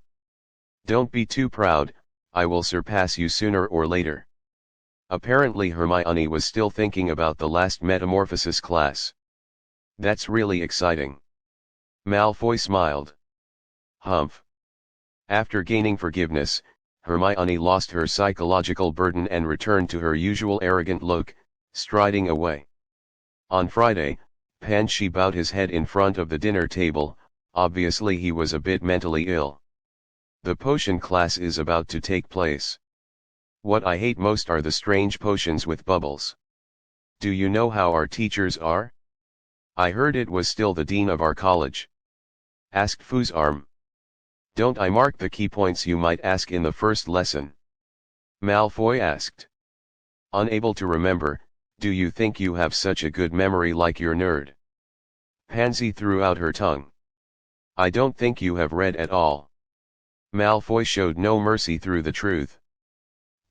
Don't be too proud, I will surpass you sooner or later. Apparently Hermione was still thinking about the last Metamorphosis class. That's really exciting. Malfoy smiled. Humph. After gaining forgiveness, Hermione lost her psychological burden and returned to her usual arrogant look, striding away. On Friday, Pansy bowed his head in front of the dinner table, obviously he was a bit mentally ill. The potion class is about to take place. What I hate most are the strange potions with bubbles. Do you know how our teachers are? I heard it was still the dean of our college. Asked Fusarm. Don't I mark the key points you might ask in the first lesson? Malfoy asked. Unable to remember, do you think you have such a good memory like your nerd? Pansy threw out her tongue. I don't think you have read at all. Malfoy showed no mercy through the truth.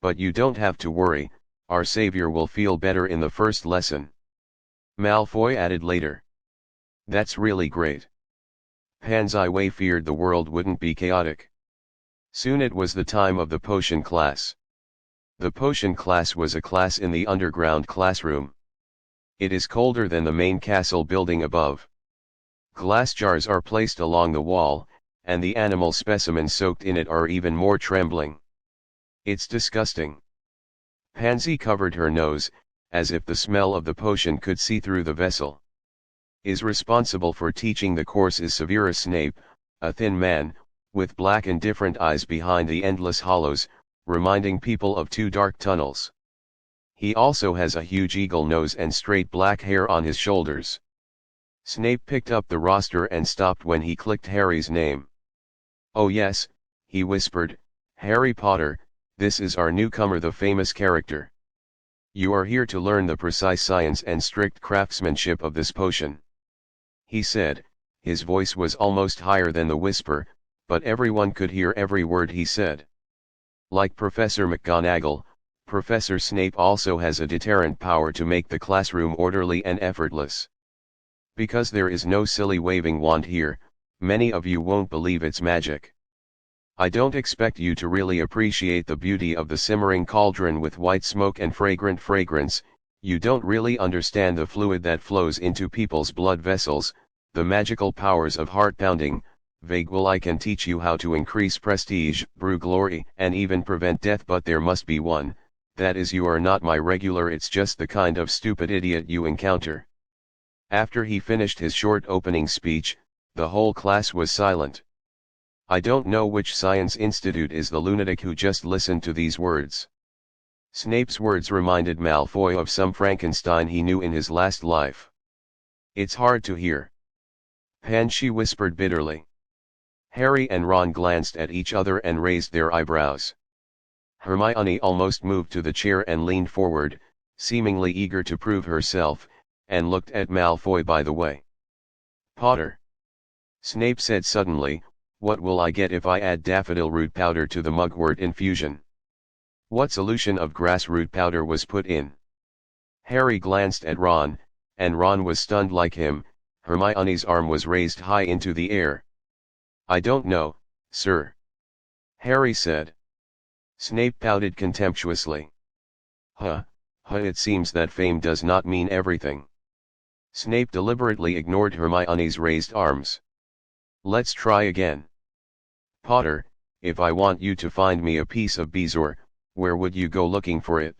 But you don't have to worry, our savior will feel better in the first lesson. Malfoy added later. That's really great. Pansy Way feared the world wouldn't be chaotic. Soon it was the time of the potion class. The potion class was a class in the underground classroom. It is colder than the main castle building above. Glass jars are placed along the wall, and the animal specimens soaked in it are even more trembling. It's disgusting. Pansy covered her nose, as if the smell of the potion could see through the vessel. Is responsible for teaching the course is Severus Snape, a thin man, with black indifferent eyes behind the endless hollows, reminding people of two dark tunnels. He also has a huge eagle nose and straight black hair on his shoulders. Snape picked up the roster and stopped when he clicked Harry's name. Oh yes, he whispered, Harry Potter, this is our newcomer, the famous character. You are here to learn the precise science and strict craftsmanship of this potion. He said, his voice was almost higher than the whisper, but everyone could hear every word he said. Like Professor McGonagall, Professor Snape also has a deterrent power to make the classroom orderly and effortless. Because there is no silly waving wand here, many of you won't believe it's magic. I don't expect you to really appreciate the beauty of the simmering cauldron with white smoke and fragrant fragrance, you don't really understand the fluid that flows into people's blood vessels, the magical powers of heart pounding. Vague. Well, I can teach you how to increase prestige, brew glory, and even prevent death, but there must be one, that is, you are not my regular, it's just the kind of stupid idiot you encounter. After he finished his short opening speech, the whole class was silent. I don't know which science institute is the lunatic who just listened to these words. Snape's words reminded Malfoy of some Frankenstein he knew in his last life. It's hard to hear. Pan, she whispered bitterly. Harry and Ron glanced at each other and raised their eyebrows. Hermione almost moved to the chair and leaned forward, seemingly eager to prove herself, and looked at Malfoy by the way. Potter, Snape said suddenly, what will I get if I add daffodil root powder to the mugwort infusion? What solution of grass root powder was put in? Harry glanced at Ron, and Ron was stunned like him. Hermione's arm was raised high into the air. I don't know, sir. Harry said. Snape pouted contemptuously. It seems that fame does not mean everything. Snape deliberately ignored Hermione's raised arms. Let's try again. Potter, if I want you to find me a piece of bezoar, where would you go looking for it?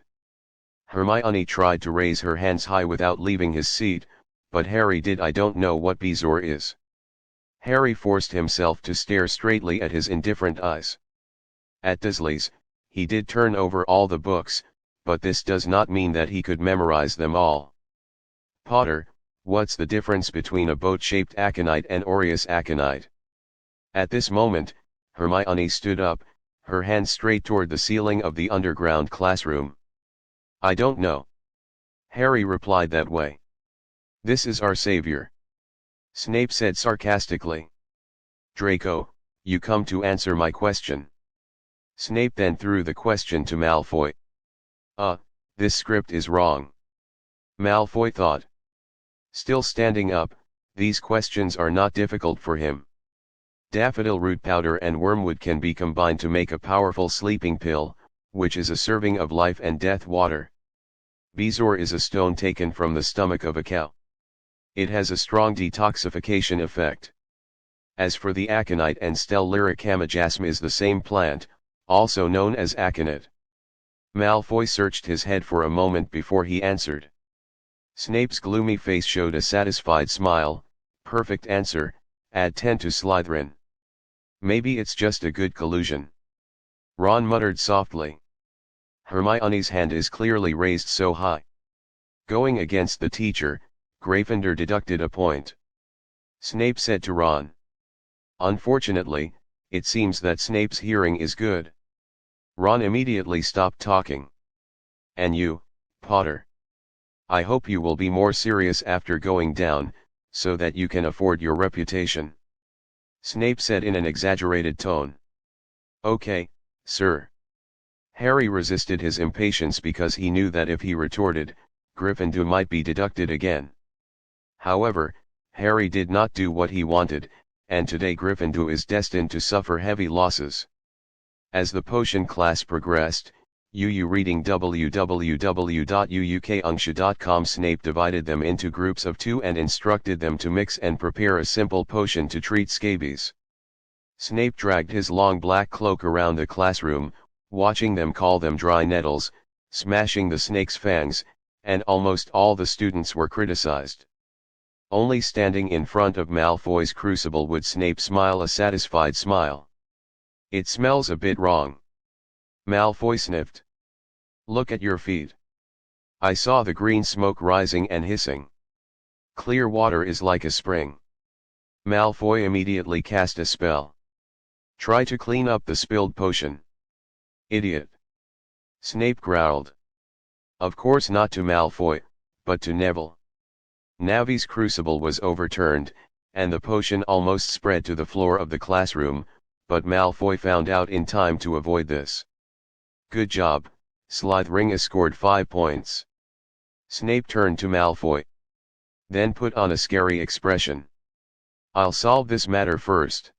Hermione tried to raise her hands high without leaving his seat, but Harry did. I don't know what bezoar is. Harry forced himself to stare straightly at his indifferent eyes. At Dursley's, he did turn over all the books, but this does not mean that he could memorize them all. Potter, what's the difference between a boat-shaped aconite and aureus aconite? At this moment, Hermione stood up, her hands straight toward the ceiling of the underground classroom. I don't know. Harry replied that way. This is our savior. Snape said sarcastically. Draco, you come to answer my question. Snape then threw the question to Malfoy. This script is wrong. Malfoy thought. Still standing up, these questions are not difficult for him. Daffodil root powder and wormwood can be combined to make a powerful sleeping pill, which is a serving of life and death water. Bezoar is a stone taken from the stomach of a cow. It has a strong detoxification effect. As for the aconite and Stellaricamajasm is the same plant, also known as aconite. Malfoy searched his head for a moment before he answered. Snape's gloomy face showed a satisfied smile. Perfect answer, add 10 to Slytherin. Maybe it's just a good collusion. Ron muttered softly. Hermione's hand is clearly raised so high. Going against the teacher, Gryffindor deducted a point. Snape said to Ron. Unfortunately, it seems that Snape's hearing is good. Ron immediately stopped talking. And you, Potter? I hope you will be more serious after going down, so that you can afford your reputation. Snape said in an exaggerated tone. Okay, sir. Harry resisted his impatience because he knew that if he retorted, Gryffindor might be deducted again. However, Harry did not do what he wanted, and today Gryffindor is destined to suffer heavy losses. As the potion class progressed, UU reading www.uukunsha.com, Snape divided them into groups of 2 and instructed them to mix and prepare a simple potion to treat scabies. Snape dragged his long black cloak around the classroom, watching them call them dry nettles, smashing the snake's fangs, and almost all the students were criticized. Only standing in front of Malfoy's crucible would Snape smile a satisfied smile. It smells a bit wrong. Malfoy sniffed. Look at your feet. I saw the green smoke rising and hissing. Clear water is like a spring. Malfoy immediately cast a spell. Try to clean up the spilled potion. Idiot. Snape growled. Of course not to Malfoy, but to Neville. Navi's crucible was overturned, and the potion almost spread to the floor of the classroom, but Malfoy found out in time to avoid this. Good job, Slytherin scored 5 points. Snape turned to Malfoy. Then put on a scary expression. I'll solve this matter first.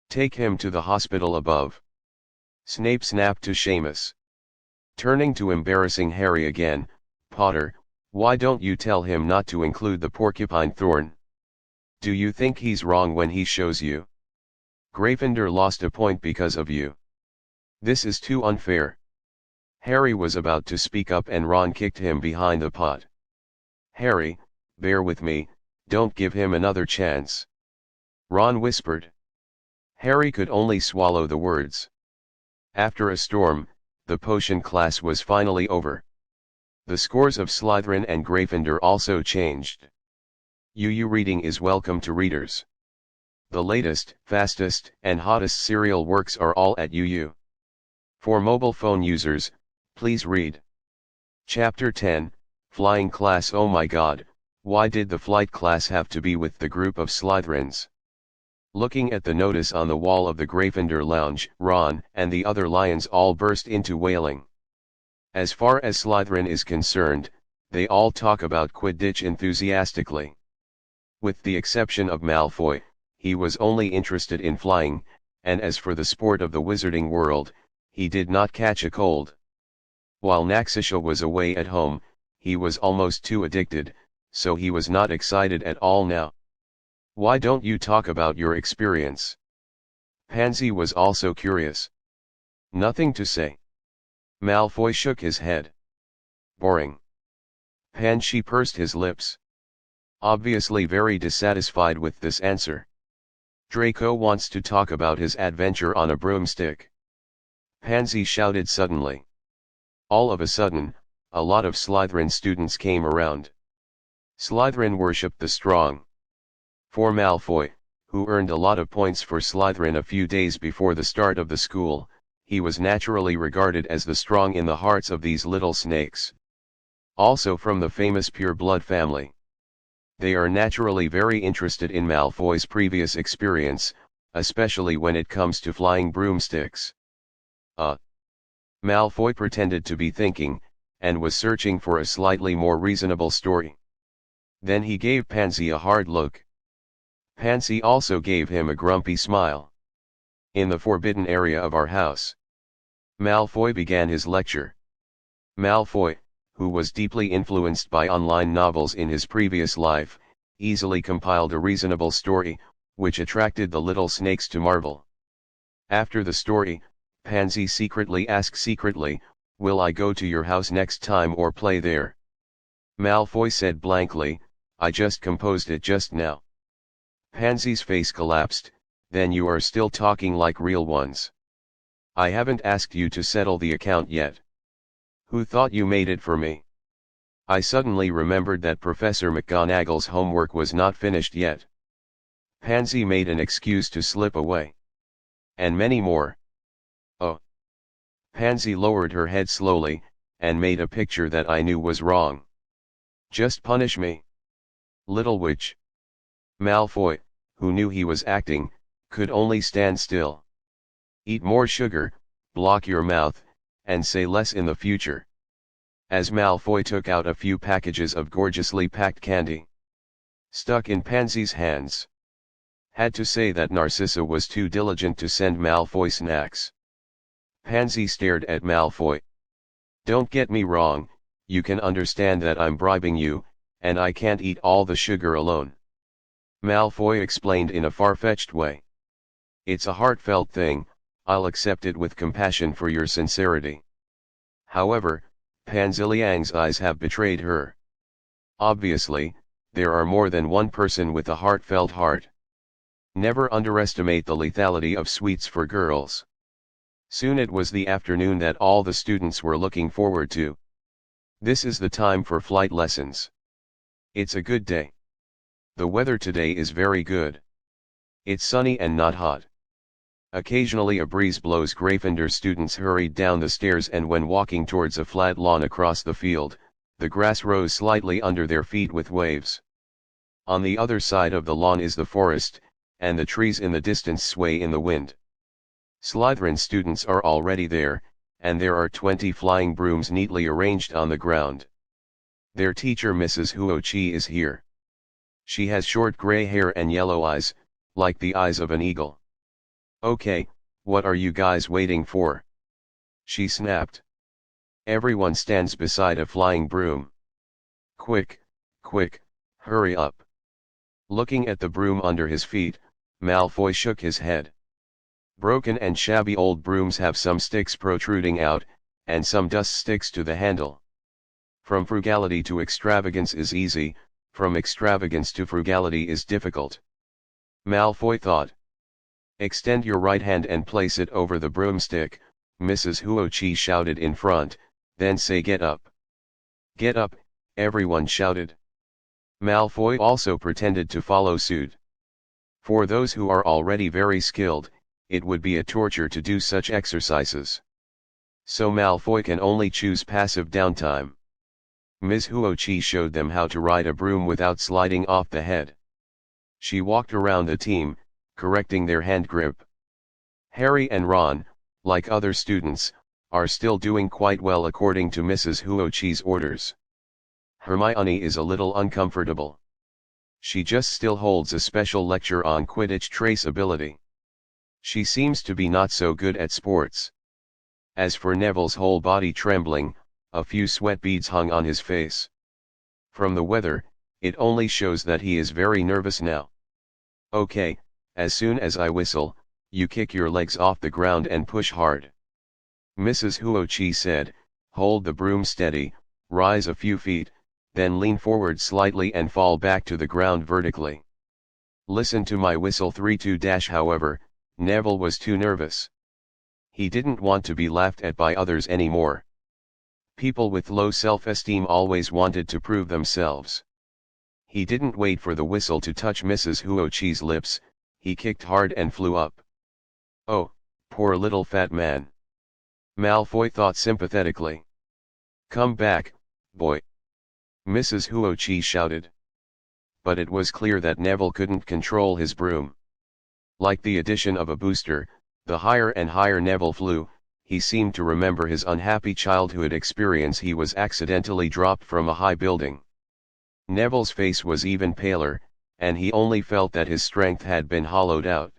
Take him to the hospital above. Snape snapped to Seamus. Turning to embarrassing Harry again, Potter, why don't you tell him not to include the porcupine thorn? Do you think he's wrong when he shows you? Gryffindor lost a point because of you. This is too unfair. Harry was about to speak up and Ron kicked him behind the pot. Harry, bear with me, don't give him another chance. Ron whispered. Harry could only swallow the words. After a storm, the potion class was finally over. The scores of Slytherin and Gryffindor also changed. UU Reading is welcome to readers. The latest, fastest, and hottest serial works are all at UU. For mobile phone users, please read. Chapter 10, Flying Class. Oh my god, why did the flight class have to be with the group of Slytherins? Looking at the notice on the wall of the Gryffindor lounge, Ron and the other lions all burst into wailing. As far as Slytherin is concerned, they all talk about Quidditch enthusiastically. With the exception of Malfoy, he was only interested in flying, and as for the sport of the wizarding world, he did not catch a cold. While Naxxia was away at home, he was almost too addicted, so he was not excited at all now. Why don't you talk about your experience? Pansy was also curious. Nothing to say. Malfoy shook his head. Boring. Pansy pursed his lips. Obviously very dissatisfied with this answer. Draco wants to talk about his adventure on a broomstick. Pansy shouted suddenly. All of a sudden, a lot of Slytherin students came around. Slytherin worshipped the strong. For Malfoy, who earned a lot of points for Slytherin a few days before the start of the school, he was naturally regarded as the strong in the hearts of these little snakes. Also from the famous Pure Blood family. They are naturally very interested in Malfoy's previous experience, especially when it comes to flying broomsticks. Malfoy pretended to be thinking, and was searching for a slightly more reasonable story. Then he gave Pansy a hard look. Pansy also gave him a grumpy smile. In the forbidden area of our house. Malfoy began his lecture. Malfoy, who was deeply influenced by online novels in his previous life, easily compiled a reasonable story, which attracted the little snakes to marvel. After the story, Pansy secretly asked "Will I go to your house next time or play there?" Malfoy said blankly, "I just composed it just now." Pansy's face collapsed. "Then you are still talking like real ones. I haven't asked you to settle the account yet. Who thought you made it for me? I suddenly remembered that Professor McGonagall's homework was not finished yet." Pansy made an excuse to slip away. "And many more." "Oh." Pansy lowered her head slowly, and made a picture that I knew was wrong. "Just punish me. Little witch." Malfoy, who knew he was acting, could only stand still. "Eat more sugar, block your mouth, and say less in the future." As Malfoy took out a few packages of gorgeously packed candy. Stuck in Pansy's hands. Had to say that Narcissa was too diligent to send Malfoy snacks. Pansy stared at Malfoy. "Don't get me wrong, you can understand that I'm bribing you, and I can't eat all the sugar alone." Malfoy explained in a far-fetched way. "It's a heartfelt thing, I'll accept it with compassion for your sincerity." However, Pansy Liang's eyes have betrayed her. Obviously, there are more than one person with a heartfelt heart. Never underestimate the lethality of sweets for girls. Soon it was the afternoon that all the students were looking forward to. This is the time for flight lessons. It's a good day. The weather today is very good. It's sunny and not hot. Occasionally a breeze blows. Gryffindor students hurried down the stairs, and when walking towards a flat lawn across the field, the grass rose slightly under their feet with waves. On the other side of the lawn is the forest, and the trees in the distance sway in the wind. Slytherin students are already there, and there are 20 flying brooms neatly arranged on the ground. Their teacher Mrs. Huochi is here. She has short gray hair and yellow eyes, like the eyes of an eagle. "Okay, what are you guys waiting for?" she snapped. Everyone stands beside a flying broom. Quick, quick, hurry up." Looking at the broom under his feet, Malfoy shook his head. Broken and shabby old brooms have some sticks protruding out, and some dust sticks to the handle. From frugality to extravagance is easy, from extravagance to frugality is difficult. Malfoy thought. Extend your right hand and place it over the broomstick, Mrs. Huochi shouted in front, then say get up. Get up, everyone shouted. Malfoy also pretended to follow suit. For those who are already very skilled, it would be a torture to do such exercises. So Malfoy can only choose passive downtime. Ms. Huochi showed them how to ride a broom without sliding off the head. She walked around the team, correcting their hand grip. Harry and Ron, like other students, are still doing quite well according to Mrs. Huochi's orders. Hermione is a little uncomfortable. She just still holds a special lecture on Quidditch traceability. She seems to be not so good at sports. As for Neville's whole body trembling, a few sweat beads hung on his face. From the weather, it only shows that he is very nervous now. Okay, as soon as I whistle, you kick your legs off the ground and push hard. Mrs. Huochi said, hold the broom steady, rise a few feet, then lean forward slightly and fall back to the ground vertically. Listen to my whistle 3-2. However, Neville was too nervous. He didn't want to be laughed at by others anymore. People with low self-esteem always wanted to prove themselves. He didn't wait for the whistle to touch Mrs. Huochi's lips, he kicked hard and flew up. Oh, poor little fat man. Malfoy thought sympathetically. Come back, boy. Mrs. Huochi shouted. But it was clear that Neville couldn't control his broom. Like the addition of a booster, the higher and higher Neville flew, he seemed to remember his unhappy childhood experience. He was accidentally dropped from a high building. Neville's face was even paler, and he only felt that his strength had been hollowed out.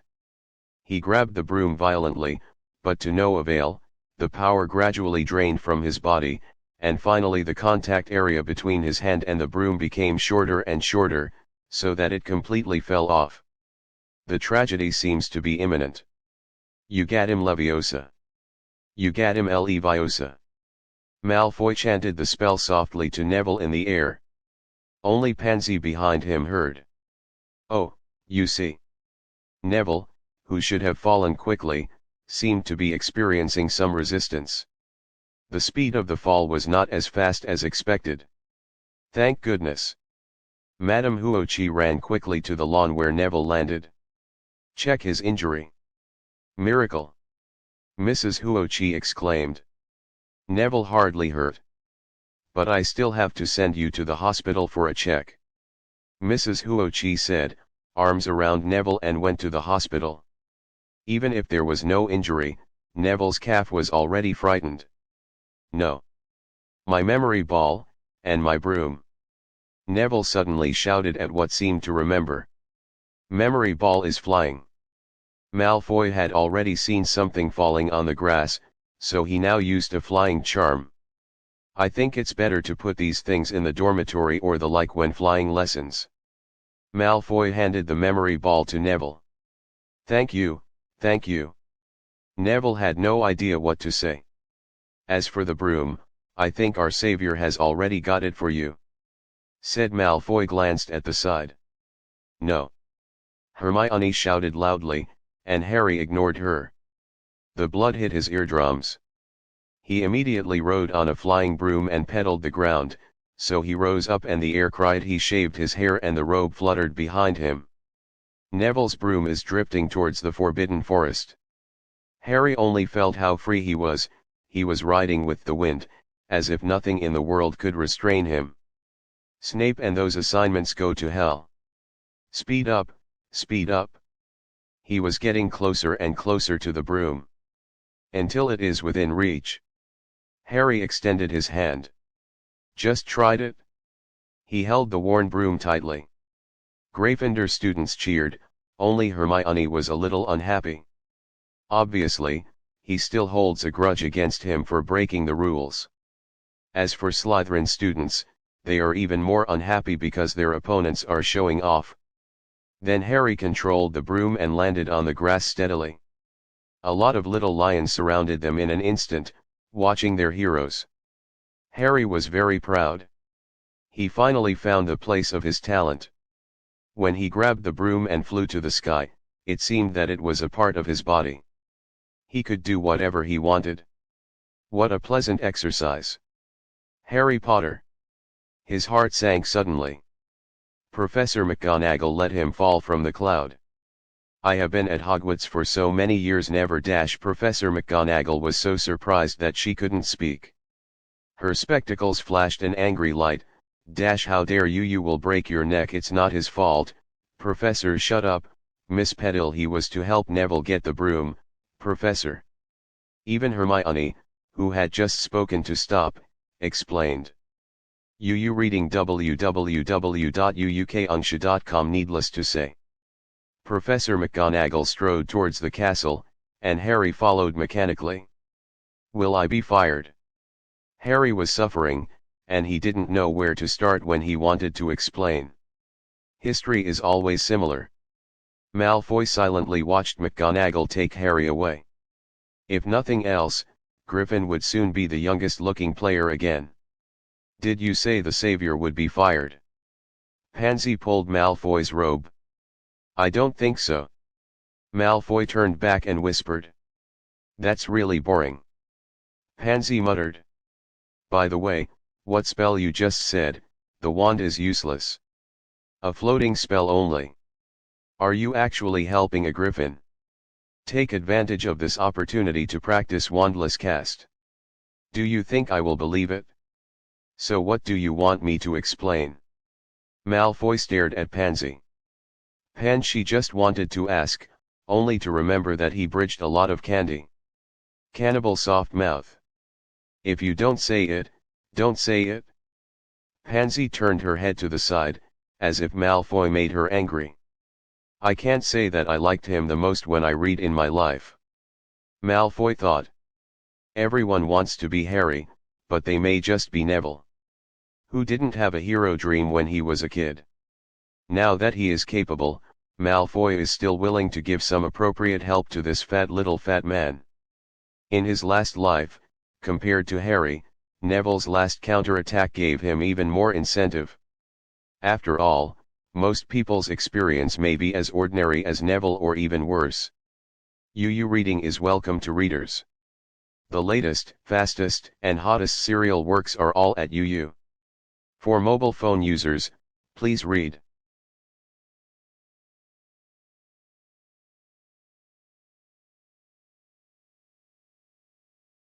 He grabbed the broom violently, but to no avail, the power gradually drained from his body, and finally the contact area between his hand and the broom became shorter and shorter, so that it completely fell off. The tragedy seems to be imminent. You got him Leviosa. You got him Leviosa. Malfoy chanted the spell softly to Neville in the air. Only Pansy behind him heard. Oh, you see. Neville, who should have fallen quickly, seemed to be experiencing some resistance. The speed of the fall was not as fast as expected. Thank goodness. Madame Huochi ran quickly to the lawn where Neville landed. Check his injury. Miracle. Mrs. Huochi exclaimed. Neville hardly hurt. But I still have to send you to the hospital for a check. Mrs. Huochi said, arms around Neville, and went to the hospital. Even if there was no injury, Neville's calf was already frightened. No. My memory ball, and my broom. Neville suddenly shouted at what seemed to remember. Memory ball is flying. Malfoy had already seen something falling on the grass, so he now used a flying charm. I think it's better to put these things in the dormitory or the like when flying lessons. Malfoy handed the memory ball to Neville. Thank you, thank you. Neville had no idea what to say. As for the broom, I think our savior has already got it for you. Said Malfoy, glanced at the side. No. Hermione shouted loudly, and Harry ignored her. The blood hit his eardrums. He immediately rode on a flying broom and pedaled the ground, so he rose up and the air cried. He shaved his hair and the robe fluttered behind him. Neville's broom is drifting towards the Forbidden Forest. Harry only felt how free he was riding with the wind, as if nothing in the world could restrain him. Snape and those assignments go to hell. Speed up, speed up. He was getting closer and closer to the broom. Until it is within reach. Harry extended his hand. Just tried it? He held the worn broom tightly. Gryffindor students cheered, only Hermione was a little unhappy. Obviously, he still holds a grudge against him for breaking the rules. As for Slytherin students, they are even more unhappy because their opponents are showing off. Then Harry controlled the broom and landed on the grass steadily. A lot of little lions surrounded them in an instant, watching their heroes. Harry was very proud. He finally found the place of his talent. When he grabbed the broom and flew to the sky, it seemed that it was a part of his body. He could do whatever he wanted. What a pleasant exercise. Harry Potter. His heart sank suddenly. Professor McGonagall let him fall from the cloud. I have been at Hogwarts for so many years never. Professor McGonagall was so surprised that she couldn't speak. Her spectacles flashed an angry light. How dare you? You will break your neck. It's not his fault. Professor, shut up, Miss Petil. He was to help Neville get the broom, Professor. Even Hermione, who had just spoken to stop, explained. UU reading www.uukunsha.com. Needless to say, Professor McGonagall strode towards the castle, and Harry followed mechanically. Will I be fired? Harry was suffering, and he didn't know where to start when he wanted to explain. History is always similar. Malfoy silently watched McGonagall take Harry away. If nothing else, Griffin would soon be the youngest-looking player again. Did you say the savior would be fired? Pansy pulled Malfoy's robe. I don't think so. Malfoy turned back and whispered. That's really boring. Pansy muttered. By the way, what spell you just said? The wand is useless. A floating spell only. Are you actually helping a griffin? Take advantage of this opportunity to practice wandless cast. Do you think I will believe it? So what do you want me to explain? Malfoy stared at Pansy. She just wanted to ask, only to remember that he bridged a lot of candy. Cannibal soft mouth. If you don't say it, don't say it. Pansy turned her head to the side, as if Malfoy made her angry. I can't say that I liked him the most when I read in my life. Malfoy thought. Everyone wants to be Harry, but they may just be Neville. Who didn't have a hero dream when he was a kid? Now that he is capable, Malfoy is still willing to give some appropriate help to this fat man. In his last life, compared to Harry, Neville's last counterattack gave him even more incentive. After all, most people's experience may be as ordinary as Neville or even worse. UU Reading is welcome to readers. The latest, fastest, and hottest serial works are all at UU. For mobile phone users, please read.